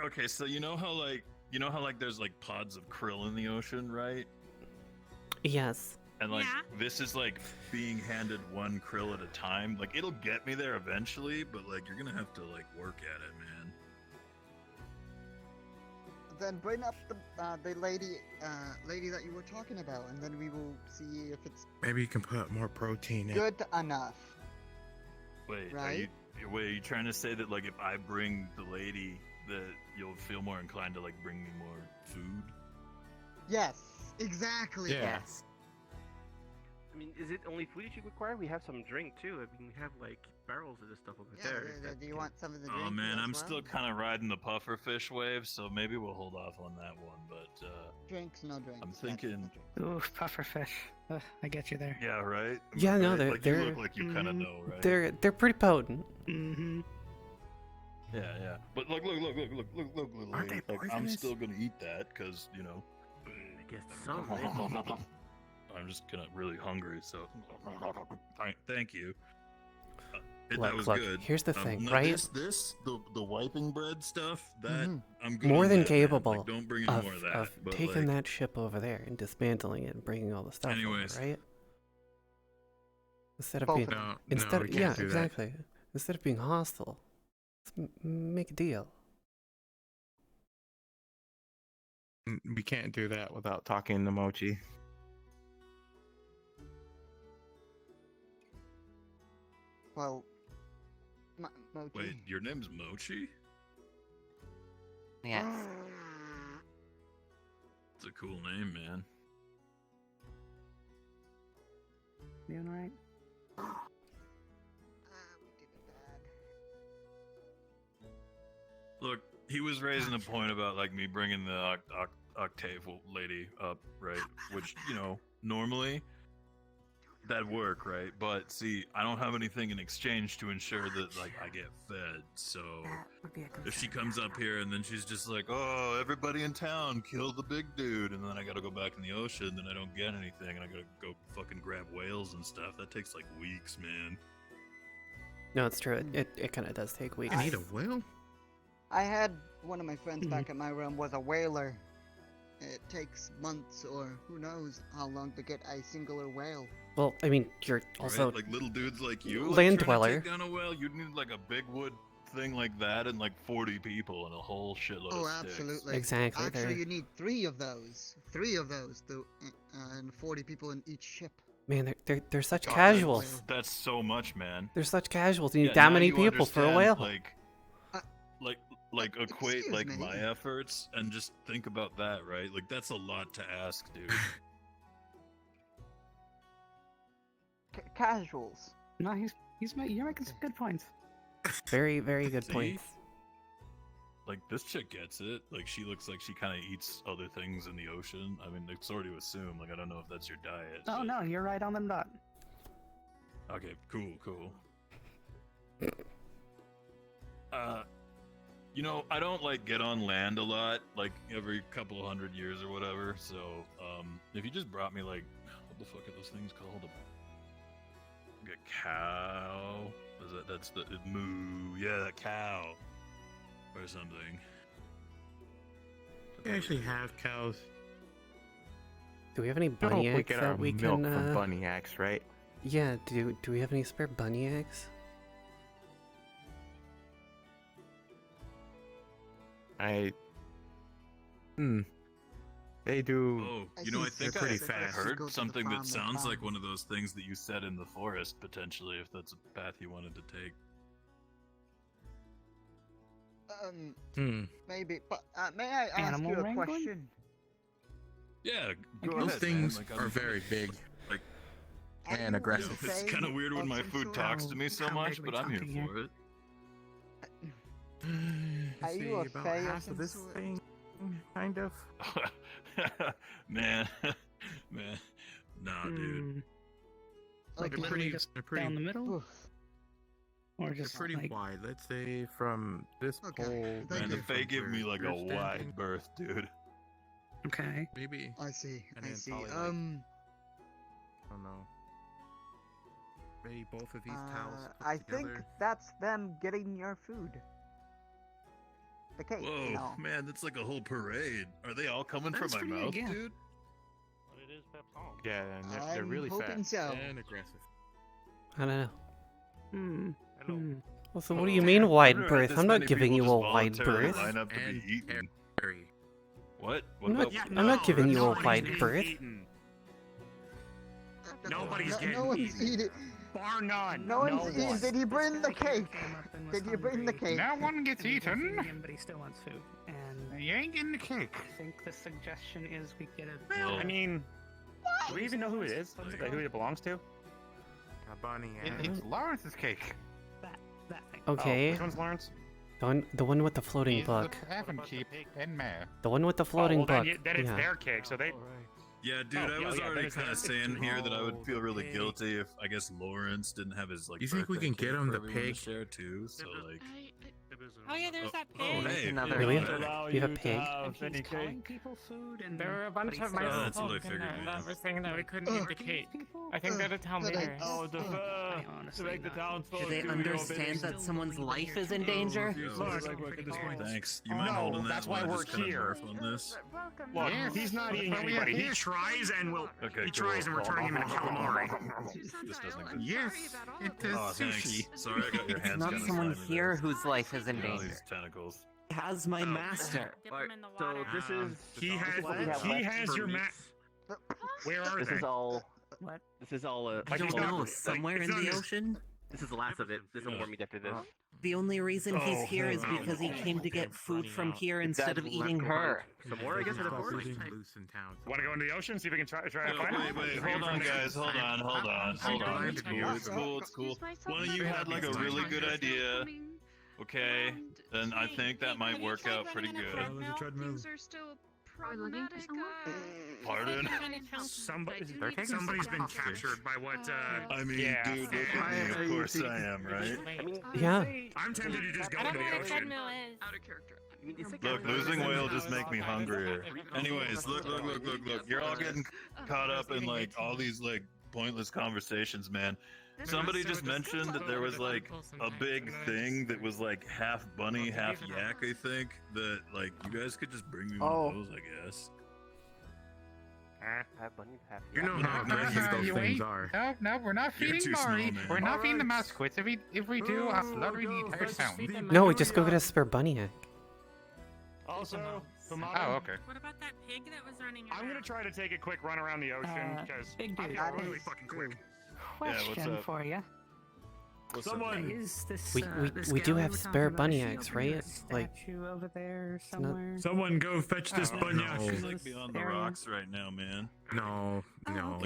Okay, so you know how like there's like pods of krill in the ocean, right? Yes. And like this is like being handed one krill at a time. Like it'll get me there eventually, but like you're gonna have to like work at it, man. Then bring up the lady that you were talking about, and then we will see if it's Maybe you can put more protein in. good enough. Wait, Right? are you trying to say that like if I bring the lady that you'll feel more inclined to like bring me more food? Yes, exactly. Yes. I mean, is it only food that you require? We have some drink too. I mean, we have like barrels of this stuff over there. Do you want some of the drink? Oh man, as I'm well? still kind of riding the puffer fish wave, so maybe we'll hold off on that one. But Drinks, no drinks. I'm thinking. Ooh, pufferfish. I get you there. Yeah, right. Yeah, no, Right? they're like, you look like you kind of know, right? They're pretty potent. Mm-hmm. Yeah. But look, little Aren't lady. they Like, I'm poisonous? still gonna eat that because you know. I guess so. I'm just kind of really hungry, so. Thank you. That Look, was good. here's the thing, no, right? The wiping bread stuff. That I'm good. More on than that, man. capable Like, don't bring any more of that. but, taking like, that ship over there and dismantling it and bringing all the stuff Anyways. over, right? Instead of Both being, of them. instead, No, we can't yeah, do that. exactly. Instead of being hostile, let's make a deal. We can't do that without talking to Mochi. Well, Mochi. Wait, your name's Mochi? Yes. It's a cool name, man. Doing alright? Look, he was raising a point about like me bringing the octave lady up, right? Which, you know, normally that'd work, right? But see, I don't have anything in exchange to ensure that like I get fed. So if she comes up here and then she's just like, "Oh, everybody in town kill the big dude," and then I gotta go back in the ocean, then I don't get anything, and I gotta go fucking grab whales and stuff. That takes like weeks, man. No, it's true. It kind of does take weeks. I need a whale? I had one of my friends back at my room was a whaler. It takes months or who knows how long to get a singular whale. Well, I mean, you're also Right? Like little dudes like you, like, land trying to dweller. take down a whale, you'd need like a big wood thing like that and like 40 people and a whole shitload Oh, of sticks. absolutely. Exactly, Actually, they're- you need 3 of those. 3 of those, and 40 people in each ship. Man, they're such God, casuals. That's so much, man. They're such casuals. You need Yeah, that now many you people for a understand, whale. Like equate excuse like me. my efforts and just think about that, right? Like that's a lot to ask, dude. Casuals. No, you're making some good points. Very, very good See? points. Like this chick gets it. Like she looks like she kind of eats other things in the ocean. I mean, it's hard to assume. Like I don't know if that's your diet. Oh no, you're right on the dot. Okay, cool. You know, I don't like get on land a lot, like every couple of 100 years or whatever. So, if you just brought me like, what the fuck are those things called? A cow? That's the moo? Yeah, that cow or something. We actually have cows. Do we have any Oh, bunny we eggs get our that we milk can? from bunny eggs, right? Yeah. Do we have any spare bunny eggs? They do. Oh, you know, I think they're pretty I fast. heard something that sounds like one of those things that you said in the forest, potentially, if that's a path you wanted to take. Maybe, but may I ask Animal you a wrangling? question? Yeah, go Those ahead, things man. Like, are I'm- very big. Like, And aggressive. it's kind of weird when my food talks to me so much, but I'm here for it. Are you a about fae of half some of this sort? thing, kind of. man, nah, dude. Like They're literally pretty- just they're pretty- down the middle, or They're just pretty like, wide. Let's say from this pole. Man, the Fae give me like a you're standing. wide berth, dude. Okay. Maybe. I see. And I then see. probably, like, I don't know. Maybe both of these towels. Put I together. think that's them getting your food. The cake. Whoa, You know. man, that's like a whole parade. Are they all coming That's from my pretty mouth, good, yeah. dude? But it is Pep's home. Yeah, and they're I'm really hoping fast so. and aggressive. I don't know. Hmm. Well, so what do you mean wide I've never had berth? this I'm not many giving you people a just wide voluntarily berth. line up to be eaten. What? What I'm not, about? I'm not giving you a wide berth. Nobody's No getting one's eaten. eating. Bar none. No one's eating. one. Did you bring the cake? Did you bring the cake? No one gets and he's eaten. vegan, but he still wants food. And You ain't getting the cake. I think the suggestion is we get a. Well, I mean, do we even know who it is? Like, who it belongs to? A bunny. It's Lawrence's cake. That thing. Okay. Oh, which one's Lawrence? The one with the floating He's book. the tavern keep in Mayor. The one with the floating well, book. then it's yeah. their cake, so they. Yeah, dude, Oh, I yeah, was yeah, already there's kind of that. saying here that I would feel really Okay. guilty if I guess Lawrence didn't have his like. You think we birthday can get cake him for the everyone to pig? share too? So like. Oh yeah, there's that Oh, pig. hey, another- Do we yeah, have, that- do you have a pig? And he's calling people food, and There were a bunch but of he's my still- that's what I folk in figured, there man. that were saying that we couldn't eat the cake. I think they're the town But I- leaders. Oh, the I to honestly make the not. townsfolk Do they do your understand bidding. that someone's life is in danger? Thanks. You mind No, holding that? that's why while I we're just kinda here. nerf on this? Look, he's not eating anybody. He tries and will. Okay, He tries and we're cool. turning him into calamari. This doesn't exist. Yes, it is Oh, thanks. sushi. Sorry, I got your It's hands not kinda someone slimy here there. whose life is in Yeah, all danger. these tentacles. Has my master. Dip 'em in the So water. this is He has. He has your mat. Where are this they? is all What? this is all I don't know. Somewhere in the ocean. This is the last of it. There's no more meat after this. The only reason he's here is because he came to get food from here instead of eating her. Some more, I guess, in the forest. Want to go into the ocean? See if we can try to find it? Wait, hold on, guys. Hold on. It's cool. It's cool. One of you had like a really good idea. Okay, then I think that might work out pretty good. Things are still problematic. Pardon? Somebody's been captured by what, I mean, dude, look at me. Of course I am, right? Yeah. I'm tempted to just go into the ocean. Out of character. Look, losing weight will just make me hungrier. Anyways, look. You're all getting caught up in like all these like pointless conversations, man. Somebody just mentioned that there was like a big thing that was like half bunny, half yak, I think, that like you guys could just bring me one of those, I guess. Half bunny, half You know how aggressive those things are. No, we're not You're feeding too small, Mari. man. We're not feeding the Masquits. If we do, I'll slaughter the entire town. No, we just go get a spare bunny egg. Also, Oh, okay. What about that pig that was running around? I'm gonna try to take a quick run around the ocean because big I'm dude. really fucking quick. Question for you. Someone Is this We do have spare bunny eggs, right? Like statue over there not- somewhere? Someone go fetch this bunyak. She's like beyond the rocks right now, man. No, we don't.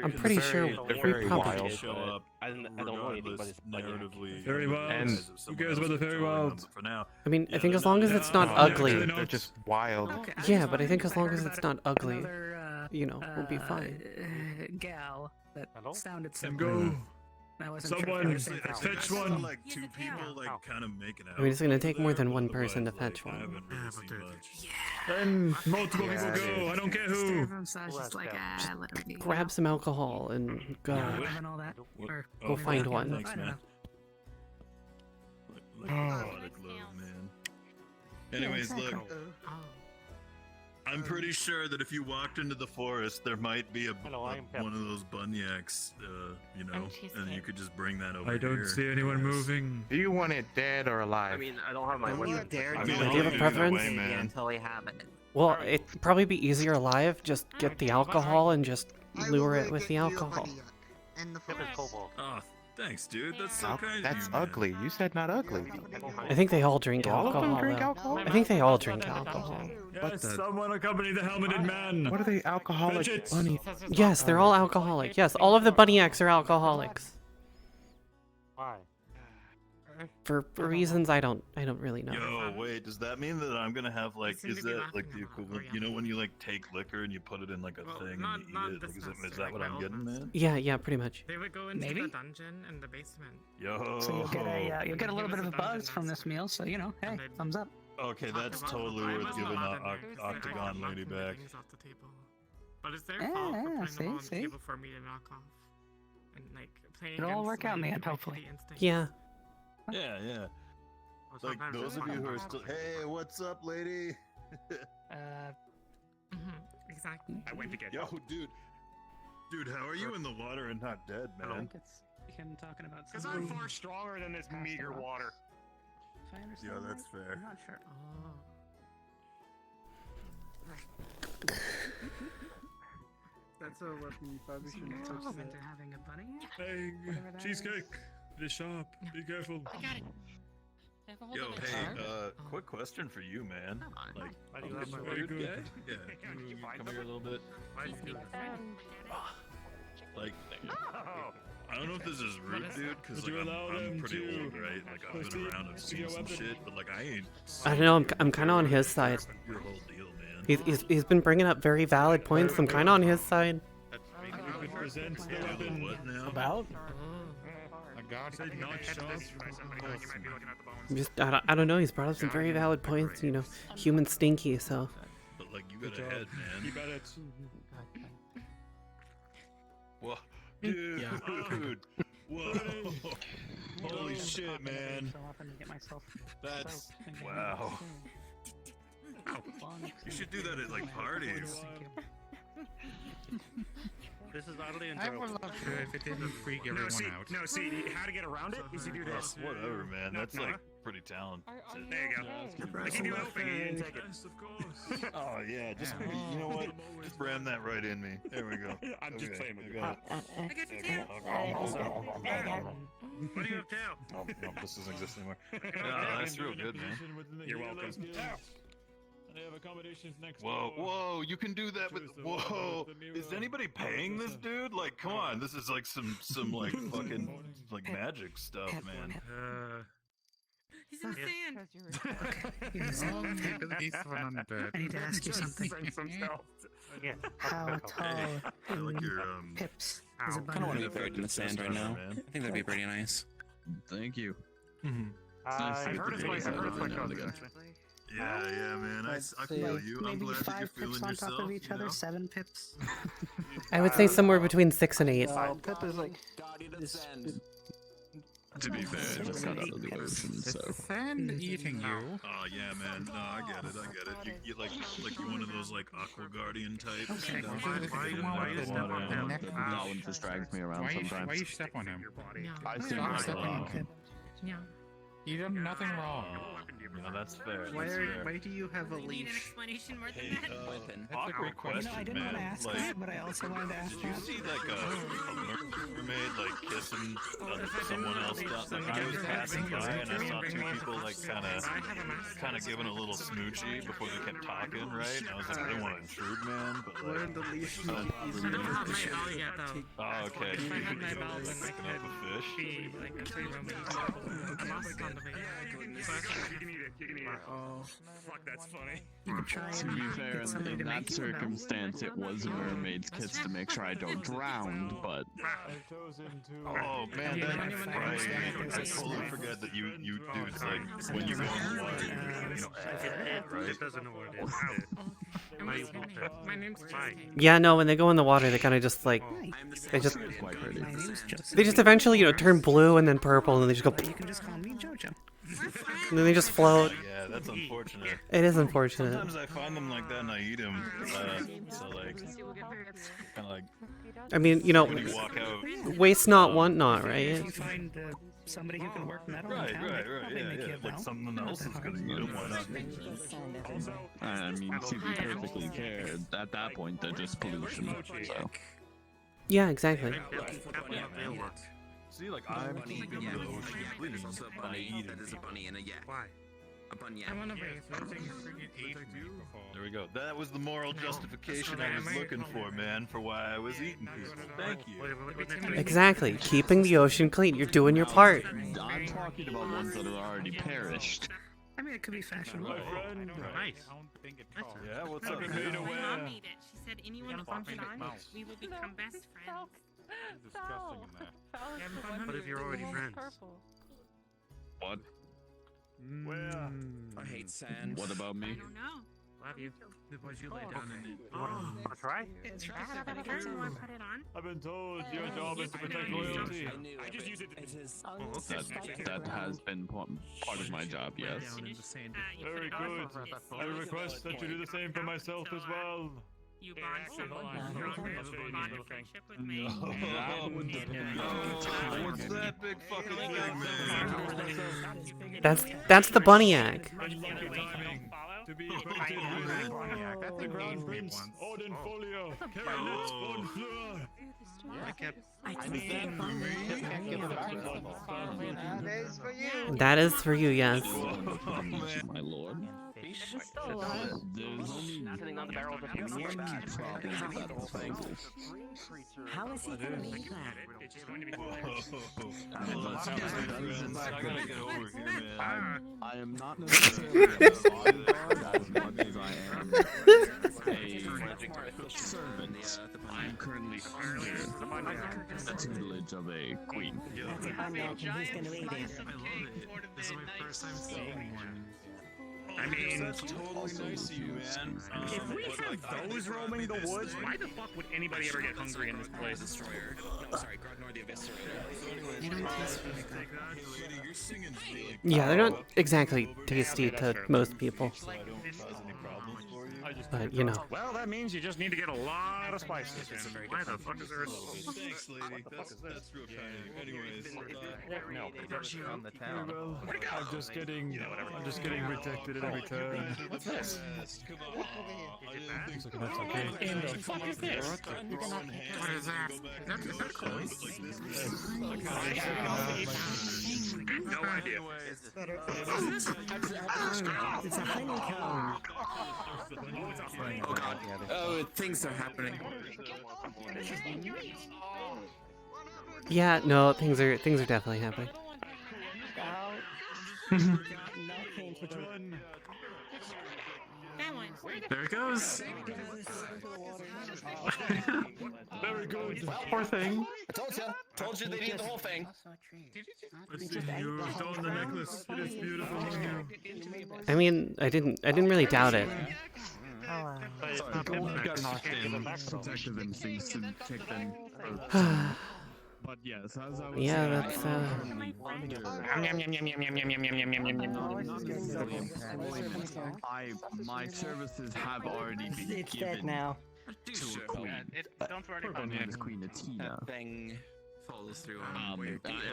I'm pretty sure we very probably wild. do. Show up I don't know anything about this narratively. Very wild. And Who cares about the very wild? For now, I mean, I think as long as it's not ugly. They're just wild. Yeah, but I think as long as it's not ugly, you know, we'll be fine. Gal that sounded And similar. go. I wasn't sure if Someone they were saying that. fetch I saw, one. like two people like kind of making out. I mean, it's gonna take more over than there, one but, person to like, fetch I one. haven't really seen much. Then multiple people go. I don't care who. So I was just like, let him be. Grab some alcohol and go. And all that. Or Go find one. Thanks, I don't man. know. Like a lot of glove, man. Anyways, look. I'm pretty sure that if you walked into the forest, there might be one of those bunyaks, you know, and you could just bring that over I don't here. see anyone moving. Do you want it dead or alive? I mean, I don't have my Don't you weapon. dare I do mean, it I'll Do you have a do it either preference? way, man. until we have it. Well, it'd probably be easier alive. Just get the alcohol and just lure it with the alcohol. And the Oh, thanks, dude. That's so kind of That's you, man. ugly. You said not ugly. I think they all drink Do all of them alcohol. drink though. alcohol? I think they all drink alcohol. Yes, someone accompany the helmeted man. What are they alcoholic Fetch it. bunny? Yes, they're all alcoholic. Yes, all of the bunnyaks are alcoholics. Why? For reasons I don't really know. Yo, wait, does that mean that I'm gonna have like, seem is to be that laughing like the about equivalent? Korea. You know when you like take liquor and you put it in like a Well, thing not- and you not eat it? this Like, is semester, that what like I'm my getting, old man? Yeah, pretty much. They would go into Maybe. the dungeon in the basement. Yo. So you'll get you'll get a little Give bit us of a a dungeon buzz from this meal. So you know, hey, thumbs up. Okay, that's Talk about totally I worth wasn't giving allowed in an there. They said I octagon got lady lots of back. things off the table. But it's their Yeah, fault for yeah, putting them all on see? the table for me to knock off. And like playing It'll all against work out in the my end, hopefully. petty instincts. Yeah. Yeah, yeah. Like sometimes those it's of you who are fun. still, hey, what's up, lady? Exactly. I went to get Yo, dude, how are you in the water and not dead, man? It's him talking about Because I'm far stronger than this meager water. If I understand Yeah, that's right. fair. I'm not sure. That's a weapon you probably shouldn't touch. Open to having a bunny. Hey, Whatever that cheesecake. It is sharp. Be careful. I got it. Yo, hey, quick question for you, man. Like, Why do you I'm have this my weird weapon? guy? Yeah, can you come here a little bit? Like, I don't know if this is rude, dude, because Would like you allow I'm them pretty to old, right? Like I've been around, I've seen some shit, but like I ain't. I don't know. I'm kind of on his side. Your whole deal, man. He's been bringing up very valid points. I'm kind of on his side. You could present the weapon. What now? About? Said not sharp. Just I don't know. He's brought up some very valid points. You know, human stinky. So. But like you got Good a job. head, man. You bet it. Whoa, dude, Yeah. dude, whoa, holy shit, man. So often to get myself That's soaked and get wow. fun. You should do that at like parties. This is utterly I would enjoyable. love to if it didn't freak everyone out. No, see, how to get around it is you do this. Whatever, man. That's like pretty talented. There you go. I keep you open. You didn't take it. Yes, of course. Oh yeah, just you know what? Just ram that right in me. There we go. I'm just playing with you. I got it. What do you have tail? Oh, no, this doesn't exist anymore. Yeah, that's real good, man. You're welcome. They have accommodations next Whoa, door. whoa, you can do that with, whoa, is anybody paying this dude? Like, come on, this is like some like fucking, like magic stuff, man. He's in the sand. I need to ask you something. How tall in pips is a I don't want to bunny? be buried in the sand right now. I think that'd be pretty nice. Thank you. I've heard it's like Yeah, man, I feel you. I'm Maybe glad that you're 5 feeling pips on yourself, top of each you other, know? 7 pips. I would say somewhere between 6 and 8. Pip is like To be fair, I just got out of the ocean, so. Sand eating you. Oh yeah, man. No, I get it. You like you one of those like aqua guardian types. Okay. you know? Why you step on him? That one just drags me around sometimes. Why you step on him? I seem Stop like stepping on him. No. You did nothing wrong. No, that's fair. Why That's fair. do you have a You need an leash? explanation more than Hey, that. awkward question, I didn't want to man. ask Like, that, but I also wanted to ask did you that. see like a mermaid like kissing someone else down? Like I was passing by and I saw 2 people like kind of giving a little smoochie before they kept talking, right? And I was like, I didn't want to intrude, man, but like. Learn the leash. I don't have my ball yet, though. Oh, okay. If I had my ball, then I Picking up a fish. could be like a free roaming. I'm also on the way. You can eat it. You can eat it. Oh. Fuck, that's funny. You could try To and be get fair, somebody in to that make you, no? circumstance, it was a mermaid's kiss to make sure I don't drown, but. I've chosen to. Oh man, that's right. I totally forget that you dudes like when you go in the water, right? It doesn't know what it is. My name's Justin. Yeah, no, when they go in the water, they kind of just like, they just eventually, turn blue and then purple, and then they just go, You can just call me JoJo. and then they just float. Yeah, that's unfortunate. It is unfortunate. Sometimes I find them like that and I eat them. So like, kind of like. I mean, when you walk out. waste not, want not, right? If you find somebody who can work metal in Right, town, right, they'll right. probably Yeah, make you yeah. a Like bell. something else is gonna eat them. Why not? I mean, to be perfectly fair, at that point, they're just pollution, so. Yeah, exactly. See, like I'm keeping the ocean clean by eating. That is a bunny and a yak. Why? A bunny. I want to raise There we go. That was the moral justification I was looking for, man, for why I was eating people. Thank you. Exactly. Keeping the ocean clean. You're doing your part. I'm talking about ones that are already perished. I mean, it could be fashionable. My friend. Nice. Yeah, what's up, My man? mom made it. She said anyone who comes on, we will become best friends. What if you're already friends? What? Where? I hate sand. What about me? I don't know. Love you. Would you lay down in it? Want to try? It's bad. Put it on. I've been told your job is to protect loyalty. I just use it. That has been part of my job, yes. Very good. I request that you do the same for myself as well. You bond stronger friendship with me. What's that big fucking thing, man? That's the bunny-ag. To be acquainted with the Crown Prince, Odin Folio, Carolus von Fleur. That is for you. That is for you, yes. My lord. There's only Sitting on the barrel of the How is he gonna make that? I gotta get over here, man. I am not necessarily a bodyguard as much as I am a servant. I am currently under the tutelage of a queen. I know he's gonna eat it. This is my first time seeing one. I mean, that's totally nice of you, man. If we have those roaming the woods, why the fuck would anybody ever get hungry in this place? Destroyer. No, sorry, Grognor the Eviscerator. They don't taste very good. You're singing Yeah, they're not exactly tasty to most people. so I don't cause any problems for you. I just But, you know. Well, that means you just need to get a lot of spices. Why the fuck is there a... Thanks, lady. That's real kind of you. Anyways, No, on the town. Well, I'm just getting rejected at every turn. What's this? Come on. I didn't think so. That's okay. In the fuck is this? What is that? Is that coin? No idea. It's a honeycomb. Oh god. Oh, things are happening. Yeah, no, things are definitely happening. There it goes. Very good. Poor thing. I told you they need the whole thing. Let's see, you stole the necklace. It is beautiful on you. I mean, I didn't really doubt it. Got knocked in. Protective instincts kicked in. But yes, as I was Yeah, that's my services have already been given now. to a queen. Don't worry Her name is Queen Athena. That thing follows through.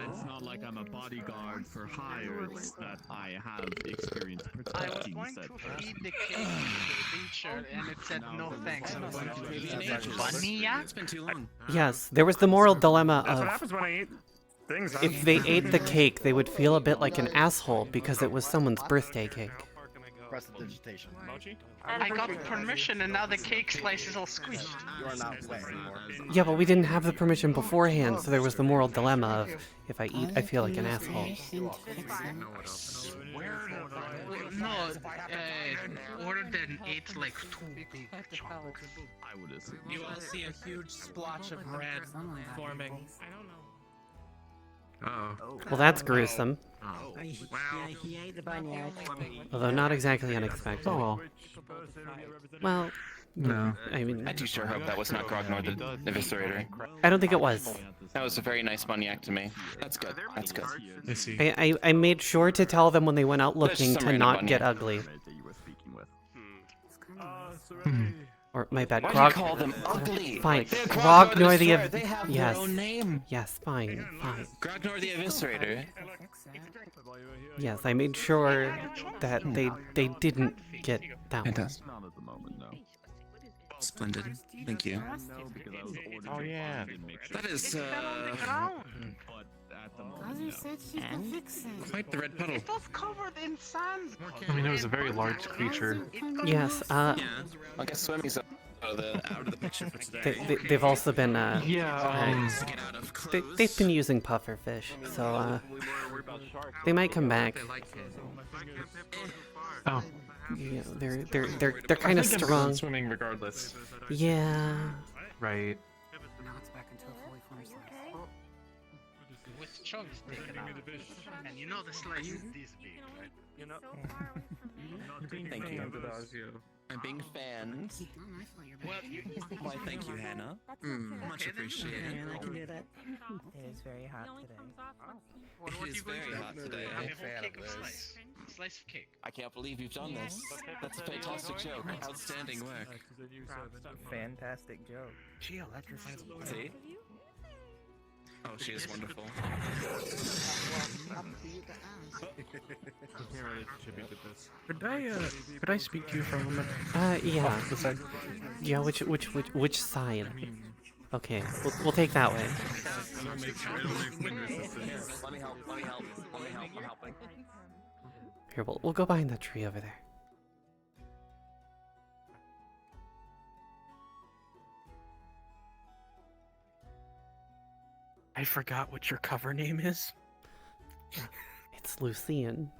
It's not like I'm a bodyguard for hire, it's that I have experience I was protecting going said to person. feed the cake to the creature, and it said no thanks. I was like, bunny, yeah? It's been too long. Yes, there was the moral dilemma That's what of happens when I eat things. if they ate the cake, they would feel a bit like an asshole because it was someone's birthday cake. Prestidigitation. I got permission, and now the cake slice is all squished. You are not wet anymore. Yeah, but we didn't have the permission beforehand, so there was the moral dilemma of if I eat, I feel like an asshole. No, order than 8 like 2 big chunks. I would assume. You will see a huge splotch of red forming. I don't know. Oh. Well, that's gruesome. Oh. Wow. He ate the bunny. Although not exactly unexpected. Oh. Well, No. I mean, I do sure hope that was not Grognor the Eviscerator. I don't think it was. That was a very nice maniac to me. That's good. That's good. I made sure to tell them when they went out That's just looking some to random not bunny. get ugly. Or my bad, Why do you call them ugly? Fine, They're Grognor the They have yes, their own name. yes, fine, fine. Grognor the Eviscerator. Yes, I made sure that they didn't get that one. Fantastic. Splendid. Thank you. Oh yeah. That is, quite the red puddle. It was covered in sand. I mean, it was a very large creature. Yes, Yeah. I guess swimming's out of the picture for today. they've also been they've been using puffer fish, so they might come back. Oh. You know, they're kind of strong. Swimming regardless. Yeah. Right. Now it's back until fully formed slice. With chunks taken out. And you know the slice is this big, right? You know? Thank you. I'm being fanned. Why, thank you, Hannah. Much appreciated. I can do that. It is very hot today. It is very hot today. I'm a whole cake of slice. Slice of cake. I can't believe you've done this. That's a fantastic joke. Outstanding work. Fantastic joke. She electrifies me. See? Oh, she is wonderful. Could I speak to you for a moment? Yeah. Off to the side. Yeah, which side? Okay, we'll take that way. Let me help. I'm helping. Here, we'll go behind that tree over there. I forgot what your cover name is. It's Lucine.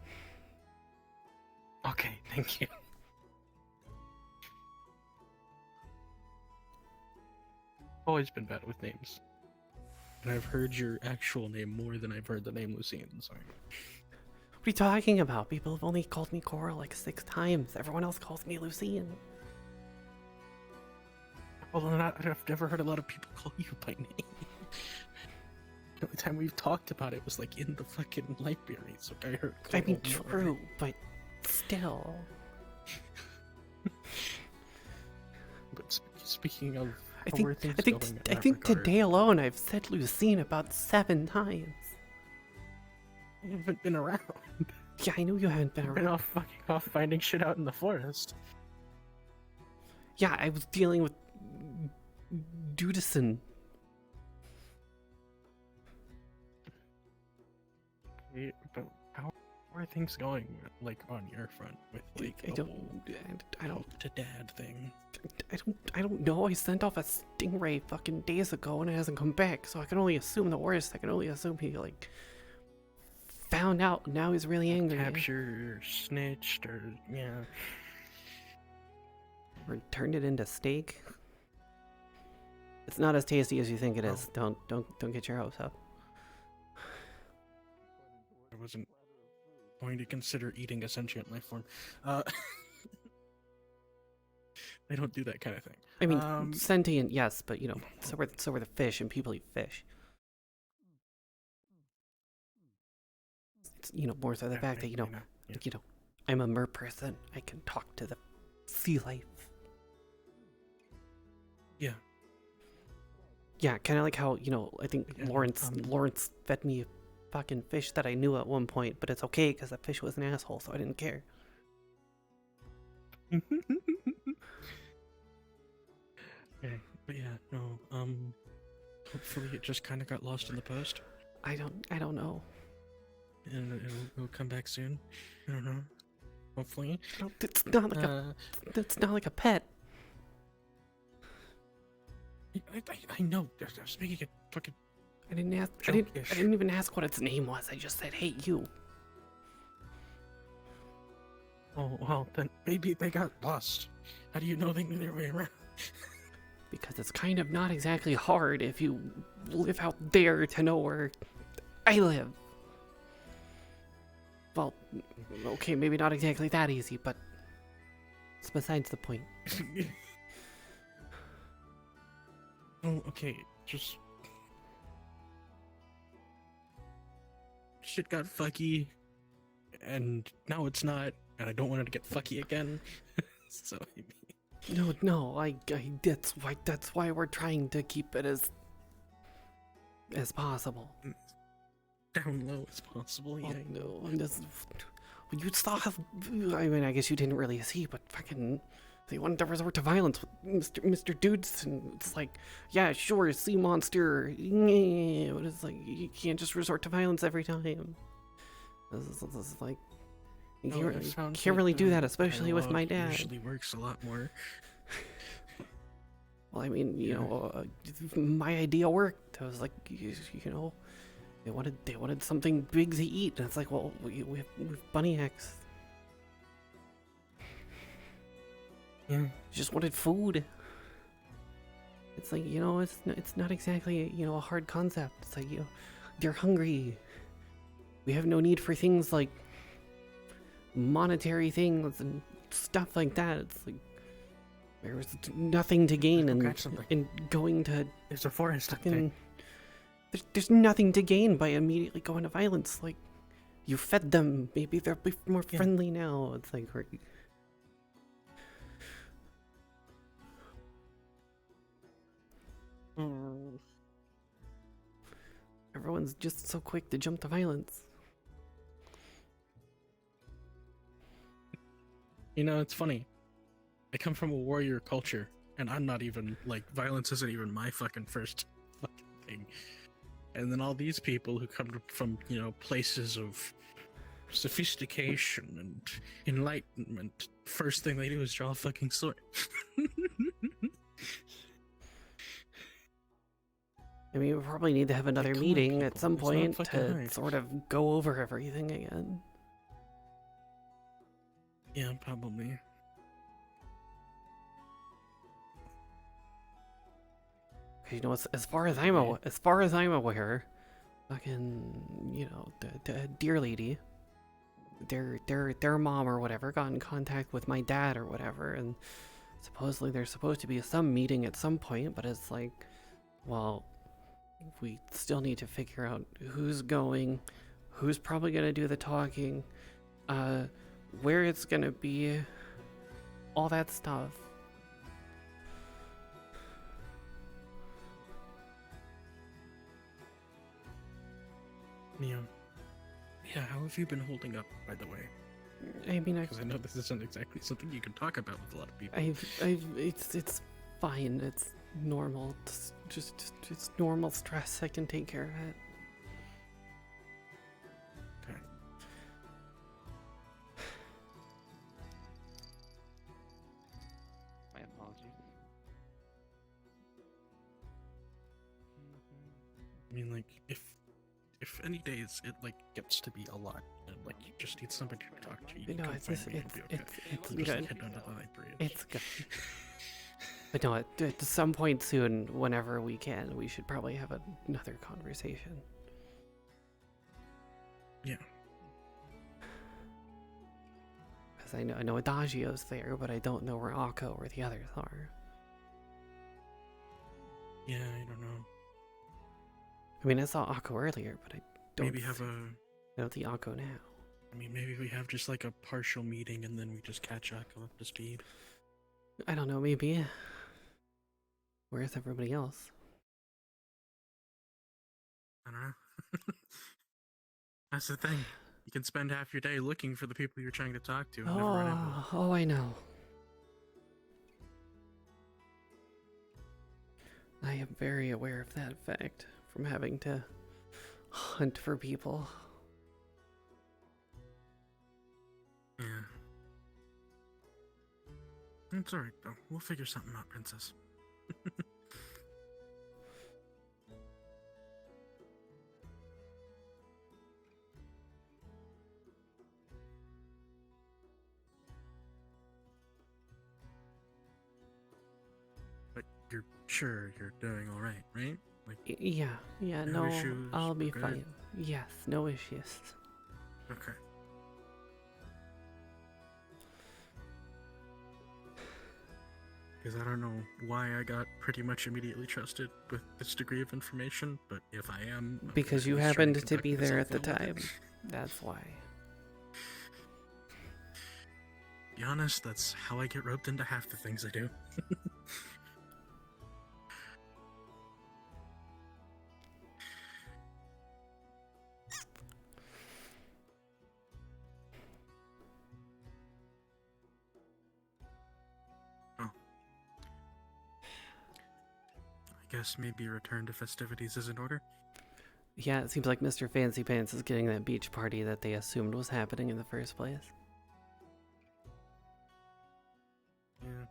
Okay, thank you. Always been bad with names. And I've heard your actual name more than I've heard the name Lucine, sorry. What are you talking about? People have only called me Cora like 6 times. Everyone else calls me Lucine. Well, I've never heard a lot of people call you by name. The only time we've talked about it was like in the fucking library, so I heard. I mean, true, but still. but speaking of I how are things going in I that think regard? today alone I've said Lucine about 7 times. I haven't been around. Yeah, I know you haven't been I've around. been off finding shit out in the forest. Yeah, I was dealing with Dudison. Yeah, but how are things going, like, on your front with, like, I the don't whole to dad thing? I don't know. I sent off a stingray fucking days ago and it hasn't come back, so I can only assume the worst. I can only assume he like found out and now he's really angry. Captured or snitched or yeah. Or turned it into steak. It's not as tasty as you think it is. Don't get your hopes up. I wasn't going to consider eating a sentient life form. They don't do that kind of thing. I mean, sentient, yes, but you know, so were the fish, and people eat fish. It's, you know, more so the fact that you know, I'm a mer person. I can talk to the sea life. Yeah. Yeah, kind of like how, you know, I think Lawrence fed me a fucking fish that I knew at one point, but it's okay because that fish was an asshole, so I didn't care. Okay, but yeah, no, hopefully it just kind of got lost in the post. I don't know. And it'll come back soon. I don't know. Hopefully. It's not like it's not like a pet. I know. I was making a fucking. I didn't ask. I didn't even ask what its name was. I just said, "Hey, you." Oh well, then maybe they got lost. How do you know they knew their way around? Because it's kind of not exactly hard if you live out there to know where I live. Well, okay, maybe not exactly that easy, but it's besides the point. Oh, okay, just shit got fucky, and now it's not, and I don't want it to get fucky again. So No, that's why we're trying to keep it as possible. Down low as possible, yeah. No, you saw how, I mean, I guess you didn't really see, but fucking, they wanted to resort to violence with Mr. Dudes, and it's like, yeah, sure, sea monster, but it's like, you can't just resort to violence every time. This is like, you can't really do that, especially with my dad. Usually works a lot more. Well, I mean, you know, my idea worked. I was like, you know, they wanted something big to eat, and it's like, well, we have bunny eggs. Yeah. Just wanted food. It's like, you know, it's not exactly, you know, a hard concept. It's like, you know, they're hungry. We have no need for things like monetary things and stuff like that. It's like there's nothing to gain in going to. There's a forest up there. There's nothing to gain by immediately going to violence. Like, you fed them, maybe they'll be more friendly now. It's like. Everyone's just so quick to jump to violence. You know, it's funny. I come from a warrior culture, and I'm not even, like, violence isn't even my fucking first fucking thing. And then all these people who come from, you know, places of sophistication and enlightenment, first thing they do is draw a fucking sword. I mean, we probably need to have another meeting at some point to sort of go over everything again. Yeah, probably. You know, as far as I'm aware, fucking, you know, the dear lady, their mom or whatever got in contact with my dad or whatever, and supposedly there's supposed to be some meeting at some point, but it's like, well, we still need to figure out who's going, who's probably gonna do the talking, where it's gonna be, all that stuff. Yeah. Yeah, how have you been holding up, by the way? I mean, Because I know this isn't exactly something you can talk about with a lot of people. it's fine. It's normal. It's just normal stress. I can take care of it. Okay. My apologies. I mean, like, if any days it like gets to be a lot, and like you just need somebody to talk to, you No, can it's find just, me and be okay. it's I'm just good. heading under the high bridge. It's good. But no, at some point soon, whenever we can, we should probably have another conversation. Yeah. Because I know Adagio's there, but I don't know where Akko or the others are. Yeah, I don't know. I mean, I saw Akko earlier, but I don't. Maybe have a. I don't see Akko now. I mean, maybe we have just like a partial meeting and then we just catch Akko up to speed. I don't know. Maybe. Where's everybody else? I don't know. That's the thing. You can spend half your day looking for the people you're trying to talk to and never run into them. Oh, I know. I am very aware of that fact from having to hunt for people. Yeah. It's alright though. We'll figure something out, Princess. But you're sure you're doing alright, right? Like, Yeah, no, issues, I'll be good? fine. Yes, no issues. Okay. Because I don't know why I got pretty much immediately trusted with this degree of information, but if I am... I'm Because you gonna at least try and happened to be conduct there at myself the well time. with it. That's why. Be honest, that's how I get roped into half the things I do. Oh. I guess maybe a return to festivities is in order. Yeah, it seems like Mr. Fancy Pants is getting that beach party that they assumed was happening in the first place. Yeah.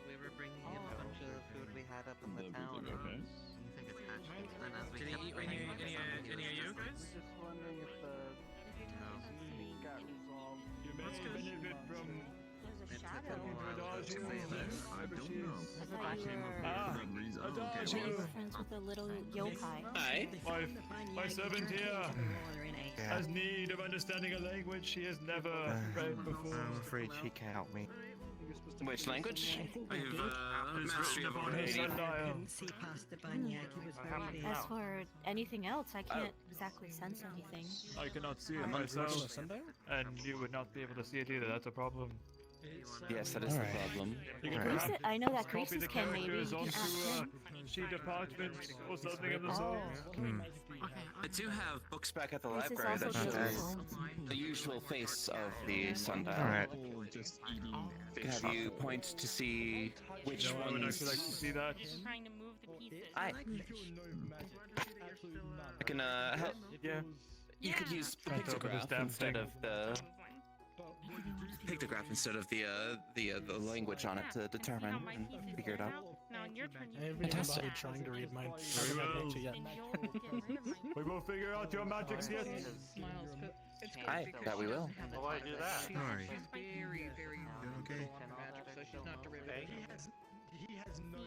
We were bringing in a bunch of food we had up in the town. okay? You think it's hatchlings? And as we Did kept he eat bringing any them, of you guys? Just wondering if the scene got resolved. You may benefit from It took a talking to while to Adagio. say that. I don't know. Ah, Adagio. Friends with a little yokai. Hi. My servant here has need of understanding a language she has never read before. I'm afraid she can't help me. Which language? Mastery of on his sundial. As for anything else, I can't exactly sense anything. I cannot see it myself, and you would not be able to see it either. That's a problem. Yes, that is the problem. You can At least perhaps I know that copy Graces the can maybe. characters You can onto ask him. sheet of parchment or something of the sort. I do have books back at the This is library also that show useful. the usual face of the sundial. Alright. Have you point to see which No, I would ones? actually like to see that. Trying to move the pieces. I can help. Yeah. You could use the Trying to open this pictograph damn instead thing. of the pictograph instead of the language on it to determine and figure it out. Now, in your turn, I you haven't can even do bothered that. trying to read mine. We I haven't will. actually yet. And you'll get rid of my We will figure out your magics yet. Smiles, but it's good Aye, because that we she will. doesn't have Well, why do that? She's, Sorry. she's very, very okay? good on magic, so she's not derivative. He has no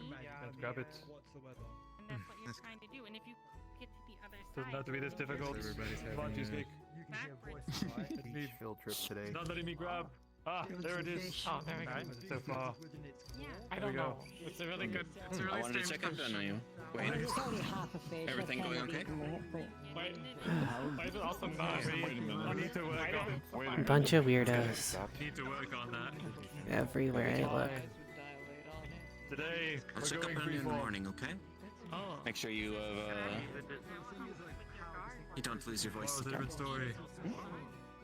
Let's grab it. whatsoever. And that's what you're trying to do. And if you get to the other side, Doesn't have to be this difficult. Everybody's Come on, having cheesecake. a It's me. field trip today. It's not letting me grab. Ah, there it is. Oh, there we go. So far. I There we don't go. know. It's a really good. It's a really I wanted to strange check up fish. on you. Wait. Everything going okay? Wait, why is it also not? Wait a minute. I need to work on. Wait a minute. Bunch of weirdos Need to work on that. everywhere I look. Today, I'll we're check up going on you free in the fall. morning, okay? Oh. Make sure you you don't lose your voice. Tomorrow's a different story.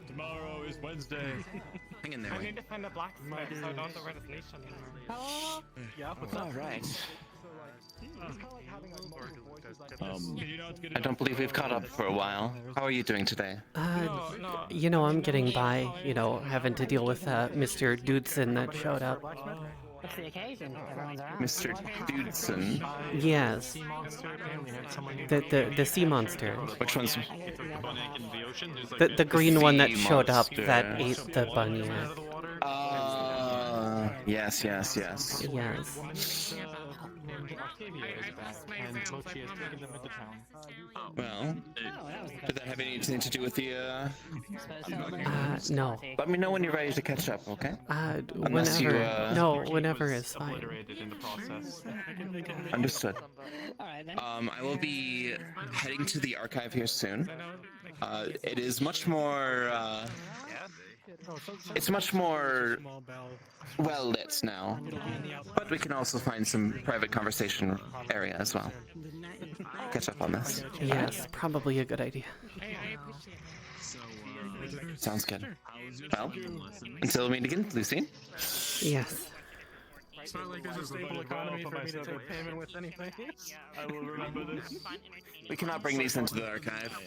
Tomorrow is Wednesday. Hang in there. I Wait. need to find a blacksmith so I don't have to wear this leash anymore. Yeah, All right. I I don't believe we've caught up for a while. How are you doing today? You know, I'm getting by, you know, having to deal with Mr. Dudson that showed up. What's the occasion? Everyone's around. Mr. Dudson. Yes. The sea monster. Which one's? The green one that sea showed up monster. that ate the bunny. Yes. Yes. Well, did that have anything to do with the, No. Let me know when you're ready to catch up, okay? Whenever. Unless you, No, whenever is fine. Understood. I will be heading to the archive here soon. It is much more, it's much more well lit now, but we can also find some private conversation area as well. Catch up on this. Yes, probably a good idea. Sounds good. Well, until we meet again, Lucine. Yes. It's not like there's a stable economy for me to take payment with anything. I will remember this. We cannot bring these into the archive.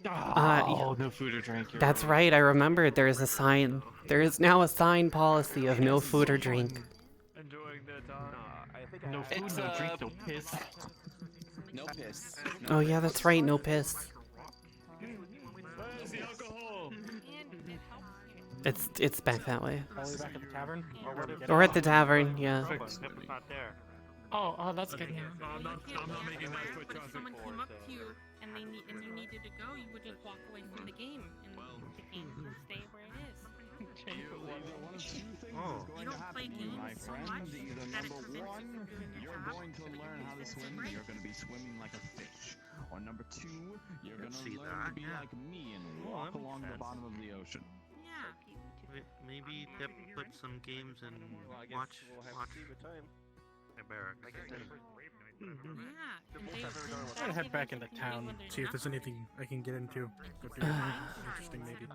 No food or drink. That's right, I remembered there is a sign. There is now a sign policy of no food or drink. Enjoying their time. No food, no drink, no piss. No piss. Oh yeah, that's right, no piss. Where's the alcohol? It's back that way. Are we back at the tavern? Or at the tavern, yeah. Not there. Oh, that's good. I'm not making that foot But if traffic. someone came up to you and you needed to go, you would just walk away from the game and the game will stay where it is. You don't play games so much that it prevents you from doing your job. Going to learn how to swim, you're going to be swimming like a fish. Or number 2, you're going to learn to be like me and walk along the bottom of the ocean. Yeah. Maybe put some games and watch. The barracks. I'm gonna head back into town. See if there's anything I can get into. Would be interesting, maybe.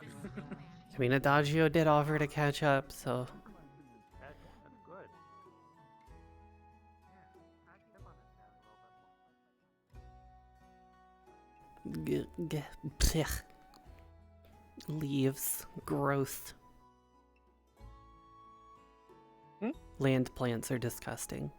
I mean, Adagio did offer to catch up, so. Blech. Leaves. Growth. Land plants are disgusting.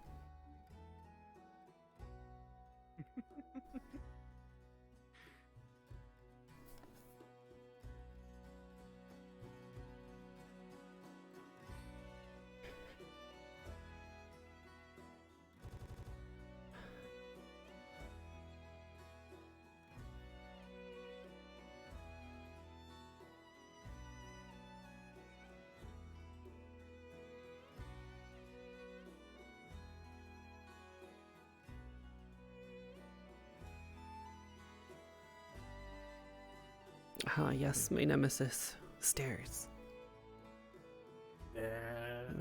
Ah, yes, my nemesis. Stairs.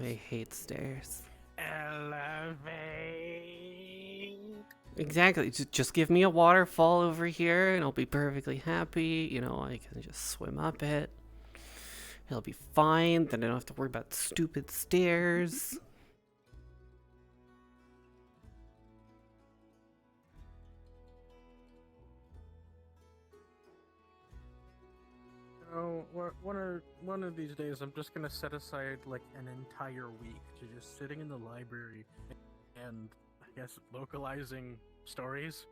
I hate stairs. Elevate. Exactly. Just give me a waterfall over here and I'll be perfectly happy. You know, I can just swim up it. It'll be fine. Then I don't have to worry about stupid stairs. Oh, one of these days, I'm just gonna set aside like an entire week to just sitting in the library and I guess localizing stories,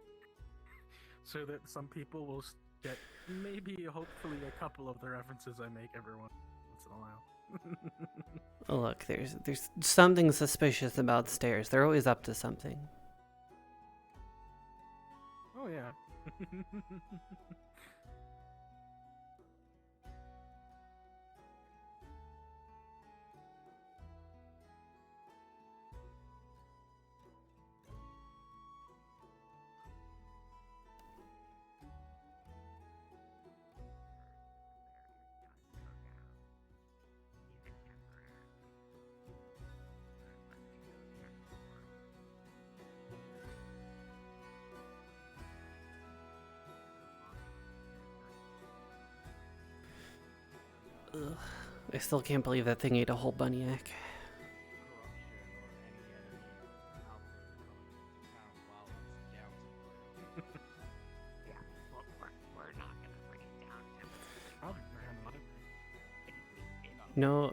so that some people will get maybe, hopefully, a couple of the references I make every once in a while. Oh, look, there's something suspicious about stairs. They're always up to something. Oh yeah. Ugh. I still can't believe that thing ate a whole bunny egg.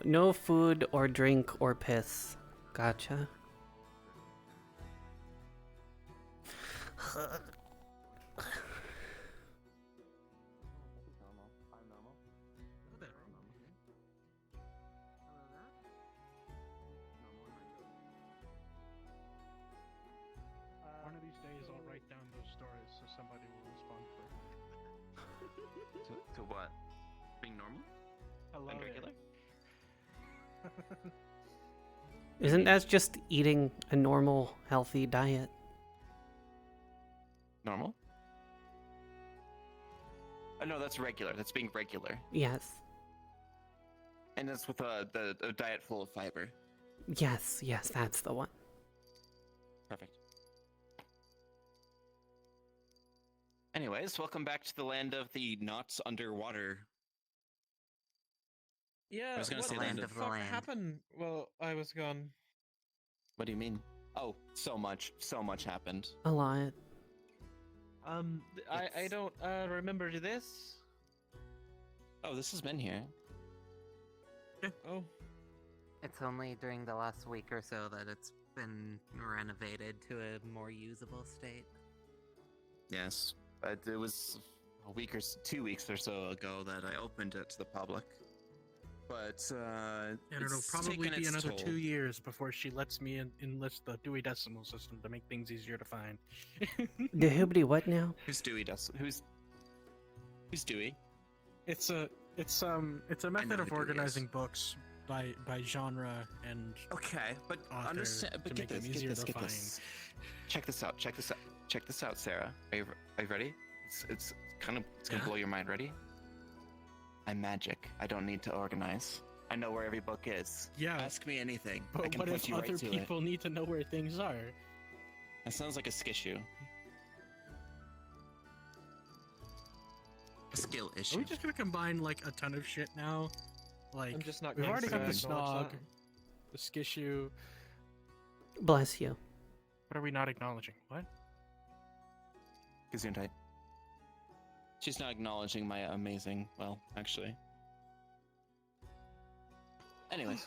No food or drink or piss. Gotcha. One of these days I'll write down those stories so somebody will respond for To what? Being normal? Hello And there. regular? Isn't that just eating a normal, healthy diet? Normal? Oh, no, that's regular. That's being regular. Yes. And that's with a diet full of fiber. Yes, that's the one. Perfect. Anyways, welcome back to the land of the not underwater. Yeah, I was gonna what say the land of the fuck land. happened? Well, I was gone. What do you mean? Oh, so much happened. A lot. I don't remember this. Oh, this has been here. Oh. It's only during the last week or so that it's been renovated to a more usable state. Yes, but it was a week or 2 weeks or so ago that I opened it to the public. But and it'll it's probably taken be its another toll. 2 years before she lets me enlist the Dewey Decimal System to make things easier to find. The hoobity what now? Who's Dewey? Who's Dewey? It's a method of organizing books by genre and okay, but author understand. But to get make them this, easier get this, to get find. this. Check this out. Check this out. Check this out, Sarah. Are you ready? It's gonna blow your mind. Ready? I'm magic. I don't need to organize. I know where every book is. Yeah. Ask me anything. I But can what point if you other right to it. people need to know where things are? That sounds like a skissue. A skill issue. Are we just gonna combine like a ton of shit now? Like I'm just not we've going already to got the acknowledge snog, the skissue. Bless you. What are we not acknowledging? What? Gesundheit. She's not acknowledging my amazing. Well, actually. Anyways.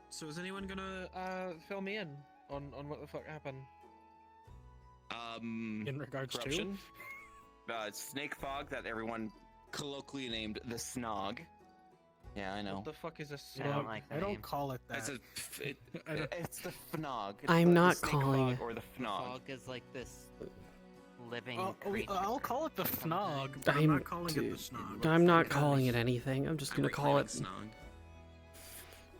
So is anyone gonna fill me in on what the fuck happened? In regards corruption? Snake fog that everyone colloquially named the Snog. Yeah, I know. What the fuck is a I snog? don't call it that. It's the Fnog. It's I'm the not snake calling fog or the Fnog. Fog is like this living creature. I'll call it the Fnog, but I'm not calling it the Snog. I'm not calling it anything. I'm just gonna call it. Snog.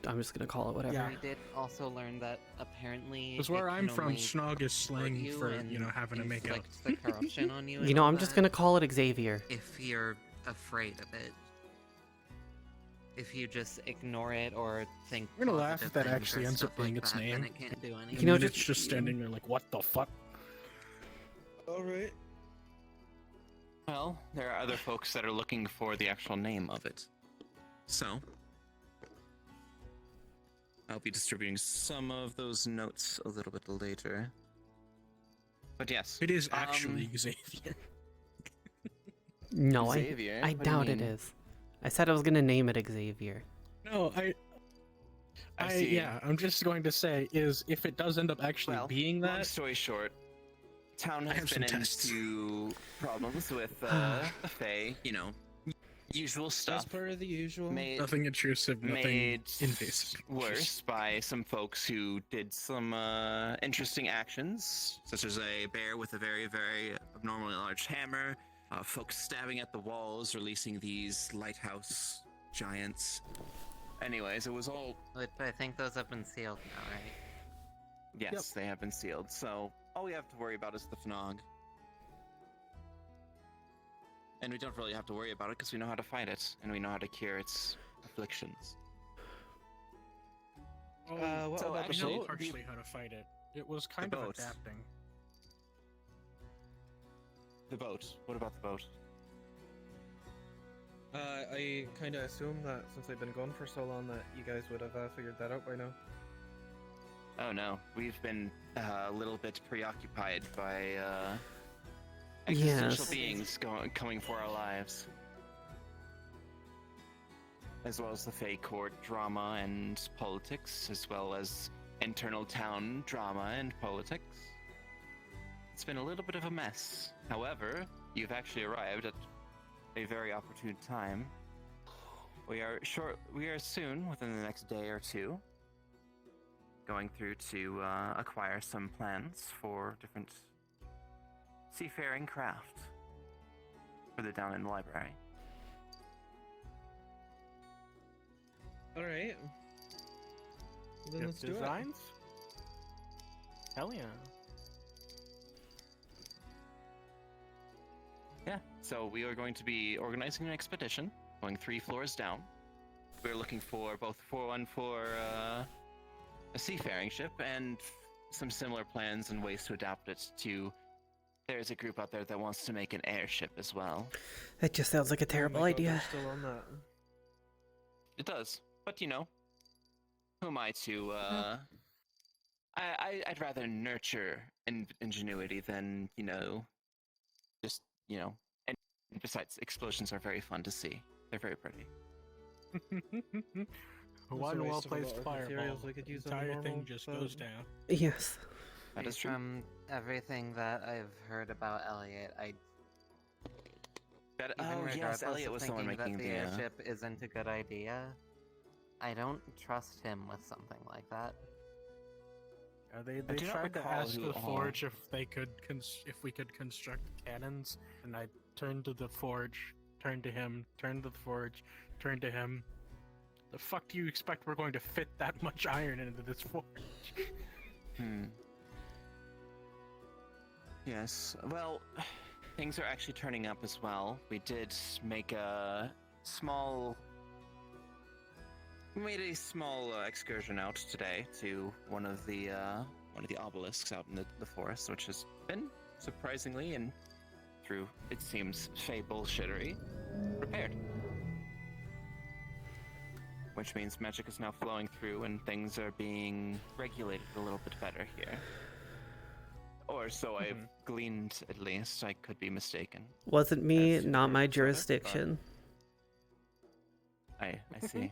I'm just gonna call it whatever. We did also learn that apparently. Because where it I'm can from, only snog is slang hurt for and having to make out. inflict the corruption on you. You and know, all I'm just that gonna call it Xavier. If you're afraid of it. If you just ignore it or think. I'm gonna laugh if that positive actually things ends or up being stuff its like that, name. then it can't do anything. You know, it's just standing there like, what the fuck? Alright. Well, there are other folks that are looking for the actual name of it. So, I'll be distributing some of those notes a little bit later. But yes. It is actually Xavier. No, Xavier? I What do you doubt it mean? is. I said I was gonna name it Xavier. No, I see. yeah, I'm just going to say is if it does end up actually being Long that. story short, town I has have some been tests. into problems with the Fae, usual stuff. As per the usual. Nothing intrusive, nothing made invasive. worse by some folks who did some interesting actions, such as a bear with a very, very abnormally large hammer, folks stabbing at the walls, releasing these lighthouse giants. Anyways, it was all... But I think those have been sealed now, right? Yes, they have been sealed, so all we have to worry about is the Fnog. And we don't really have to worry about it because we know how to fight it, and we know how to cure its afflictions. What So about the actually, boat? Partially how to fight it. It was kind of boat. adapting. the boat. What about the boat? I kind of assumed that since I've been gone for so long that you guys would have figured that out by now. Oh no, we've been a little bit preoccupied by existential Yes. beings coming for our lives. As well as the Fey court drama and politics, as well as internal town drama and politics. It's been a little bit of a mess. However, you've actually arrived at a very opportune time. We are soon, within the next day or two, going through to acquire some plans for different seafaring craft for the down in the library. Alright. Then let's do it. Designs? Hell yeah. Yeah, so we are going to be organizing an expedition, going 3 floors down. We're looking for both one for a seafaring ship and some similar plans and ways to adapt it to. There's a group out there that wants to make an airship as well. That just sounds like a terrible Oh my God, idea. they're still on that. It does, but you know, who am I to? I'd rather nurture ingenuity than just And besides, explosions are very fun to see. They're very pretty. One waste of a well-placed lot of fireball, materials we could the use on a entire thing normal just boat. goes down. Yes. That is true. From everything that I've heard about Elliot, That, even oh yes, regardless Elliot of was the one thinking making that the. the airship isn't a good idea, I don't trust him with something like that. They do not tried to recall ask who the all- forge if they could if we could construct cannons, and I turned to the forge, turned to him, turned to the forge, turned to him. The fuck do you expect we're going to fit that much iron into this forge? Yes. Well, things are actually turning up as well. We did make a small. We made a small excursion out today to one of the obelisks out in the forest, which has been surprisingly and through it seems fey bullshittery repaired. Which means magic is now flowing through and things are being regulated a little bit better here. Or so I've gleaned, at least. I could be mistaken. Wasn't me, not my jurisdiction. I see.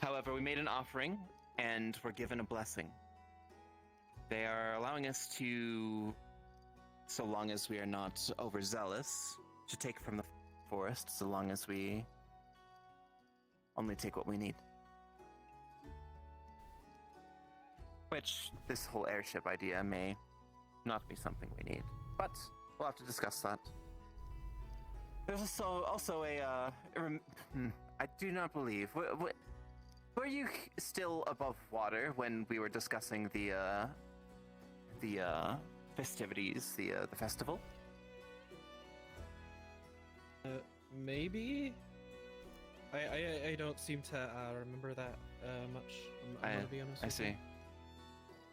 However, we made an offering and were given a blessing. They are allowing us to, so long as we are not overzealous, to take from the forest, so long as we only take what we need. Which, this whole airship idea may not be something we need, but we'll have to discuss that. There's also I do not believe. Were you still above water when we were discussing the festivities, the festival? Maybe? I don't seem to remember that much. I'm gonna be honest I with see. you.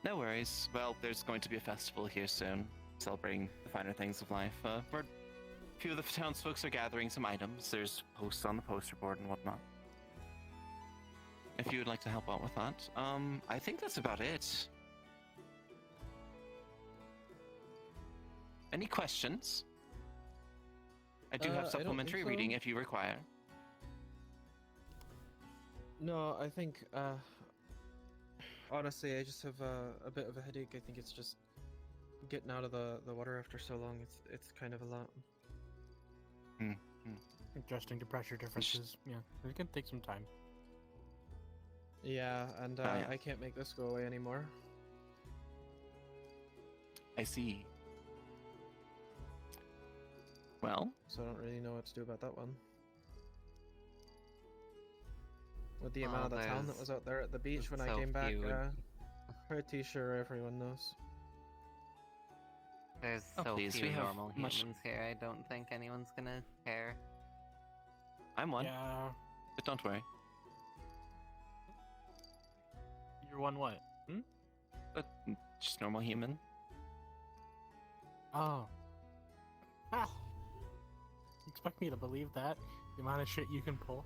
No worries. Well, there's going to be a festival here soon, celebrating the finer things of life. Where a few of the townsfolk are gathering some items. There's posts on the poster board and whatnot. If you would like to help out with that. I think that's about it. Any questions? I do I have don't supplementary think so. reading if you require. No, I think, honestly, I just have a bit of a headache. I think it's just getting out of the water after so long. It's kind of a lot. Adjusting to pressure differences. Yeah, it can take some time. Yeah, and yeah. I can't make this go away anymore. I see. Well, So I don't really know what to do about that one. With the Well, amount of the town that there's was out there at the beach when I so came back, few. pretty sure everyone knows. There's Oh, so please, few we have normal much- humans here, I don't think anyone's gonna care. I'm one. Yeah. But don't worry. You're one what? But just normal human. Oh. Expect me to believe that? The amount of shit you can pull.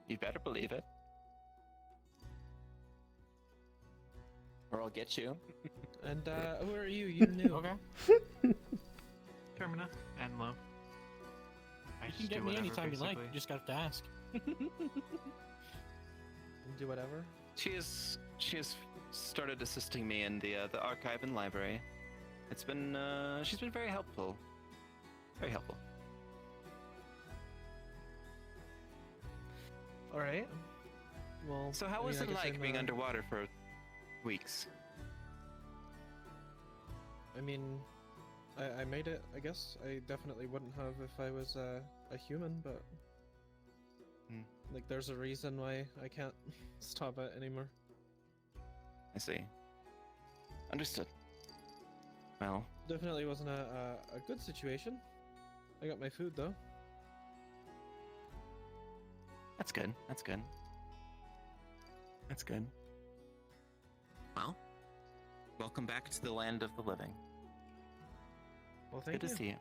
You better believe it. Or I'll get you. And who are you? You knew. Okay. Termina and Lo. I You just can do get me whatever, anytime you like. basically. You just have to ask. Do whatever. She has started assisting me in the archive and library. It's been she's been very helpful. Very helpful. All right. Well. So how I was mean, I it guess like I'm, being underwater for weeks? I mean, I made it. I guess I definitely wouldn't have if I was a human, but like, there's a reason why I can't stop it anymore. I see. Understood. Well, Definitely wasn't a good situation. I got my food though. that's good. That's good. That's good. Well, welcome back to the land of the living. Well, Good to see you.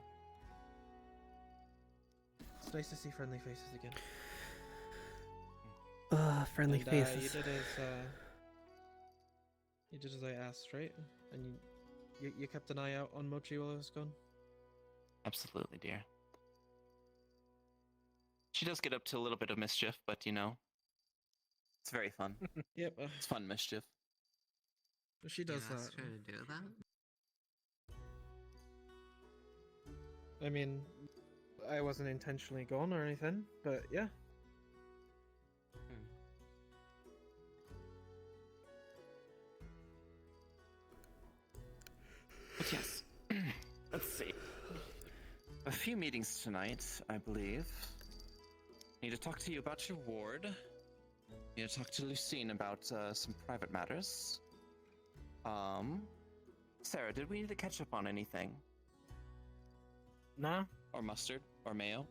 It's nice to see friendly faces again. Friendly And, faces. you did as I asked, right? And you kept an eye out on Mochi while I was gone? Absolutely, dear. She does get up to a little bit of mischief, but you know, it's very fun. Yep. It's fun mischief. She does You that. asked her to do that? I mean, I wasn't intentionally gone or anything, but yeah. But yes, let's see. A few meetings tonight, I believe. Need to talk to you about your ward. Need to talk to Lucine about some private matters. Sarah, did we need to catch up on anything? Nah. Or mustard? Or mayo?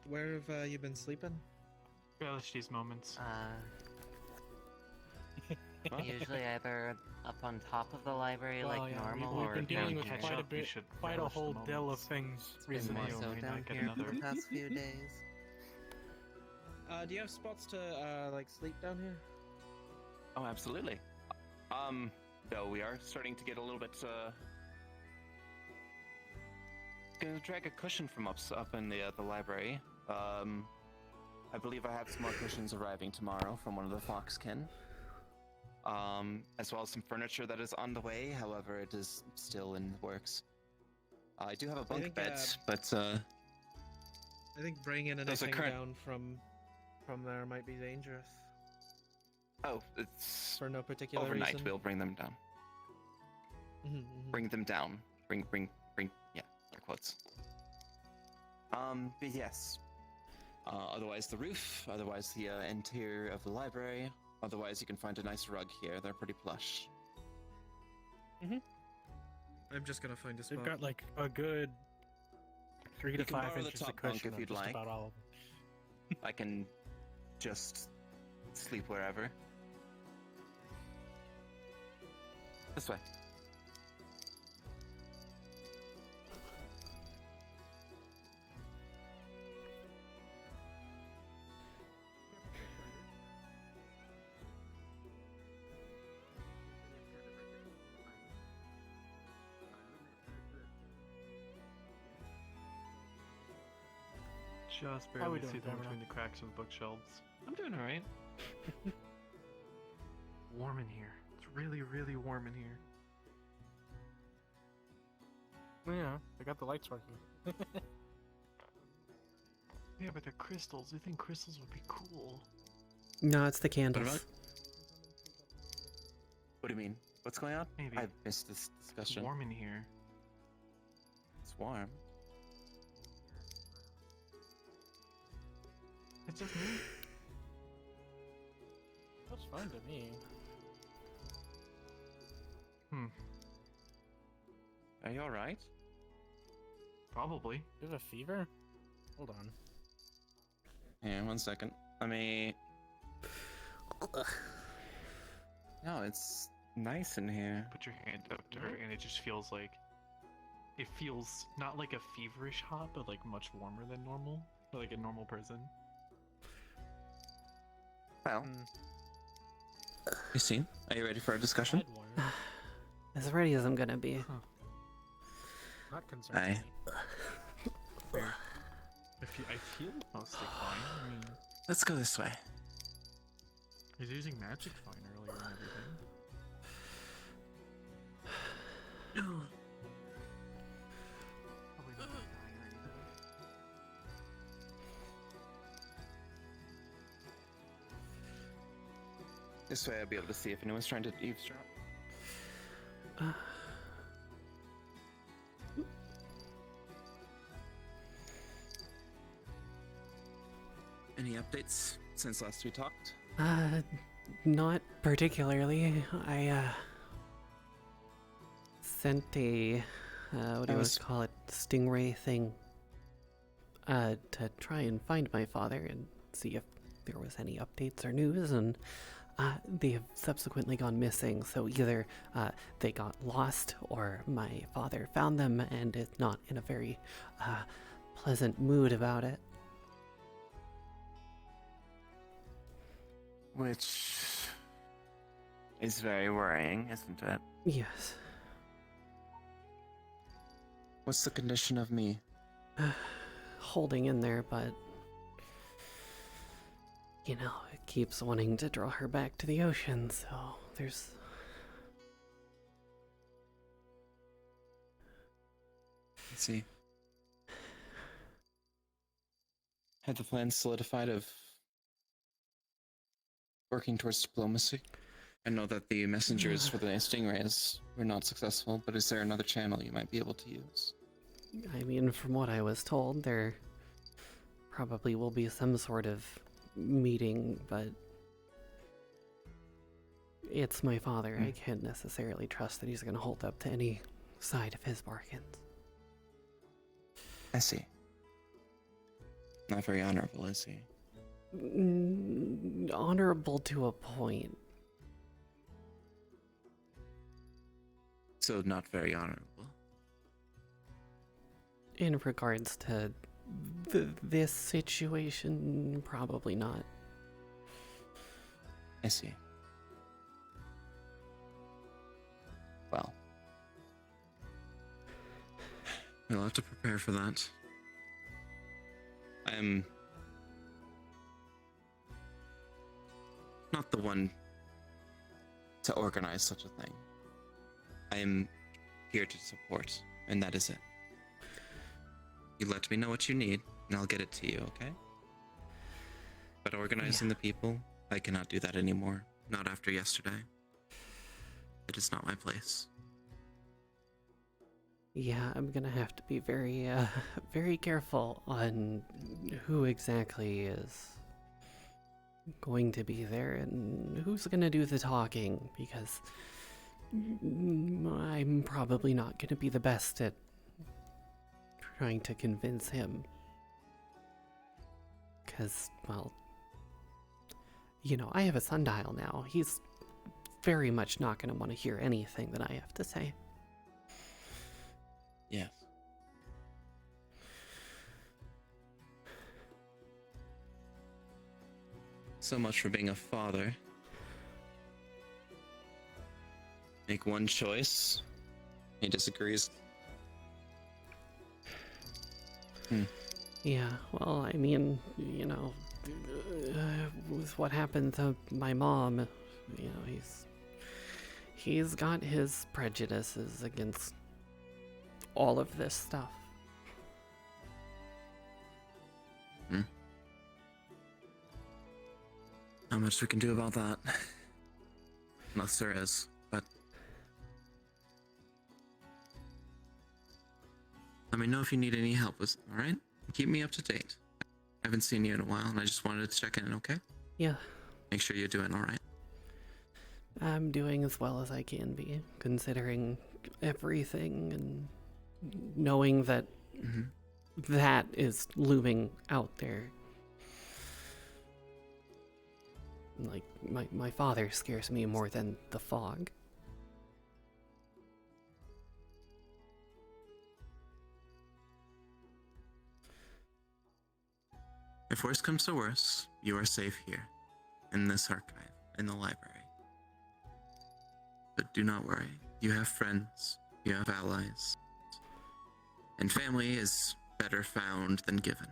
Where have you been sleeping? Relish these moments. Usually either up on top of the library Well, like yeah, normal, we've or been dealing with down quite a here. bit, quite a whole deal of things It's been recently. more so down here for the past few days. Do you have spots to like sleep down here? Oh, absolutely. Though we are starting to get a little bit, gonna drag a cushion from up in the library. I believe I have some more cushions arriving tomorrow from one of the Foxkin. As well as some furniture that is on the way, however, it is still in the works. I do have a bunk think, bed, but, I think bringing those are anything current- down from there might be dangerous. Oh, it's... For no particular overnight, reason. we'll bring them down. Bring them down. Bring, yeah, air quotes. But yes. Otherwise the roof, otherwise the interior of the library, otherwise you can find a nice rug here, they're pretty plush. I'm just gonna find a spot. They've got like a good 3 to You can 5 borrow the inches of top bunk cushion if on you'd just like. about all of them. I can just sleep wherever. This way. Just How we barely doing, see them Termina? between the cracks of bookshelves. I'm doing alright. Warm in here. It's really, really warm in here. Yeah, they got the lights working. Yeah, but they're crystals. I think crystals would be cool. No, it's the candles. What do you mean? What's going on? Maybe. I missed this It's discussion. warm in here. It's warm. It's just me. That's fine to me. Are you alright? Probably. You have a fever? Hold on. Yeah, 1 second. Let me... No, it's nice in here. Put your hand up to her, and it just feels like it feels not like a feverish hot, but like much warmer than normal, like a normal person. Well, Lucine, are you ready for a discussion? As ready as I'm gonna be. Not concerned. Aye. I feel mostly fine. I mean, Let's go this way. he's using magic fine earlier and everything. Probably not gonna die or anything. This way I'll be able to see if anyone's trying to eavesdrop. Any updates since last we talked? Not particularly. I, sent a, what do you want to call it, stingray thing, to try and find my father and see if there was any updates or news, and, they have subsequently gone missing, so either, they got lost, or my father found them and is not in a very, pleasant mood about it. Which is very worrying, isn't it? Yes. What's the condition of me? Holding in there, but you know, it keeps wanting to draw her back to the ocean, so there's... Let's see. Had the plan solidified of working towards diplomacy? I know that the messengers for the stingrays were not successful, but is there another channel you might be able to use? I mean, from what I was told, there probably will be some sort of meeting, but it's my father. I can't necessarily trust that he's going to hold up to any side of his bargains. I see. Not very honorable, is he? Honorable to a point. So not very honorable. In regards to this situation, probably not. I see. Well, we'll have to prepare for that. I'm not the one to organize such a thing. I am here to support, and that is it. You let me know what you need, and I'll get it to you, okay? But organizing the people, I cannot do that anymore. Not after yesterday. It is not my place. Yeah, I'm gonna have to be very, very careful on who exactly is going to be there and who's gonna do the talking, because I'm probably not gonna be the best at trying to convince him. Because, well, you know, I have a sundial now. He's very much not gonna want to hear anything that I have to say. Yes. So much for being a father. Make one choice. He disagrees. Yeah, well, I mean, you know, with what happened to my mom, you know, he's got his prejudices against all of this stuff. Not much we can do about that. Unless there is, but... Let me know if you need any help with, alright? Keep me up to date. I haven't seen you in a while, and I just wanted to check in, okay? Yeah. Make sure you're doing alright. I'm doing as well as I can be, considering everything and knowing that that is looming out there. Like, my father scares me more than the fog. If worse comes to worse, you are safe here, in this archive, in the library. But do not worry. You have friends, you have allies, and family is better found than given.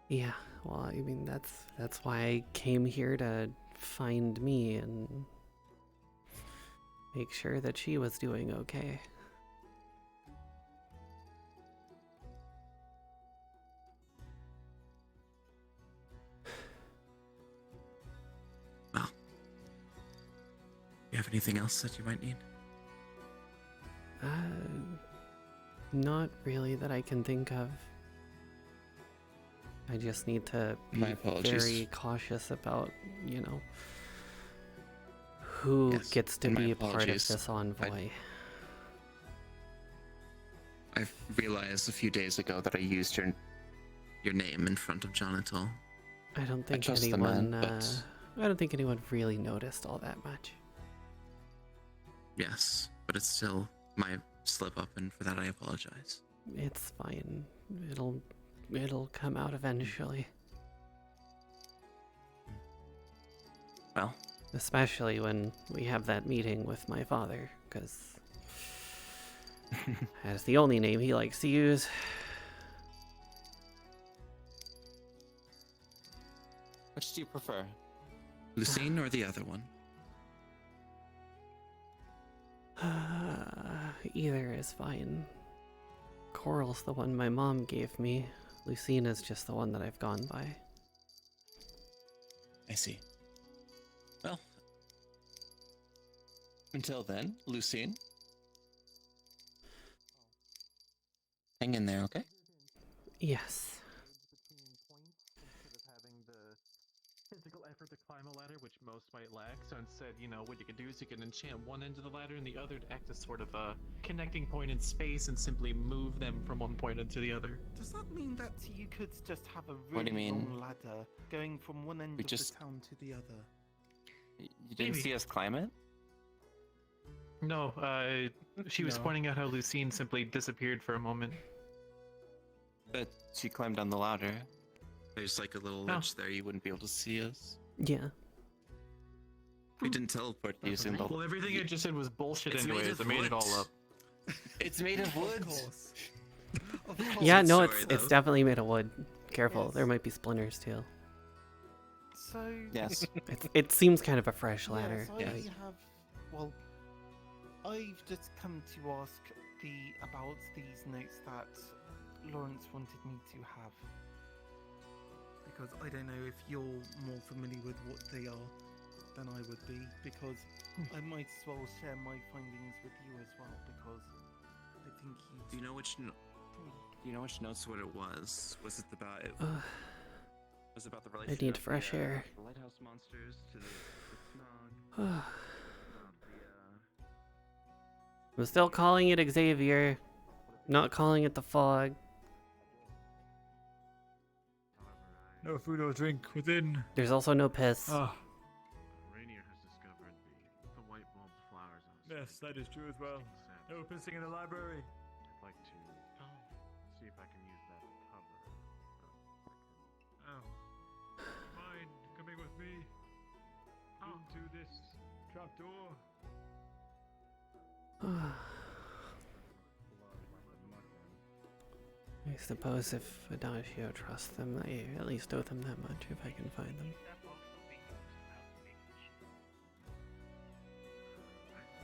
Yeah, well, I mean, that's why I came here to find me and make sure that she was doing okay. Well, you have anything else that you might need? Not really that I can think of. I just need to be very cautious about, you know, who gets to be a part of this envoy. I realized a few days ago that I used your name in front of Jonathan. I don't think trust the anyone. man, but I don't think anyone really noticed all that much. yes, but it's still my slip up, and for that I apologize. It's fine. It'll come out eventually. Well, especially when we have that meeting with my father, because that's the only name he likes to use. Which do you prefer? Lucine or the other one? Either is fine. Coral's the one my mom gave me. Lucine is just the one that I've gone by. I see. Well, until then, Lucine. Hang in there, okay? Yes. Physical effort to climb a ladder, which most might lack. So instead, you know, what you can do is you can enchant one end of the ladder and the other to act as sort of a connecting point in space and simply move them from one point into the other. Does that mean that you could just have a What do you really mean? long ladder going from one end of the town to the other? You didn't see us climb it? No, she was pointing out how Lucine simply disappeared for a moment. But she climbed down the ladder. There's like a little ledge there, you wouldn't be able to see us. Yeah. We didn't teleport using the... Well, everything I just said was bullshit It's made anyways. of I made it all wood. up. It's made of wood. Yeah, no, Sorry, it's though. definitely made of wood. Careful, there might be splinters too. So Yes. It seems kind of a fresh ladder. Yes, I like- have. Well, I've just come to ask about these notes that Lawrence wanted me to have. Because I don't know if you're more familiar with what they are than I would be. Because I might as well share my findings with you as well. Because I think you. Do you know which? Do you know which notes what it was? Was it about it? Was it about the I relationship? need of fresh the, air. the lighthouse monsters to the snog. I'm still calling it Xavier, not calling it the fog. No food or drink within. There's also no piss. Ah, Rainier has discovered the white bulb's flowers on his yes, that is true as well. No pissing in the library. I'd like to see if I can use that to cover. Oh. Mind coming with me into this trapdoor? I suppose if Adagio trusts them, I at least owe them that much if I can find them.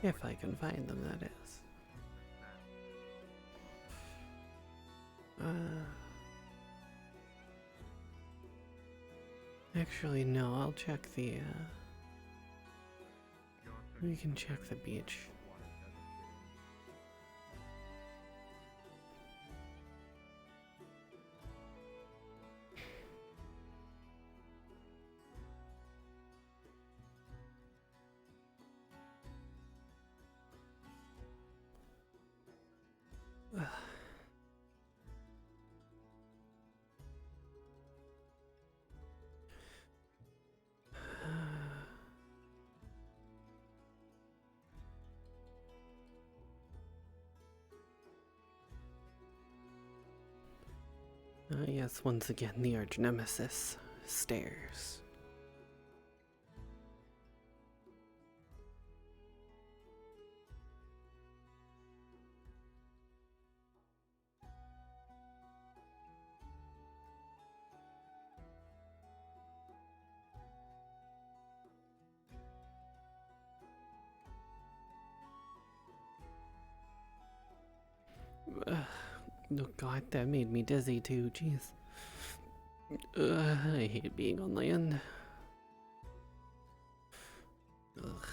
If I can find them, that is. Actually, no, I'll check the, we can check the beach. Yes, once again, the arch nemesis stares. Oh god, that made me dizzy too, jeez. I hate being on land. Ugh.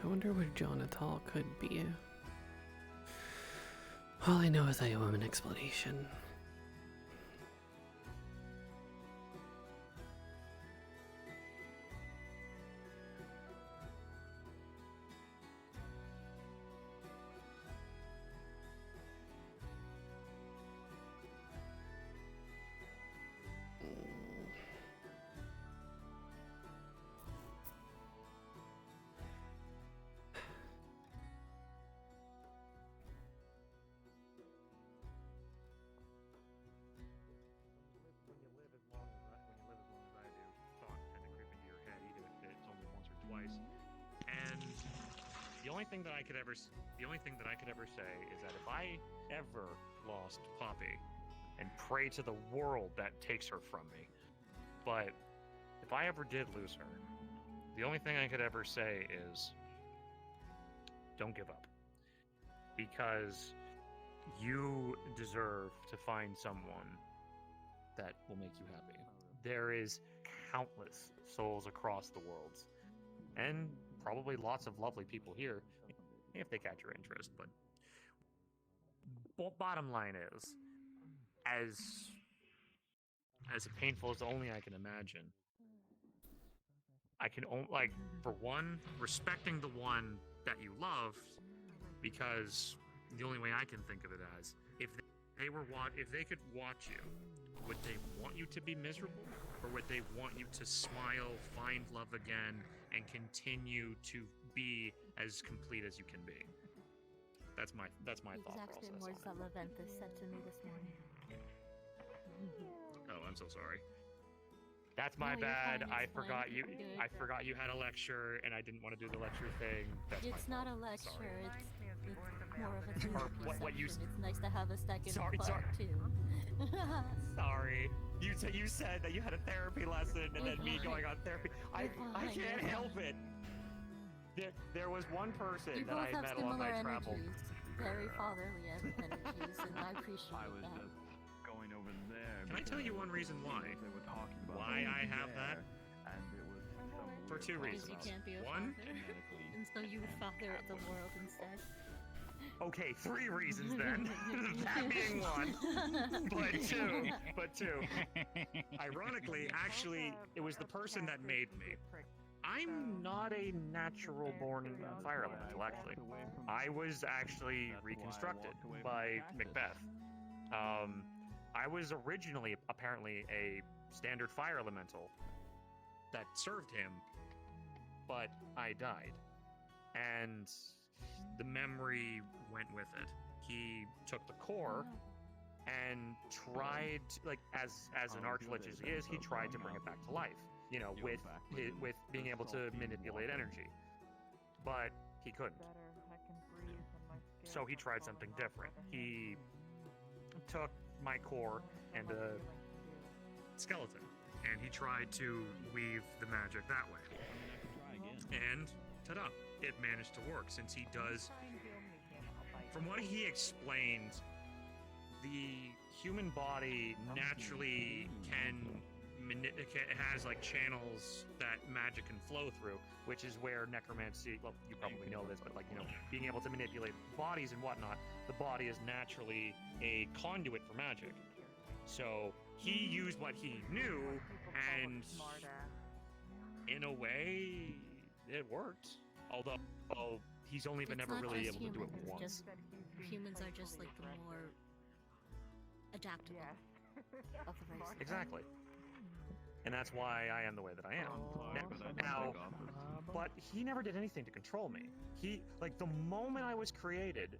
I wonder where Jonatal could be. All I know is I owe him an explanation. And the only thing that I could ever say is that if I ever lost Poppy, and pray to the world that takes her from me, but if I ever did lose her, the only thing I could ever say is, don't give up, because you deserve to find someone that will make you happy. There is countless souls across the world, and probably lots of lovely people here, if they catch your interest. But bottom line is, as painful as only I can imagine, I can only, like, for one, respecting the one that you love, because the only way I can think of it as, if they could watch you, would they want you to be miserable, or would they want you to smile, find love again, and continue to be as complete as you can be? That's my thought Exact process. same words that Leventhus said to me this morning. Oh, I'm so sorry. That's my No, you're bad. fine, I it's fine. forgot you. You're good. I forgot you had a lecture, and I didn't want to do the lecture thing. That's my It's not fault. a lecture, Sorry. it's more of a therapy what you session. It's nice to have a second Sorry, part, too. Sorry. You said that you had a therapy lesson, and then me going on therapy. I can't help it. There was one person You that both I have met along similar my travel. energies. Very fatherly energies, and I appreciate I was that. just going over there. Can I tell you one reason why? They were talking about Why I have that? and it was some For two weird reasons. Because you can't be a One? father, and so you father the world instead. Okay, 3 reasons then. That being one. But two. Ironically, actually, it was the person that made me. I'm not a natural born fire elemental, actually. I was actually reconstructed by Macbeth. I was originally apparently a standard fire elemental that served him, but I died. And the memory went with it. He took the core and tried, like, as an archlich as he is, he tried to bring it back to life. You know, with being able to manipulate energy. But he couldn't. So he tried something different. He took my core and a skeleton, and he tried to weave the magic that way. And ta-da, it managed to work, since he does, from what he explained, the human body naturally it has like channels that magic can flow through, which is where necromancy, well, you probably know this, but, like, you know, being able to manipulate bodies and whatnot, the body is naturally a conduit for magic. So he used what he knew, and in a way, it worked. Although he's only been It's ever not really just able to do it humans, once. humans are just like the more adaptable. of the race. Exactly. And that's why I am the way that I am. Now, but he never did anything to control me. He, like, the moment I was created,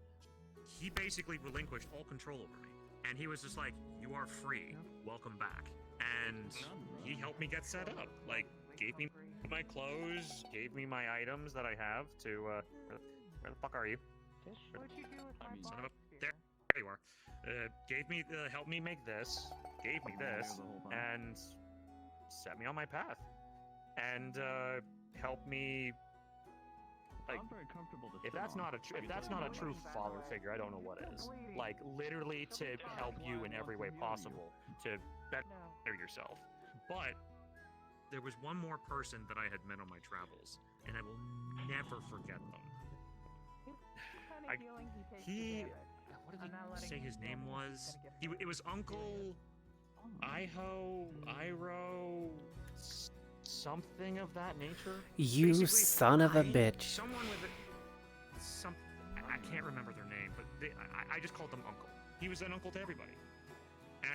he basically relinquished all control over me. And he was just like, you are free, welcome back. And he helped me get set up. Like, gave me my clothes, gave me my items that I have to, where the fuck are you? What'd you do with my Son of a, box there you are. Gave me, helped me make this, gave me this, and set me on my path. And, helped me, like, if that's not a true father figure, I don't know what is. Like, literally to help you in every way possible to better yourself. But there was one more person that I had met on my travels, and I will never forget them. What did he say his name was? It was Uncle Iro, something of that nature. You Basically, son of a bitch. Someone with I can't remember their name, but I just called them Uncle. He was an uncle to everybody.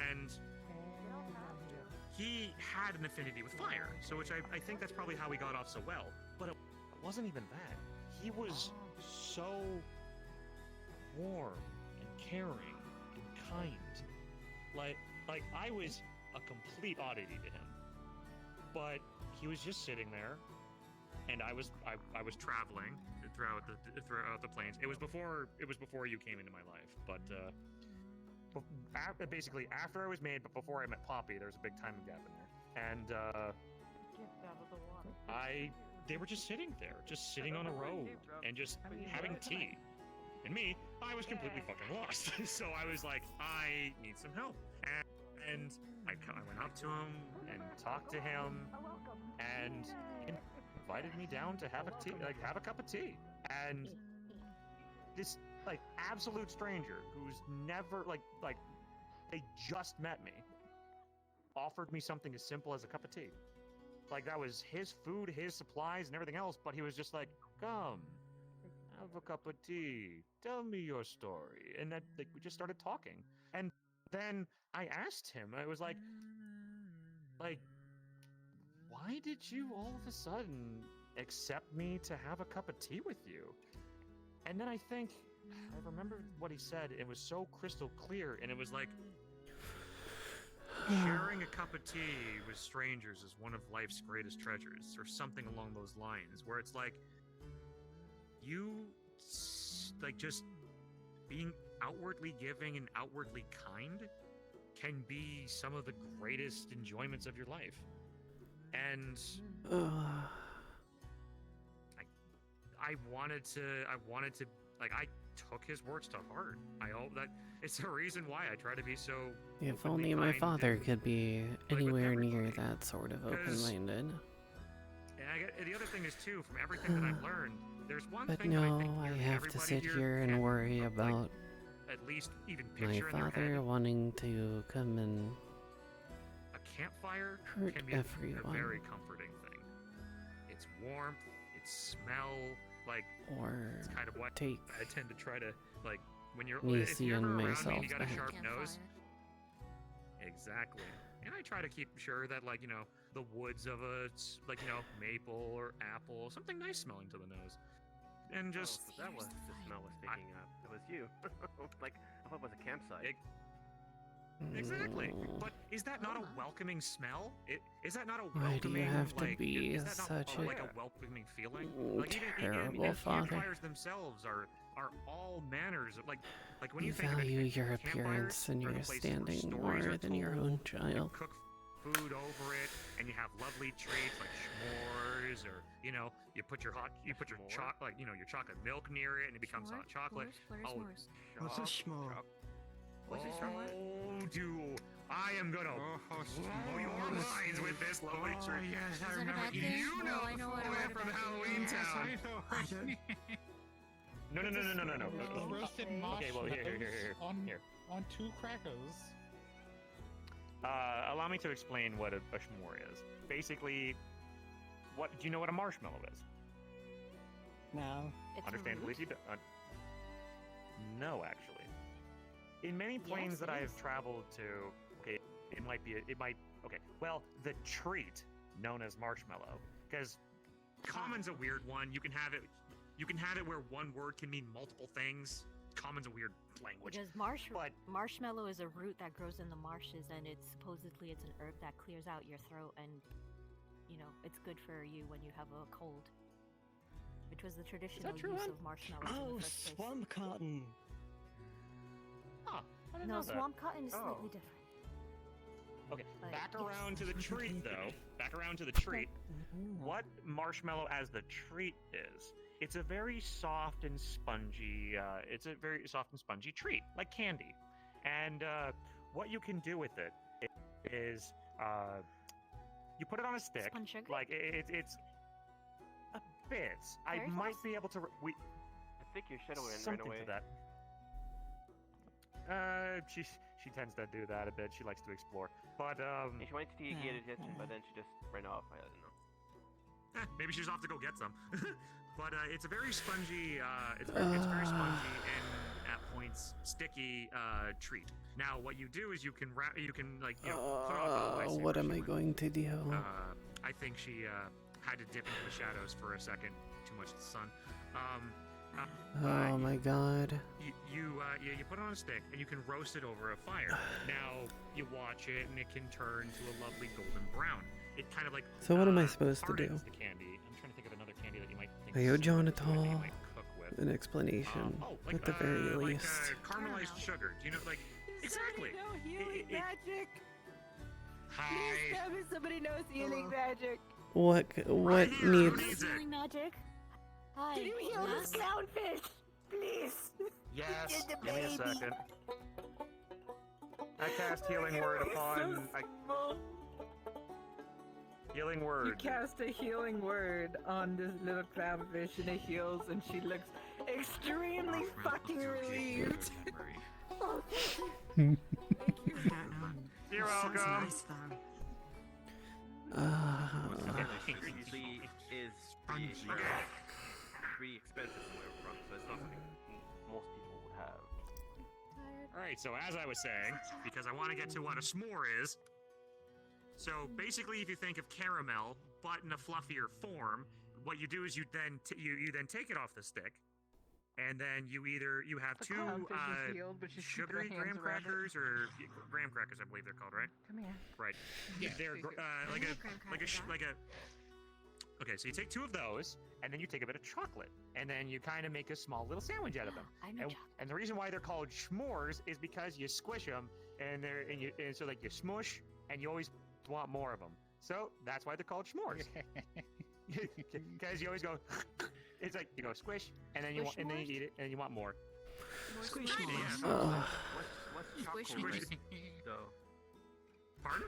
And he had an affinity with fire, so which I think that's probably how we got off so well. But it wasn't even that. He was so warm and caring and kind. Like I was a complete oddity to him. But he was just sitting there, and I was traveling throughout the plains. It was before you came into my life, but basically after I was made, but before I met Poppy, there was a big time gap in there, and they were just sitting there, just sitting on a road and just having tea. And me, I was completely fucking lost. So I was like, I need some help. And I went up to him and talked to him, and he invited me down to have a cup of tea. And this absolute stranger who's never they just met me offered me something as simple as a cup of tea. Like, that was his food, his supplies, and everything else, but he was just like, come, have a cup of tea, tell me your story. And then we just started talking. And then I asked him, I was like, why did you all of a sudden accept me to have a cup of tea with you? And then I remember what he said. It was so crystal clear, and it was like, sharing a cup of tea with strangers is one of life's greatest treasures, or something along those lines, where it's like, just being outwardly giving and outwardly kind can be some of the greatest enjoyments of your life. And I wanted to I took his words to heart. I hope that it's the reason why I try to be so. If only my father could be anywhere near that sort of open-minded. And the other thing is too, from everything that I've learned, there's one But thing no, that I think I have to sit here and can, worry about at least even my picture in their father head. wanting to come and A campfire hurt can be a everyone. very comforting thing. It's warmth, it's smell, or it's kind of what take I tend to try to when you're me if you're seeing ever around me myself and you got a back. sharp nose. Exactly. And I try to keep sure that the woods of a maple or apple, something nice smelling to the nose. And just so that was the smell was picking up. It was you. I thought it was a campsite. Exactly. But is that not a welcoming smell? Is that not a Why do you welcoming have to be is that not such a a welcoming feeling? terrible father? Campfires themselves are all manners of when you You think of value it, your campfires appearance and are your the places where standing stories more are than your told, own you child. cook food over it, and you have lovely treats like s'mores, or you put your chocolate your chocolate milk near it, and it becomes hot chocolate. What's a s'more? Oh, I am gonna blow your minds with this lovely treat. Yes, I Is it a remember. bad thing? You No, know I know what Flora about from it. Halloween Yes, Town. I know. No. Roasted Okay, well here. marshmallows on 2 crackers. Allow me to explain what a s'more is. Basically, do you know what a marshmallow is? No. Understandably, if you don't. No, actually. In many planes that I've traveled to, okay, it might be. It might. Okay. Well, the treat known as marshmallow, because common's a weird one. You can have it. You can have it where one word can mean multiple things. Common's a weird language. Because marshmallow is a root that grows in the marshes, and it's supposedly it's an herb that clears out your throat, and you know it's good for you when you have a cold. Which was the traditional use of marshmallows in the first place. Swamp cotton. Huh. I didn't No, know that. swamp cotton is slightly different. Okay, But back yes. around to the treat, though. Back around to the treat. What marshmallow as the treat is? It's a very soft and spongy. It's a very soft and spongy treat, like candy. And what you can do with it is you put it on a stick. Spun sugar? Like it's a bit. I Fairy might floss? be able to. I think your shadow ran right Something away. to that. She tends to do that a bit. She likes to explore, but Yeah, she wanted to get attention, but then she just ran off. I don't know. maybe she's off to go get some. But it's a very spongy. It's very spongy and at points sticky treat. Now, what you do is you can put on. I see What where am she I went. going to do? I think she had to dip into the shadows for a second. Too much sun. Oh my god. You put it on a stick and you can roast it over a fire. Now you watch it and it can turn to a lovely golden brown. It kind of like So what am I supposed to do? hardens the candy. I'm trying to think of another candy that you might think. I owe is John similar to it that you Atal might cook with. an explanation, at the very least. Caramelized sugar. Do you know like exactly? Magic. Hi. Please tell me somebody knows healing magic. What needs? Healing magic. Hi. Can you heal this clownfish? Please. Yes. Get the Give me a baby. second. I cast healing word upon. Healing You word. cast a healing word on this little clownfish and it heals and she looks extremely fucking relieved. Oh, You're welcome. Usually is pretty expensive to where we're from, so it's not something most people would have. All right. So as I was saying, because I want to get to what a s'more is. So basically, if you think of caramel, but in a fluffier form, what you do is you then take it off the stick, and then you have The two clownfish is healed, but she's keeping her sugary hands graham around it. crackers or graham crackers, I believe they're called, right? Come here. Right. Yeah. They're Okay, so you take two of those, and then you take a bit of chocolate, and then you kind of make a small little sandwich out of them. And the reason why they're called s'mores is because you squish them, and so like you smush, and you always want more of them. So that's why they're called s'mores. Because you always go. It's like you go squish, and then you eat it, and you want more. Squish Yeah. Ugh. What's chocolate though? Pardon?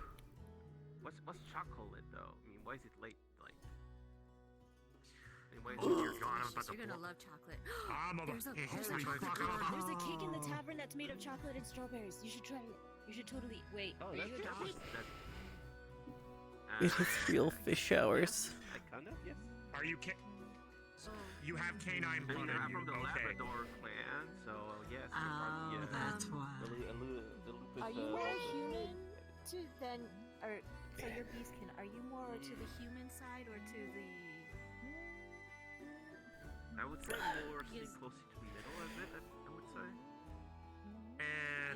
What's chocolate though? I mean, why is it late? Like, why is Dear God, I'm about to. You're gonna love chocolate. I'm about There's a cake in the tavern that's made of chocolate and strawberries. You should try it. You should totally wait. Oh, are you a dog? It is real fish hours. Kind of, yes. Are you You have canine blood in I'm you. from the Okay. Labrador clan, so yes. Oh, yes. that's why. Are you more human to then, or so your beastkin? Are you more to the human side or to the? I would say more closer to the middle of it. I would say.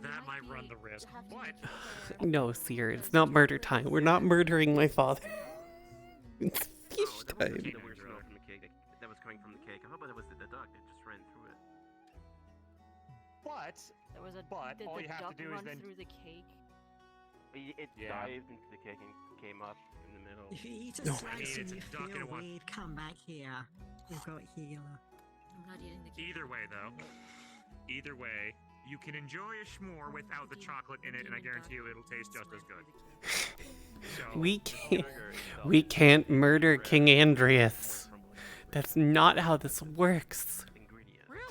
That might run the risk, but No, Seer, it's not murder time. We're not murdering my father. It's fish That time. was the weird smell from the cake. That was coming from the cake. I hope that was the duck that just ran through it. But There was a. But did all the you have duck to do is run then through the cake? It dived into the cake and came up in the middle. If you eat a No, I slice mean, and it's a you duck and feel it wants- weird, come back here. You've got healer. I'm not eating the cake. Either way, though, either way, you can enjoy a s'more without the chocolate in it, and I guarantee you it'll taste just as good. So, We can't murder King Andreas. That's not how this works. Really?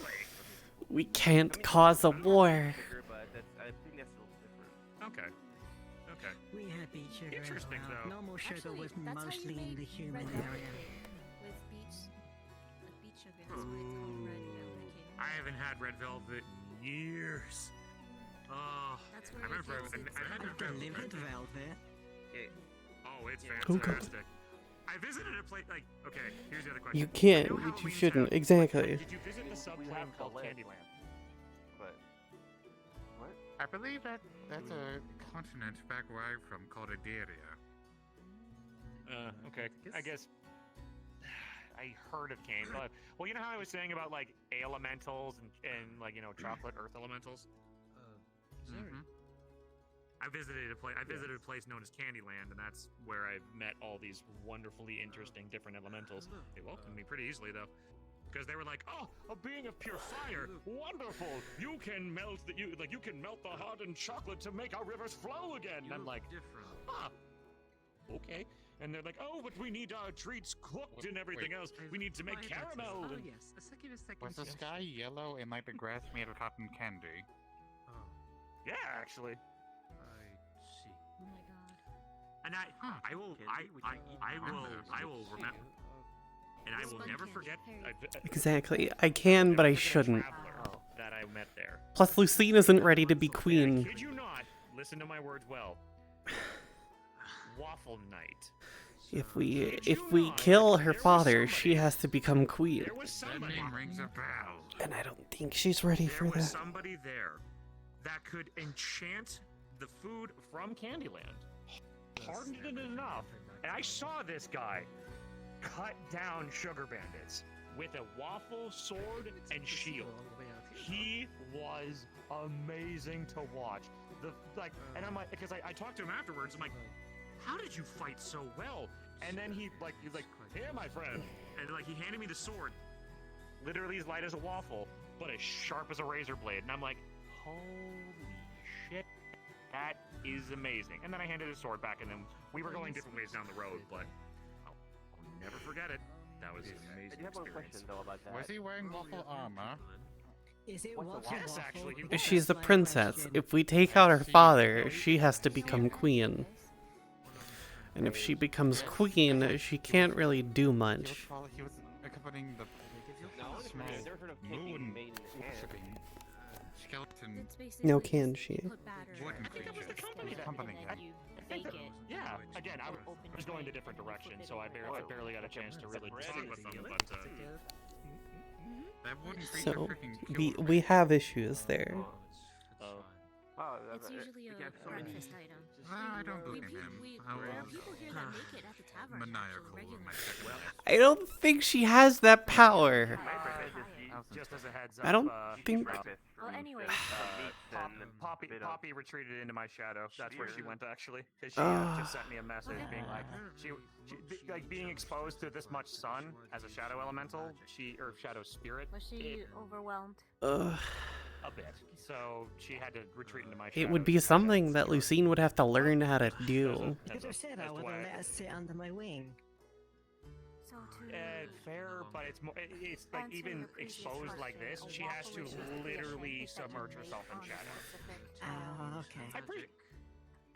We can't cause a war. But I think that's a little different. Okay. Okay. We had beet sugar as Interesting, well. though. Normal sugar Actually, was that's how you mostly in make the human red velvet area. cake, with beet sugar. That's why it's called red velvet cake. I haven't had red velvet in years. Oh, That's I remember. I Delivered velvet. Oh, it's Who could- fantastic. I visited a place like. Okay, here's the other question. You can't. know You Halloween shouldn't. Town? Exactly. Did you visit the subplane called Candyland? But what? I believe that's a continent back where I'm from called Adaria. Okay. I guess I heard of Kane, but well, you know how I was saying about like elementals and like chocolate earth elementals. I visited a place known as Candyland, and that's where I met all these wonderfully interesting different elementals. They welcomed me pretty easily though, because they were like, "Oh, a being of pure fire, wonderful! You can melt you can melt the hardened chocolate to make our rivers flow again." And I'm like, "Ah, okay." And they're like, "Oh, but we need our treats cooked and everything else. We need to make caramel." Oh, and- yes. Was the sky yellow and like the grass made of cotton candy? Yeah, actually. Oh my god. And I will remember, and I will never forget Exactly. I can, but I shouldn't. that I met there. Plus, Lucine isn't ready to be queen. Kid you not? Listen to my words well. Waffle night. If we kill her father, she has to become queen. There was somebody. That name rings a bell. And I don't think she's ready for There was that. somebody there that could enchant the food from Candyland. Hardened it enough, and I saw this guy cut down sugar bandits with a waffle sword and shield. He was amazing to watch. And I'm like, because I talked to him afterwards. I'm like, how did you fight so well? And then he's like, here, my friend, and like he handed me the sword, literally as light as a waffle, but as sharp as a razor blade. And I'm like, holy shit, that is amazing. And then I handed his sword back, and then we were going different ways down the road, but I'll never forget it. That was an amazing I do have one question experience. though about that. Was he wearing waffle armor? Is it What's the waffle? Yes, waffle? actually, he That's She's the my princess. question. If we take out her father, she has to become queen. And if she becomes queen, she can't really do much. He was accompanying the small moon worshipping skeleton. It's basically No, can just she? put batter Wooden in creature. the company that- Accompanying him. You I think bake that- it. Yeah, again, I was going to different directions, so I barely got a chance to really talk with them, but That wooden creature So freaking we killed we have issues there. It's usually a breakfast item. I don't believe him. There are people here that make it at the tavern. Maniacal for regular with my second life. I don't think she has that power. just as a heads up, I don't think. Well, anyways, Poppy retreated into my shadow. That's where she went actually, because she Ah. just sent me a message being like, like being exposed to this much sun as a shadow elemental, or shadow spirit. was she overwhelmed? A bit. So she had to retreat into my shadow. It would be something that Lucine would have to learn how to do. You could have said I would have let us sit under my wing. So fair, but it's more. It's like even exposed like this, she has to literally submerge herself in shadow. Oh, okay.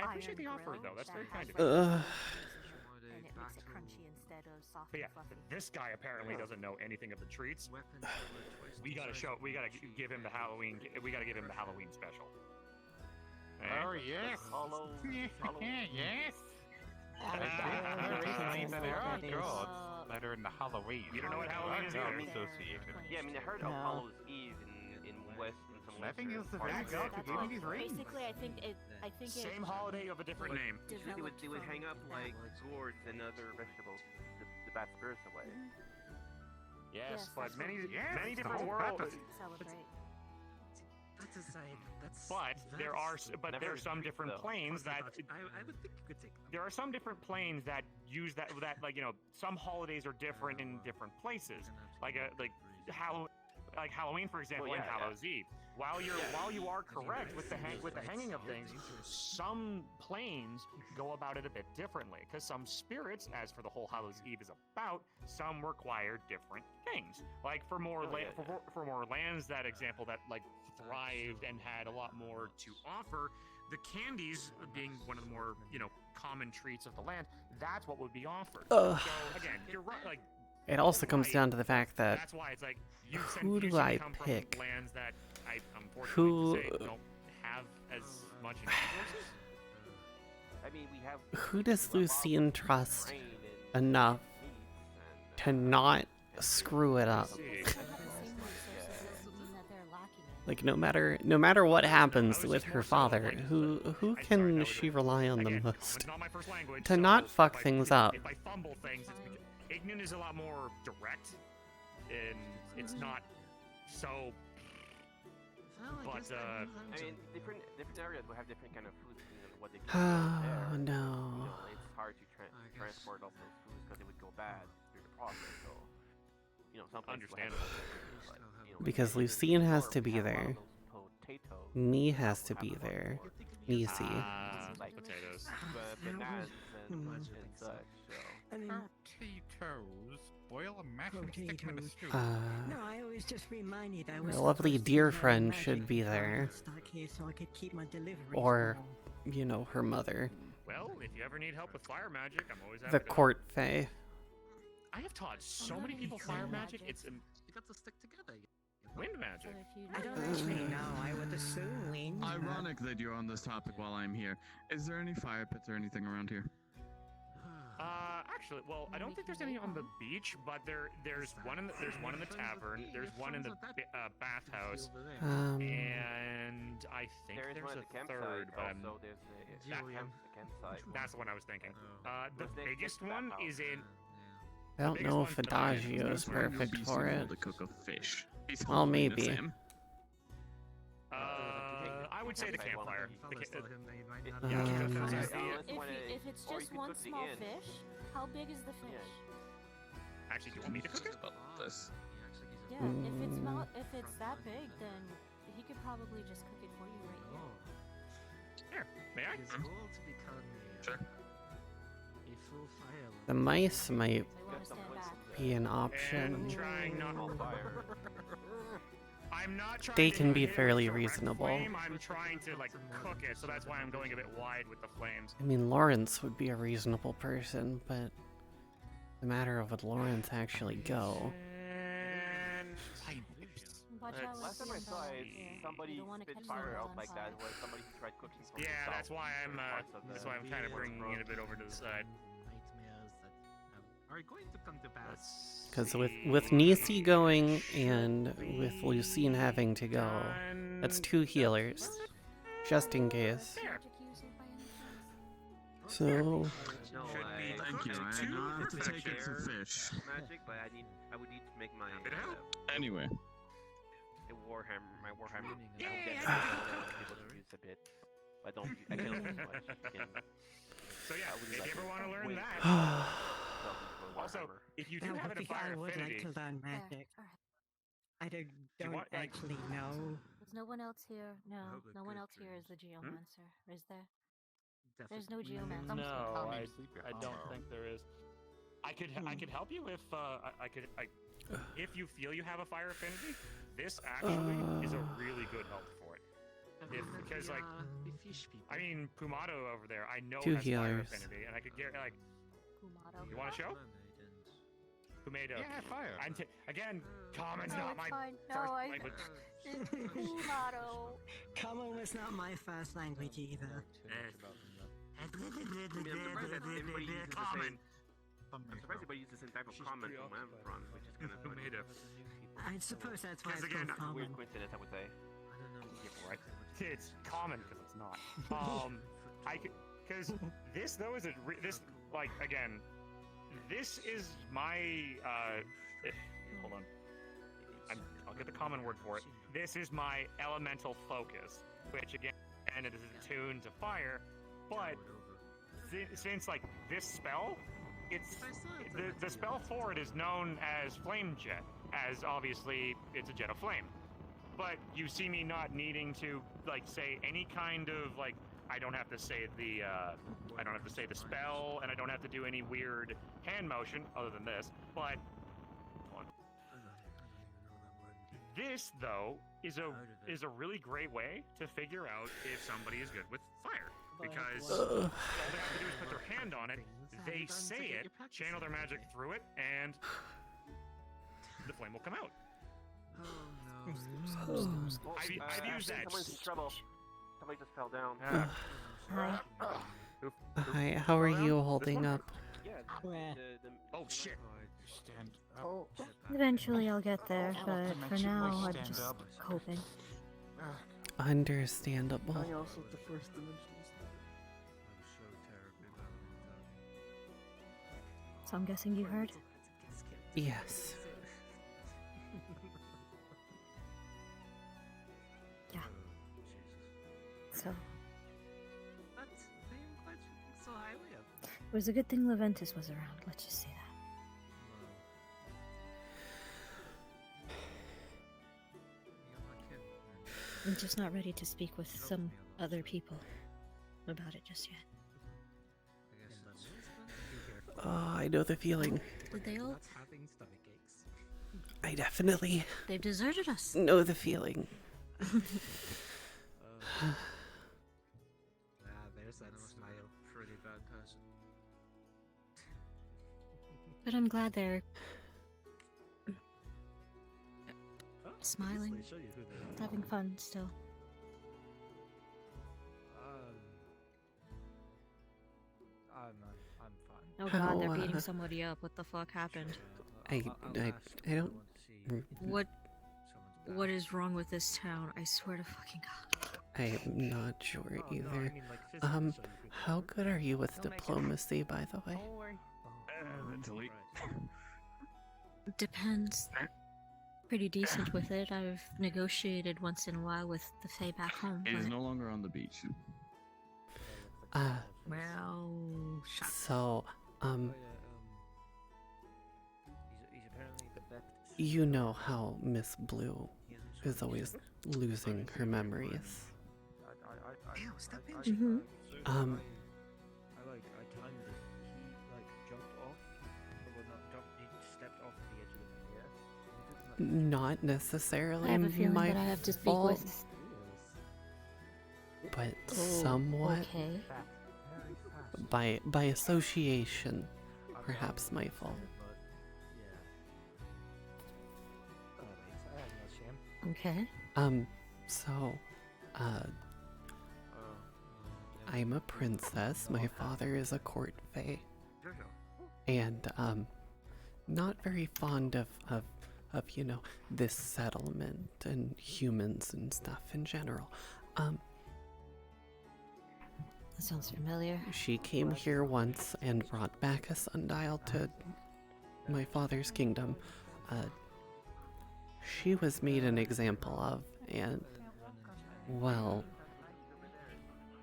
I appreciate the offer though. That's very kind of Uh. you. And it makes it crunchy instead of soft But yeah, and fluffy. this guy apparently doesn't know anything of the treats. We gotta give him the Halloween. We gotta give him the Halloween special. Oh yes. Yes. Better in the Halloween. You don't know what Halloween is either. Associated. Yeah, I mean, I heard of Hallows Eve in West and some I think it was the very parts. god who gave me these rings. Basically, I think it. Same holiday of a different name. Usually they would hang up like gourds and other vegetables to bat spirits away. Yes, but many the different whole worlds. purpose. Celebrate. That's aside. But there are some different planes that I would think you could take them. there are some different planes that use that like some holidays are different in different places, like Halloween for example, and Hallows Eve. While you are correct with the hanging of things, some planes go about it a bit differently because some spirits, as for the whole Hallows Eve is about, some require different things. Like for more for more lands, that example that like thrived and had a lot more to offer, the candies being one of the more common treats of the land, that's what would be offered. Ugh. So again, you're right. Like It also comes down to the fact that that's why it's like who do I pick? Lands that I unfortunately Who say don't have as much resources. I mean, we have. Who does Lucine trust enough to not screw it up? Like no matter what happens with her father, who can she rely on the most to not fuck things up? If I fumble things, it's because Ignan is a lot more direct, and it's not so. But I mean, different areas will have different kind of foods, what they can Oh there. no. It's hard to transport all those foods because they would go bad through the process. So, some places will have understandable. Because Lucine has to be there. Me has to be there. Nisi. Potatoes. Bananas and such. So. Potatoes. Boil a mash and stick them in a stew. No, I always just remind you that I was My lovely dear friend should be there. so I could keep my delivery. Or, her mother. Well, if you ever need help with fire magic, I'm always happy The to court fae. I have taught so many people fire magic. It's You got to stick together. wind magic. I don't actually know. I would assume wind. Ironic that you're on this topic while I'm here. Is there any fire pits or anything around here? Actually, well, I don't think there's any on the beach, but there's one in the tavern. There's one in the bathhouse, and I think there's a third. But that's the one I was thinking. The biggest one is in. I don't know if Adagio is perfect for it. To cook a fish. Well, maybe. I would say the campfire. If it's just one small fish, how big is the fish? Actually, do you want me to cook it? Yeah, if it's that big, then he could probably just cook it for you right here. Here, may I? Sure. The mice might be an option. I'm not trying They to can be hit it fairly with direct reasonable. flame, I'm trying to cook it, so that's why I'm going a bit wide with the flames. I mean, Lawrence would be a reasonable person, but the matter of would Lawrence actually go? Last time I saw it, somebody spit fire out like that was somebody who tried cooking something. Yeah, that's why I'm kind of bringing it a bit over to the side. Are going to come to pass. Because with Nisi going and with Lucine having to go, that's 2 healers, just in case. So. Thank you. I know I have to take it to fish. Magic, but I would need to make my Anyway. My Warhammer. People to use a bit. I don't use much. So yeah, if you ever want to learn that. Also, if you do have a fire I would affinity, like to learn magic. I don't actually know. There's no one else here. No one else here is the geomancer, is there? There's no geomancer. no, I don't think there is. I could help you if if you feel you have a fire affinity. This actually is a really good help for it. Because I mean, Pumato over there, I know 2 has fire healers. affinity, and I could get Pumato. You want to show? Pumato. Yeah, fire. Again, common's No, not it's my fine. No, first language. Pumato. Common was not my first language either. Common. I'm surprised everybody uses the same type of comment from where I'm from, which is kind of Pumato. I suppose that's why it's Again, called common. weird coincidence, I would say. Right. It's common because it's not. Because this though is again, this is my hold on. I'll get the common word for it. This is my elemental focus, which again, it is attuned to fire, but since this spell, it's the spell for it is known as flame jet, as obviously it's a jet of flame. But you see me not needing to say any kind of I don't have to say the spell, and I don't have to do any weird hand motion other than this. But this though is a really great way to figure out if somebody is good with fire, because all they have to do is put their hand on it, they say it, channel their magic through it, and the flame will come out. I've used that. Somebody just fell down. Hi, how are you holding up? Yeah. Oh shit. Oh. Eventually I'll get there, but for now I'm just coping. Understandable. I also the first dimension. So I'm guessing you heard? Yes. Yeah. So. But I am glad you think so highly of me. It was a good thing Leventus was around, let's just say that. I'm just not ready to speak with some other people about it just yet. Oh, I know the feeling. Did they all? I definitely They've deserted us. know the feeling. There's a pretty bad person. But I'm glad they're smiling, having fun still. I'm fine. Oh god, they're How, beating somebody up. What the fuck happened? I don't. What is wrong with this town? I swear to fucking god. I'm not sure either. How good are you with diplomacy, by the way? Delete. Depends. Pretty decent with it. I've negotiated once in a while with the Fae back home. It is but- no longer on the beach. Well, So, He's apparently the best. you know how Miss Blue is always losing her memories. Mhm. I timed it. He jumped off. Well, not jumped. He stepped off the edge of the pier. Not necessarily I have a feeling my that I have to speak fault, with. but Oh, somewhat okay. by association, perhaps my fault. Okay. So, I'm a princess. My father is a court fae, and not very fond of you know, this settlement and humans and stuff in general. That sounds familiar. She came here once and brought back a sundial to my father's kingdom. She was made an example of, and, well,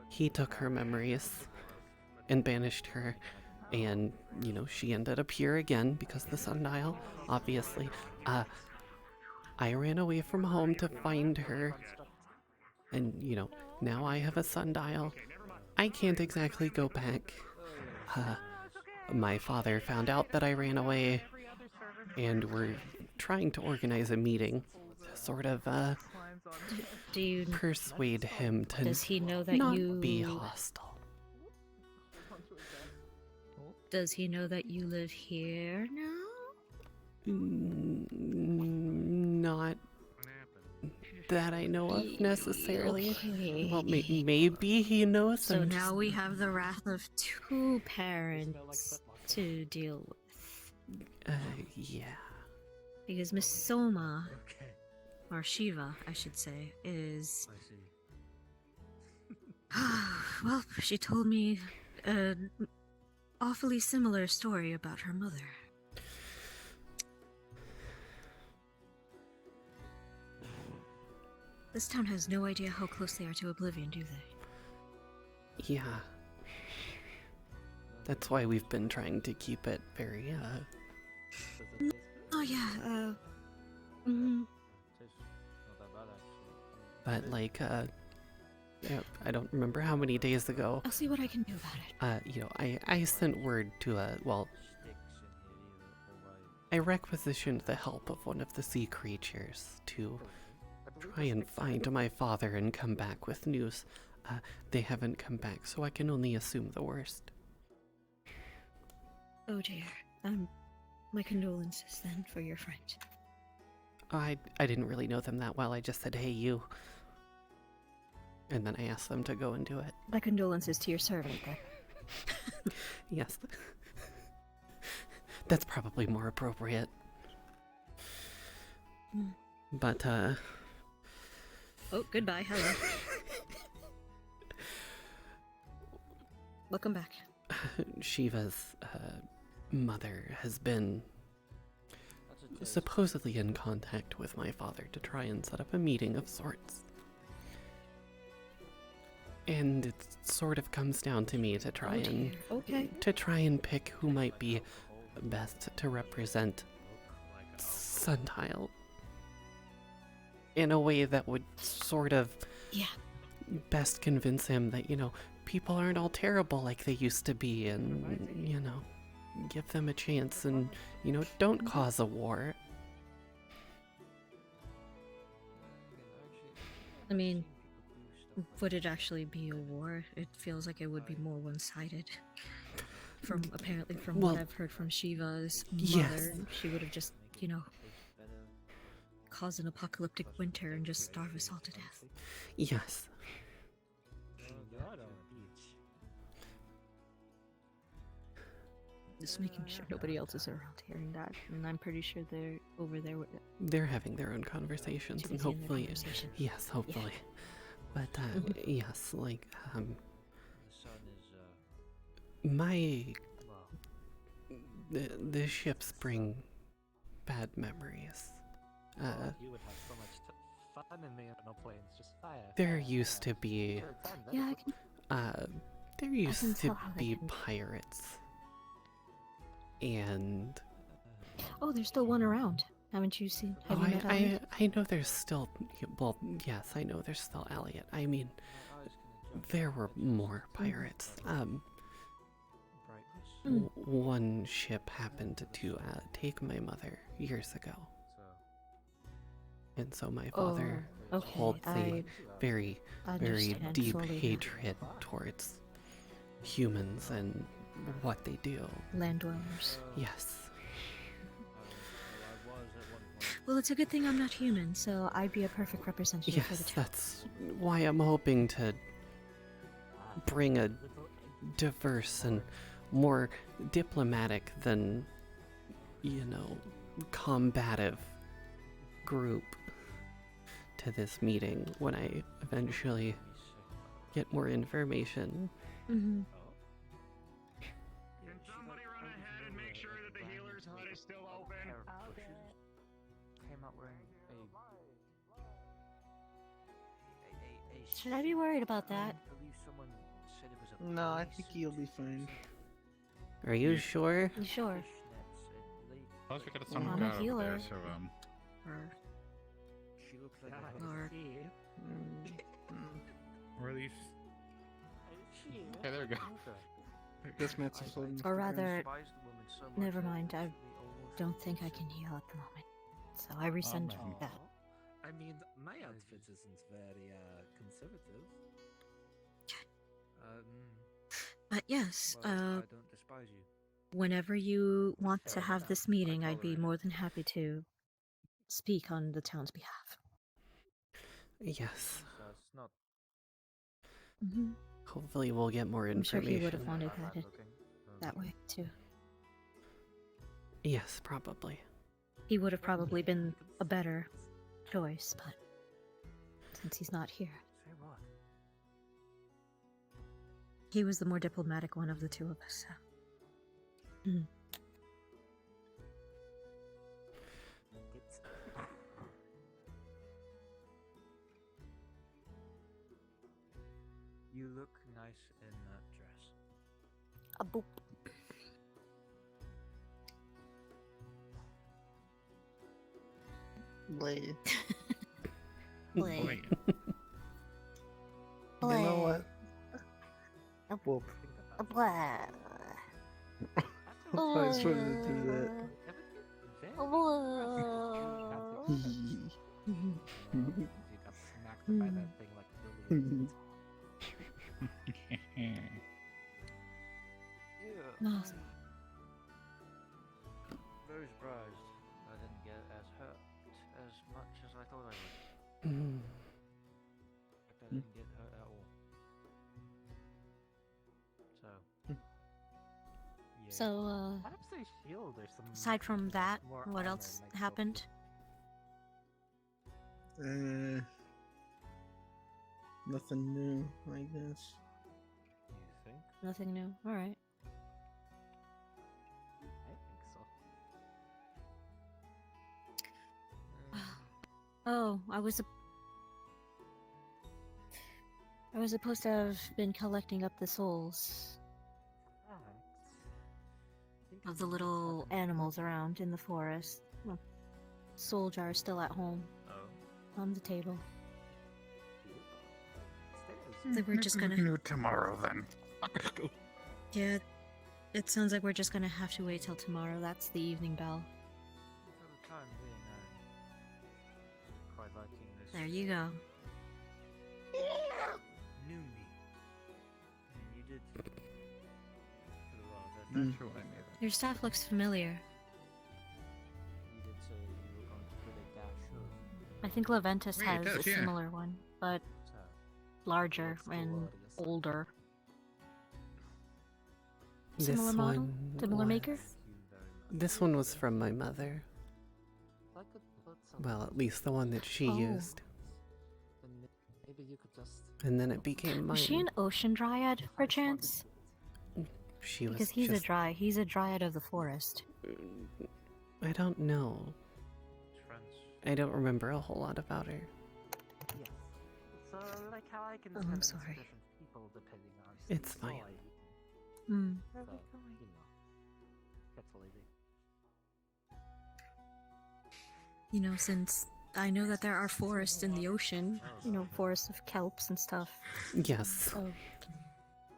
he took her memories and banished her, and, you know, she ended up here again because the sundial, obviously. I ran away from home to find her, and, you know, now I have a sundial. I can't exactly go back. My father found out that I ran away, and we're trying to organize a meeting to sort of, Do you persuade him to Does he know that not you be hostile. Does he know that you live here now? Not that I know of necessarily. Okay. Well, maybe he knows. So I'm now just- we have the wrath of two parents to deal with. Yeah. Because Miss Soma, or Shiva, I should say, is. Well, she told me an awfully similar story about her mother. This town has no idea how close they are to oblivion, do they? Yeah. That's why we've been trying to keep it very, Oh yeah, but like, yeah, I don't remember how many days ago, I'll see what I can do about it. you know, I sent word to, well, I requisitioned the help of one of the sea creatures to try and find my father and come back with news. They haven't come back, so I can only assume the worst. Oh dear. My condolences then for your friend. I didn't really know them that well, I just said, hey, you. And then I ask them to go and do it. My condolences to your servant there. Yes. That's probably more appropriate. But, Oh, goodbye. Hello. Welcome back. Shiva's mother has been supposedly in contact with my father to try and set up a meeting of sorts. And it sort of comes down to me to try and pick who might be best to represent Suntile in a way that would sort of best convince him that, you know, people aren't all terrible like they used to be, and, you know, give them a chance and, you know, don't cause a war. I mean, would it actually be a war? It feels like it would be more one-sided. Apparently from what I've heard from Shiva's mother, she would have just, you know, caused an apocalyptic winter and just starve us all to death. Yes. Just making sure nobody else is around hearing that, and I'm pretty sure they're over there with it. They're having their own conversations, and hopefully, yes, hopefully. But, yes, like, the ships bring bad memories. You would have so much fun in the planes, just fire. There used to be, Yeah, there used to be pirates. And oh, there's still one around. Haven't you seen? Have you met Elliot? I know there's still, well, yes, I know there's still Elliot. I mean, there were more pirates. One ship happened to take my mother years ago. And so my father holds a very, very deep hatred towards humans and what they do. Land dwellers. Yes. Well, it's a good thing I'm not human, so I'd be a perfect representative for the Yes, town. that's why I'm hoping to bring a diverse and more diplomatic than, you know, combative group to this meeting when I eventually get more information. Mm-hmm. Can somebody run ahead and make sure that the healer's hut is still open? Came out wearing Should I be worried about that? No, I think he'll be fine. Are you sure? You sure? Plus we got some I'm guy a over healer. there, so She looks like or at least. Okay, there we go. This makes us Or rather, never mind. I don't think I can heal at the moment, so I resend that. I mean, my outfit isn't very conservative. But yes, I don't despise you. whenever you want to have this meeting, I'd be more than happy to speak on the town's behalf. Yes. It's not. Mm-hmm. Hopefully we'll get more I'm sure information. he would have wanted that way too. Yes, probably. He would have probably been a better choice, but since he's not here, Say what? he was the more diplomatic one of the two of us. So. Mm. You look nice in that dress. A boop. Blade. Blade. You know what? Whoop. Blah. I was trying to do that. You got smacked by that thing like Billy. No. Very surprised I didn't get as hurt as much as I thought I would. In fact, I didn't get hurt at So, Perhaps a shield or some. aside from that, more what armor else might help. happened? Nothing new, I guess. You think? Nothing new. Alright. I think so. Oh, I was supposed to have been collecting up the souls of the little animals around in the forest. Well, soul jar is still at home. Oh. On the table. Maybe we're just gonna- we can do it tomorrow then. Yeah, it sounds like we're just gonna have to wait till tomorrow. That's the evening bell. For the time being, I'm quite liking this. There you go. New me. I mean, you did. Put a lot of Not effort. sure what I made. Your staff looks familiar. You did say you were going to put a dash of. I think Leventus Wait, it has does, a yeah. similar one, but larger and older. This Similar model? one Similar was- maker? This one was from my mother. If I could put some. Well, at least the one that she Oh. used. Then maybe you could just. And then it became mine. Was she an ocean dryad, perchance? She was Because he's just... he's a dryad of the forest. I don't know. Friends. I don't remember a whole lot about her. Yes. So, like how I can Oh, turn I'm into sorry. different people depending on. It's stage fine. volume. Hmm. So, you know, that's a lady. You know, since I know that there are forests in the ocean, you know, forests of kelps and stuff. Yes. So,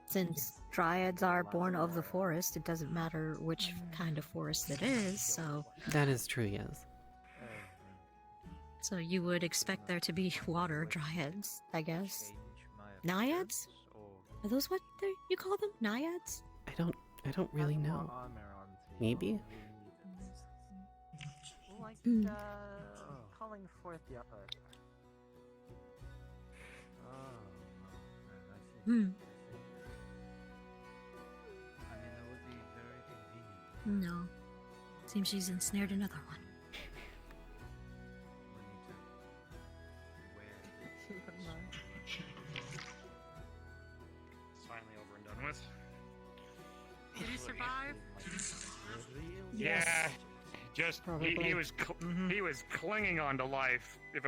since dryads are born of the forest, it doesn't matter which kind of forest it is, so... That is true, yes. So you would expect there to be water dryads, I guess. Naiads? Are those what you call them? Naiads? I don't really know. Maybe? Like, calling forth the upper. Oh, I see. Hmm. I mean, that would be very convenient. No. Seems she's ensnared another one. It's finally over and done with. Did he survive? Yeah, just he was he was clinging on to life. If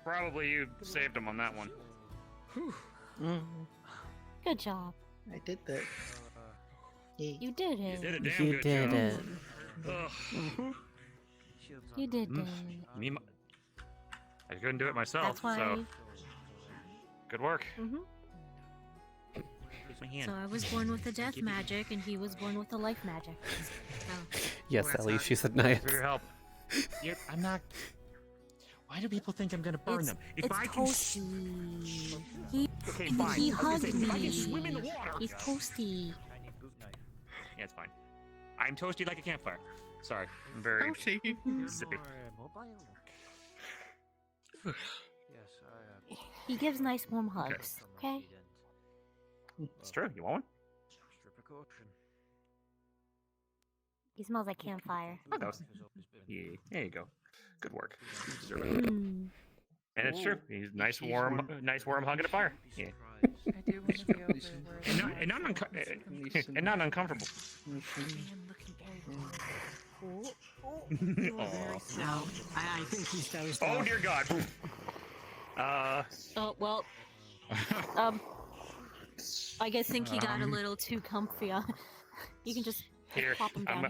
probably you saved him on that one. Good job. I did that. You did it. You did a damn You good did job. it. Ugh. You did it. Me, I couldn't do it myself. That's why. So good work. Mhm. Here's my hand. So I was born with the death magic, and he was born with the life magic. So, Yes, Well, Ellie, that's she said Thanks for nice. your help. I'm not. Why do people think I'm gonna burn them? If it's I can. toasty. He Okay, fine. he I was gonna hugged say, me. if I can swim in the water. He's toasty. Yeah, it's fine. I'm toasty like a campfire. Sorry, I'm very Toasty. zippy. Mobile. Yes, I. He gives nice warm hugs. Okay. It's true. You want one? Extra precaution. He smells like campfire. That was- Yeah, there you go. Good work. You deserve it. Mm. And it's true. He's nice warm hug at a fire. Yeah. I do want to be over where And not uncomfortable. No, I think he's dozed Oh off. dear God. Oh well. I guess think he got a little too comfy. You can just Here, pop him down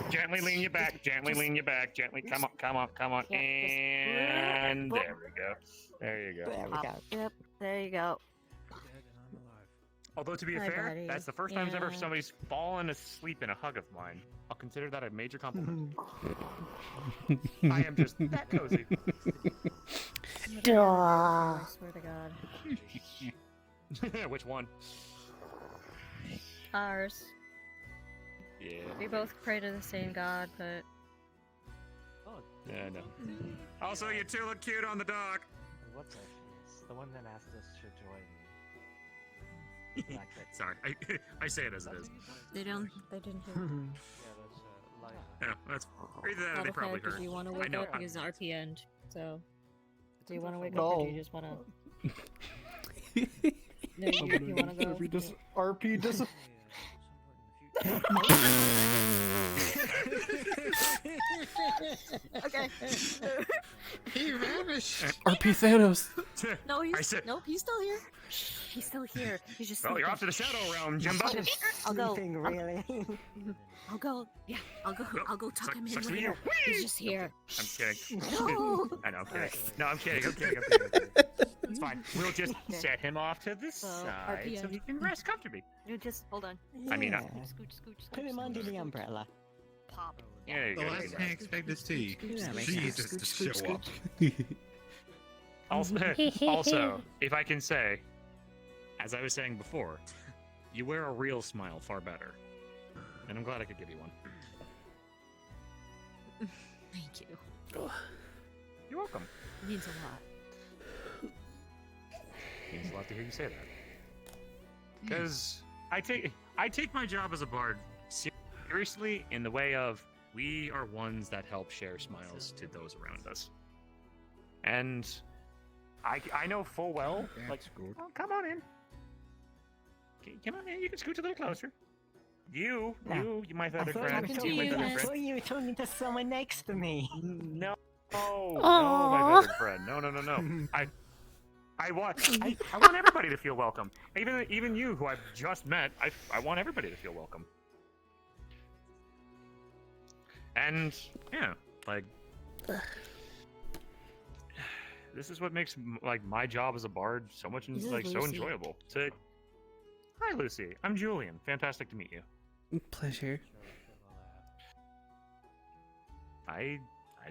gently lean you back, gently lean you back, gently. Come on, Yeah, and there we go. There you go. There we go. Yep, there you go. Although to be Hi, fair, buddy. that's the first time ever Yeah. somebody's fallen asleep in a hug of mine. I'll consider that a major compliment. I am just that cozy. I swear to God. Which one? Ours. Yeah. We both pray to the same God, but Yeah, no. Also, you two look cute on the dock. What's that? It's the one that asked us to join. Sorry, I say it as it is. They didn't hear. Yeah, that's either that or they probably heard. Do you want to I wake know. up because it's RP end? So, do you want to wake up No. or do you just want to? No, you want to go? RP just RP just. Okay. He vanished. RP Thanos. No, I said- nope, he's still here. He's still here. He's just. Well, you're sleeping. off to the Shadow Realm, Jimbo. I'll go. Really? I'll go. Yeah, I'll go tuck him in sucks for later. you. He's just here. I'm kidding. No. I know, I'm kidding. No, I'm kidding. It's fine. We'll just set him off to the side RP so he can rest comfortably. You just hold on. I mean, Scooch. Put him under the umbrella. Pop. Yeah, there you The go. last thing I expect to see Yeah, makes Jesus sense. to show up. Also, if I can say, as I was saying before, you wear a real smile far better. And I'm glad I could give you one. Thank you. You're welcome. It means a lot. Means a lot to hear you say that. Because I take my job as a bard seriously in the way of we are ones that help share smiles to those around us. And I know full well, like, oh, come on in. Come on in, you can scooch a little closer. You, my feathered friend. I thought you were talking to someone next to me. No, no, my feathered friend. No. I want everybody to feel welcome. Even you, who I've just met, I want everybody to feel welcome. And yeah, like this is what makes like my job as a bard so much so enjoyable. Hi, Lucy. I'm Julian. Fantastic to meet you. Pleasure. I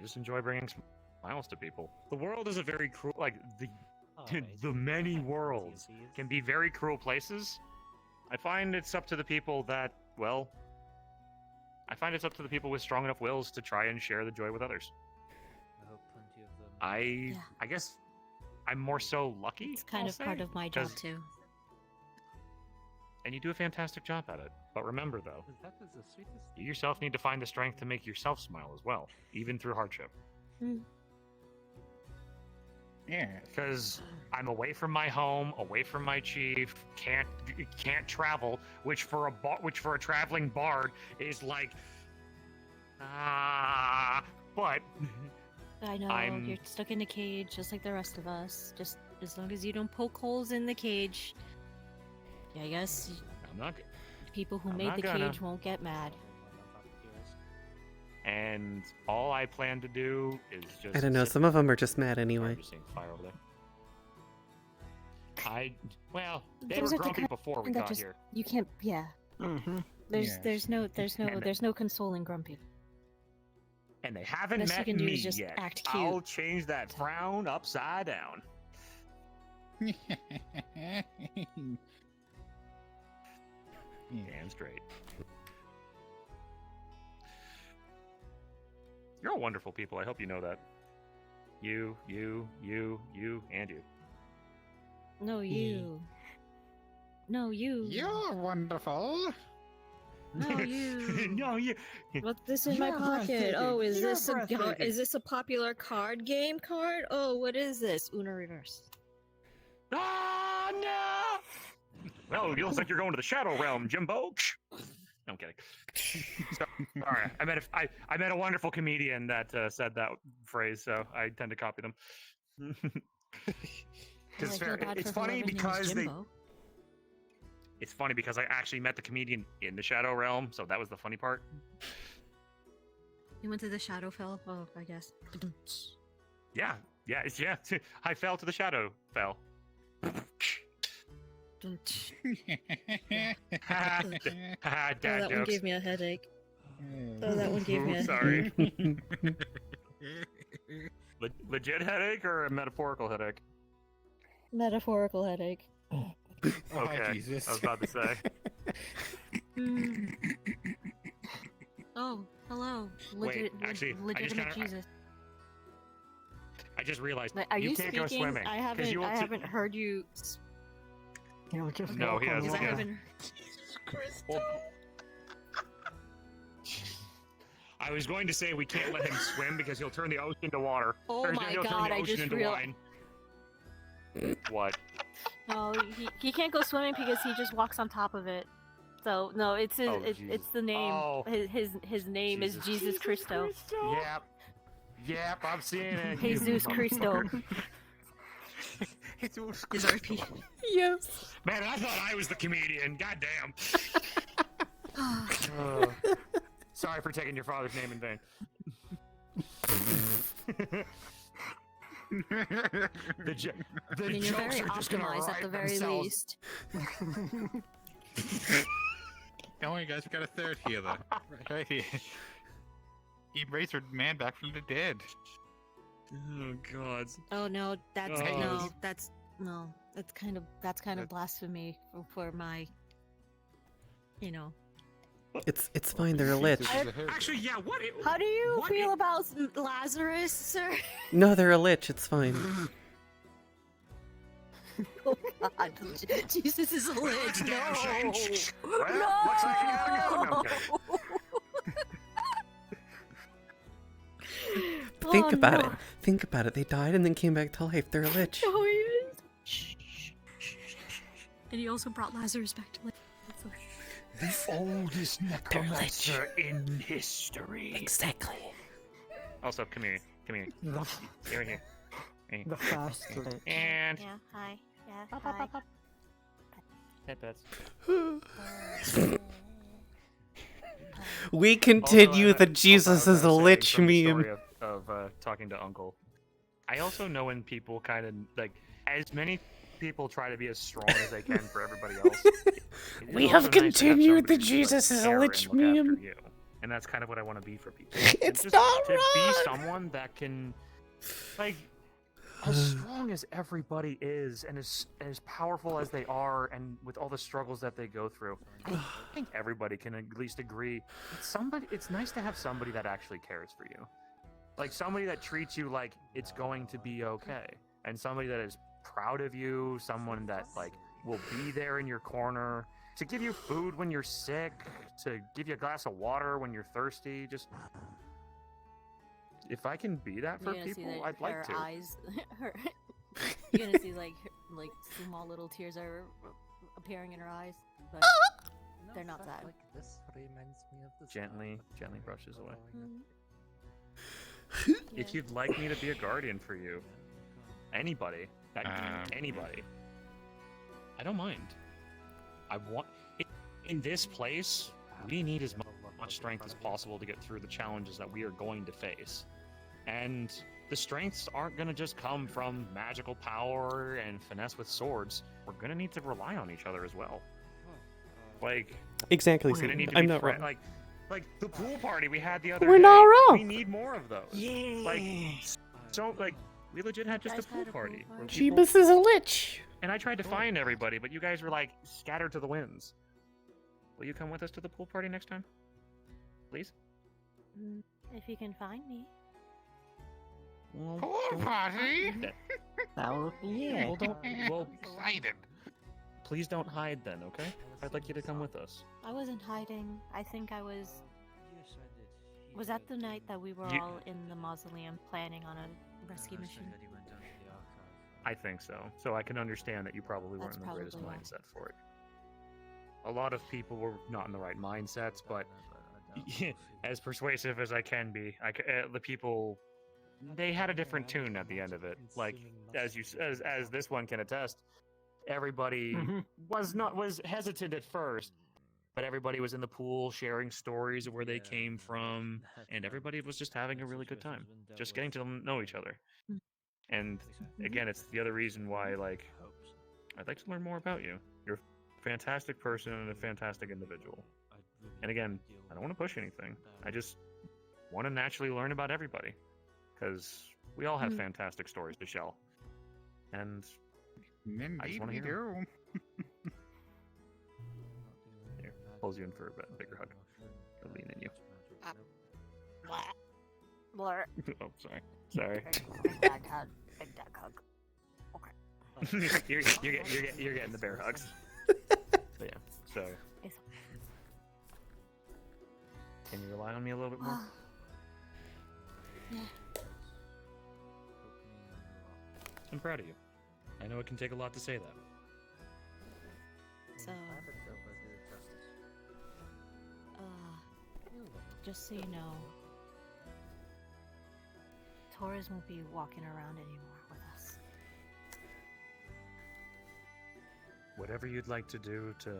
just enjoy bringing smiles to people. The world is a very cruel, like the many worlds can be very cruel places. I find it's up to the people that, well, I find it's up to the people with strong enough wills to try and share the joy with others. I hope plenty of them. I guess I'm more so lucky. It's kind of part of my job too. And you do a fantastic job at it. But remember, though, you yourself need to find the strength to make yourself smile as well, even through hardship. Yeah. Because I'm away from my home, away from my chief, can't travel, which for a traveling bard is like, but I know you're stuck in a cage just like the rest of us. Just as long as you don't poke holes in the cage. Yeah, I guess I'm not. People who I'm made not the gonna. cage won't get mad. And all I plan to do is just. I don't know. Some of them are just mad anyway. I'm just seeing fire over there. Well, they Those were are the grumpy kind before we that got just- here. You can't. Yeah. There's no consoling grumpy. And they haven't Best you met can do me is just yet. act cute. I'll change that frown upside down. Damn straight. You're all wonderful people. I hope you know that. You, and you. No, you. No, you. You're wonderful. No, you. No, you. What's this in my You're pocket? breathtaking. Oh, is You're this breathtaking. is this a popular card game card? Oh, what is this? Uno reverse. Ah, no! Well, it looks like you're going to the Shadow Realm, Jimbo. No, I'm kidding. Sorry, I met a wonderful comedian that said that phrase, so I tend to copy them. Because it's funny because it's funny because I actually met the comedian in the Shadow Realm, so that was the funny part. You went to the Shadowfell? Oh, I guess. Yeah. I fell to the Shadow Fell. That one jokes. gave me a headache. Oh, that one gave me a Sorry. Legit headache or a metaphorical headache? Metaphorical headache. Okay, Jesus. I was about to say. Oh, hello. Wait, actually, legitimate Jesus. I just realized Like, are you can't speaking? go swimming. I 'cause haven't. you will I haven't heard you. He'll just No, walk he on doesn't. water. Well, I was going to say we can't let him swim because he'll turn the ocean into water. Oh Or my he'll turn God, the I ocean just into realized. wine. What? No, he can't go swimming because he just walks on top of it. So no, it's his, Oh, it's Jesus. the name. Oh. His name is Jesus Christo. Yep, I'm seeing it. Jesus Christo. His RP. Yes. Man, I thought I was the comedian. God damn. Sorry for taking your father's name in vain. the I mean, you're jokes very are just gonna optimized at write the very themselves. least. Don't worry, guys. We got a third healer right here. He raised her man back from the dead. Oh God. Oh no, that's Oh. no, that's kind of blasphemy for my, you know. It's fine. They're a lich. Actually, yeah. What? How do you feel about Lazarus, sir? No, they're a lich. It's fine. Oh God, Jesus is a lich. No. Well, looks like you gotta go. No, I'm kidding. Think Oh, about no. it. Think about it. They died and then came back to life. They're a lich. No, he is. And he also brought Lazarus back to life. The oldest necromancer in history. Exactly. Also, come here. Come here. Here, here. Here. The first lich. And Yeah, hi. Yeah, hi. pet pets. We continue Also, the Jesus is a lich from the meme. story of talking to Uncle. I also know when people kind of like, as many people try to be as strong as they can for everybody else. it is We also have nice to continued somebody the to, Jesus is a care lich and look after meme. you. And that's kind of what I want to be for people. It's just not to be wrong. someone that can, like, as strong as everybody is, and as powerful as they are, and with all the struggles that they go through, I think everybody can at least agree. It's nice to have somebody that actually cares for you, like somebody that treats you like it's going to be okay, and somebody that is proud of you, someone that like will be there in your corner to give you food when you're sick, to give you a glass of water when you're thirsty. Just if I can be that for You're gonna see people, that I'd like her to. eyes, you're gonna see like small little tears are appearing in her eyes, but they're not sad. This reminds me of the Gently brushes away. Yeah. If you'd like me to be a guardian for you, anybody, anybody, I don't mind. I want in this place. We need as much strength as possible to get through the challenges that we are going to face, and the strengths aren't going to just come from magical power and finesse with swords. We're going to need to rely on each other as well. Like Exactly. we're going to need to I'm be not wrong. like the pool party we had the other We're day. not wrong. We need more of those. Yeah. Like, so like we legit had just a Guys pool had a pool party. where party. people- Jeebus is a lich. And I tried to find everybody, but you guys were like scattered to the winds. Will you come with us to the pool party next time? Please? If you can find me. Pool party? That would be it. Well, don't. Well, Excited. please don't hide then, okay? I'd like you to come with us. I wasn't hiding. I think I was. Was that the night that we were You- all in the mausoleum planning on a rescue mission? I think so. So I can understand that you probably weren't That's in the greatest probably why. mindset for it. A lot of people were not in the right mindsets, but as persuasive as I can be, the people, they had a different tune at the end of it. Like as this one can attest, everybody was hesitant at first, but everybody was in the pool sharing stories of where they came from, and everybody was just having a really good time, just getting to know each other. And again, it's the other reason why, like, I'd like to learn more about you. You're a fantastic person and a fantastic individual. And again, I don't want to push anything. I just want to naturally learn about everybody, because we all have fantastic stories to share. And I just want to hear 'em. Here, pulls you in for a bigger hug. I'll lean in you. Blur. Oh, sorry. Sorry. Big dog hug. Big dog hug. Okay. you're getting the bear hugs. Yeah. So. Can you rely on me a little bit more? Yeah. I'm proud of you. I know it can take a lot to say that. So, just so you know, Torres won't be walking around anymore with us. Whatever you'd like to do to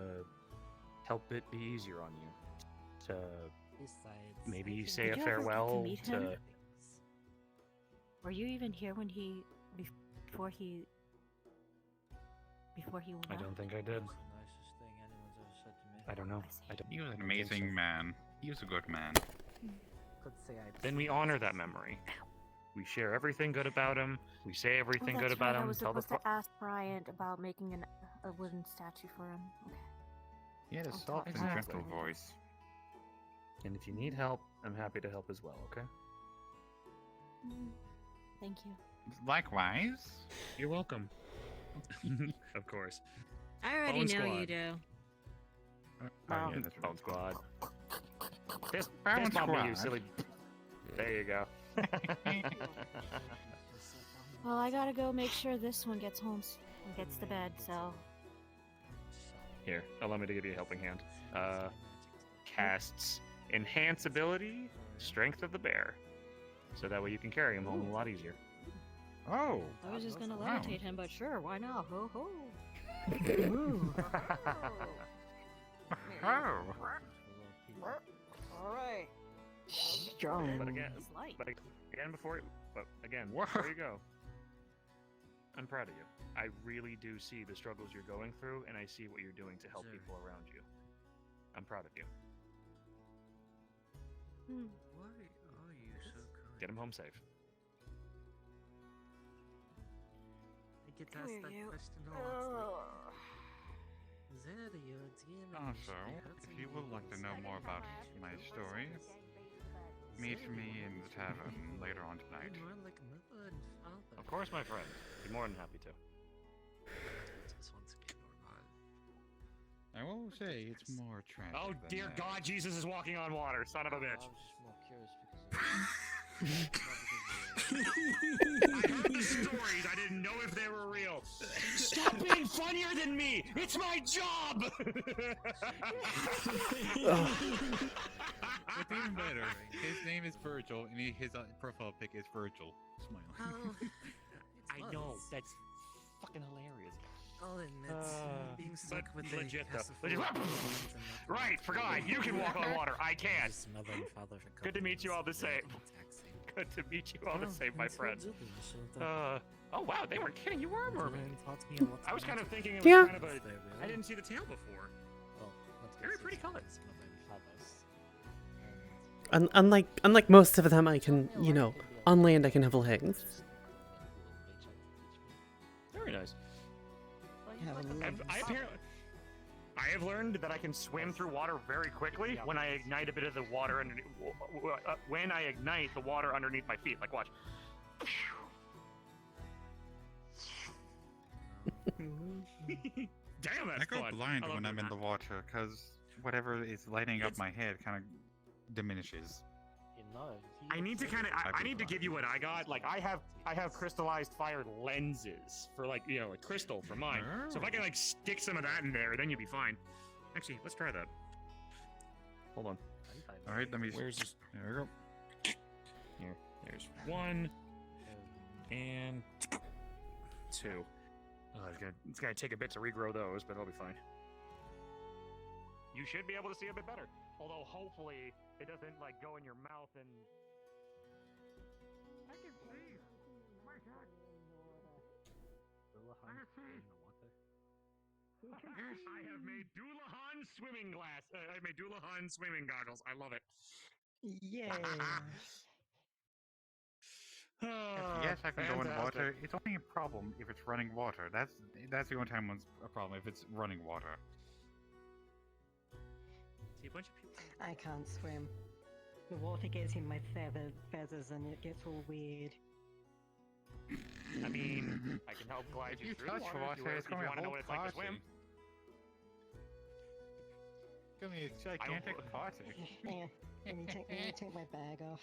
help it be easier on you. To maybe say a Did you ever get to farewell meet to. him? Were you even here when before he left? I don't think I did. I don't know. He was an amazing man. He was a good man. Then we honor that memory. We share everything good about him. We say everything Oh, good that's about right. him. I was Tell the supposed to ask Bryant about making a wooden statue for him. Okay. He had a I'll soft talk and to him. gentle voice. And if you need help, I'm happy to help as well, okay? Thank you. Likewise. You're welcome. Of course. I already Bone know Squad. you do. Oh, yeah, that's Bone Squad. Fist Bone bump me, you Squad. silly. There you go. Well, I gotta go make sure this one gets home and gets to bed. So Here, allow me to give you a helping hand. Casts enhance ability, strength of the bear, so that way you can carry him home a lot easier. Oh. I was just gonna Wow. levitate him, but sure, why not? Ho ho. Oh. Alright. Strong. But again, before you go, I'm proud of you. I really do see the struggles you're going through, and I see what you're doing to help people around you. I'm proud of you. Why are you so kind? Get him home safe. I get Come asked here, that you. question a lot. Also, if you would like to know more about my story, meet me in the tavern later on tonight. Of course, my friend. Be more than happy to. I will say it's more tragic. Oh than dear that. God, Jesus is walking on water, son of a bitch. I heard the stories. I didn't know if they were real. Stop being funnier than me. It's my job. What's even better, his name is Virgil, and his profile pic is Virgil, smiling. I know. That's fucking hilarious. I'll admit, being stuck but with legit a though. cast of Legit. Right, forgot. You can walk on water. I can't. Good to meet you all the same. Good to meet you all the same, my friend. Oh wow, they weren't kidding. You were a mermaid. I was kind of thinking it was Yeah. kind of a. I didn't see the tail before. Very pretty color. Unlike most of them, I can, on land I can have legs. Very nice. I have learned that I can swim through water very quickly when I ignite a bit of the water underneath. When I ignite the water underneath my feet, like watch. Damn, that's I go fun. blind I love when I'm doing in the water, because whatever is lighting up my head kind of diminishes. I need to kind of. I need to give you what I got. Like I have crystallized fire lenses for like a crystal for mine. So if I can like stick some of that in there, then you'll be fine. Actually, let's try that. Hold on. All right, let me. Where's this? There we go. Here, there's one and two. Oh, it's gonna take a bit to regrow those, but it'll be fine. You should be able to see a bit better. Although hopefully it doesn't like go in your mouth and. I can see. My God. I have made Doulahan swimming I made Doulahan swimming goggles. I love it. Yeah. Yes, I can go in Fantastic. water. It's only a problem if it's running water. That's the only time it's a problem, if it's running water. See a bunch of people. I can't swim. The water gets in my feathers and it gets all weird. I mean, I can help glide If you you through touch the water water, it's if you gonna be a want to know whole what it's like to party. swim. It's gonna be a gigantic party. Can you take my bag off?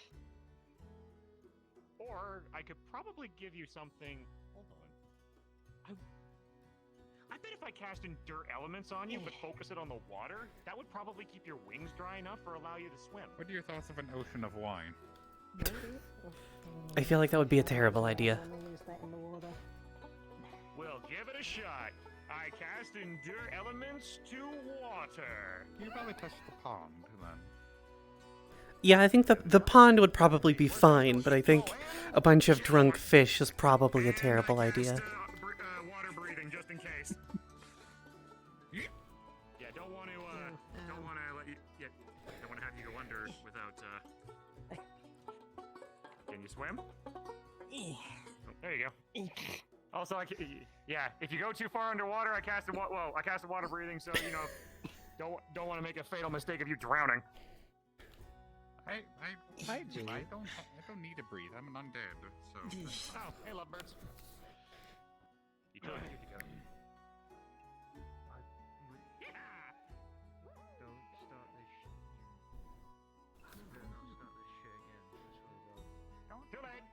Or I could probably give you something. Hold on. I bet if I cast Endure Elements on you, but focus it on the water, that would probably keep your wings dry enough or allow you to swim. What are your thoughts of an ocean of wine? I feel like that would be a terrible idea. We'll give it a shot. I cast Endure Elements to water. You probably touch the pond then. Yeah, I think the pond would probably be fine, but I think a bunch of drunk fish is probably a terrible idea. Water breathing, just in case. Yeah, don't want to let you. Yeah, don't want to have you go under without. Can you swim? Oh, there you go. Also, yeah, if you go too far underwater, I cast a water breathing, so you know, don't want to make a fatal mistake of you drowning. I don't need to breathe. I'm an undead, so. Oh, hey, lovebirds. You told me to go. Don't start this better not start this shit again. I swear to God. Too late.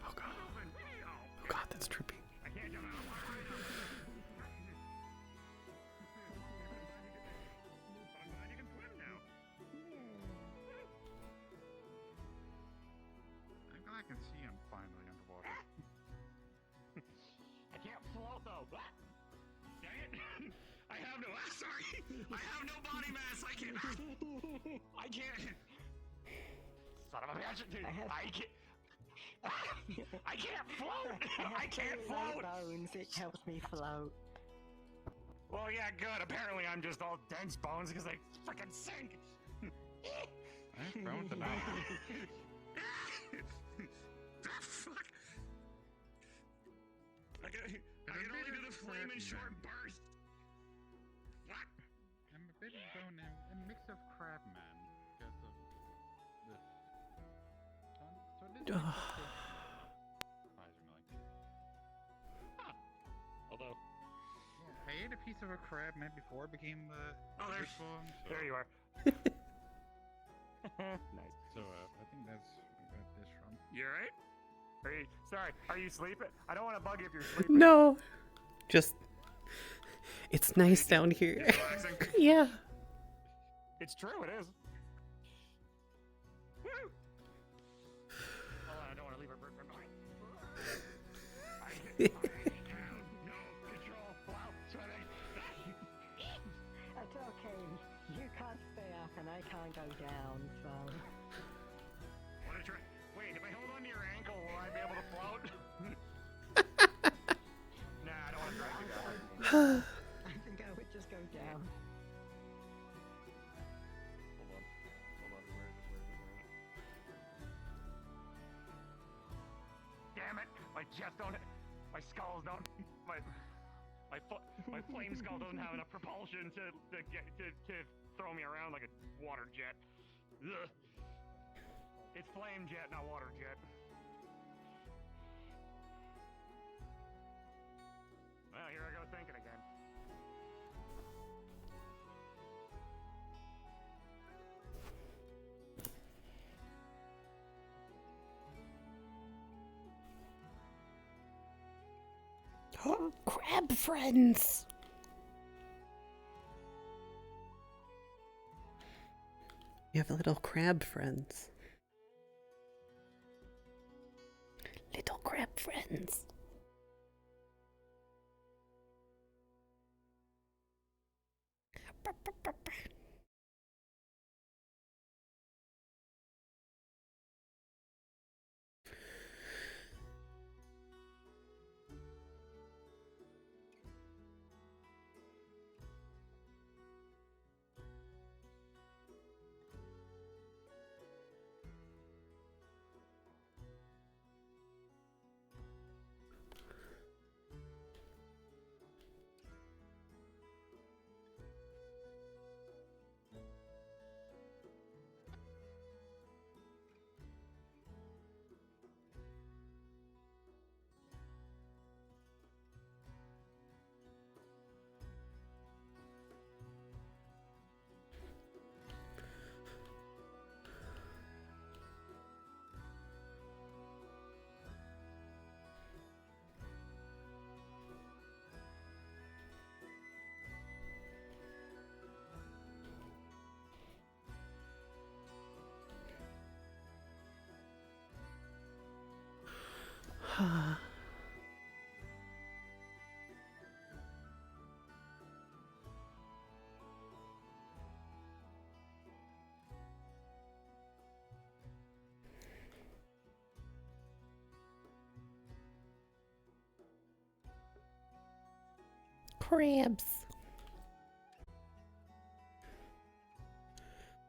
Oh god, that's trippy. I can't jump out. I'm glad you can swim now. I'm glad I can see him finally underwater. I can't float though. Dang it! I have no. Sorry, I have no body mass. I can't. I can't. Son of a bitch! I can't. I can't float! I can't float! Bones, it helps me float. Well, yeah, good. Apparently I'm just all dense bones because I freaking sink! I've grown to know. Fuck! I can only do the flame in short bursts! Fuck! I'm a bit bone a mix of crabman because of this. So this is Although, yeah, I ate a piece of a crab man before it became there's, form, so. there you are. Nice. So I think that's where I got this from. You alright? Are you sleeping? I don't want to bug you if you're sleeping. No! Just... It's nice down here. Yeah. It's true, it is. Woo! Hold on, I don't want to leave her bird behind. No control. Wow, swimming. It's okay. You can't stay up and I can't go down, so... Wanna try? Wait, if I hold on to your ankle, will I be able to float? Nah, I don't want to drag you down. I think I would just go down. Hold on, where is it? Damn it! My chest don't, my skulls don't, my flame skull doesn't have enough propulsion to throw me around like a water jet. Ugh. It's flame jet, not water jet. Well, here I go thinking again. Crab friends! You have little crab friends. Little crab friends. Crabs.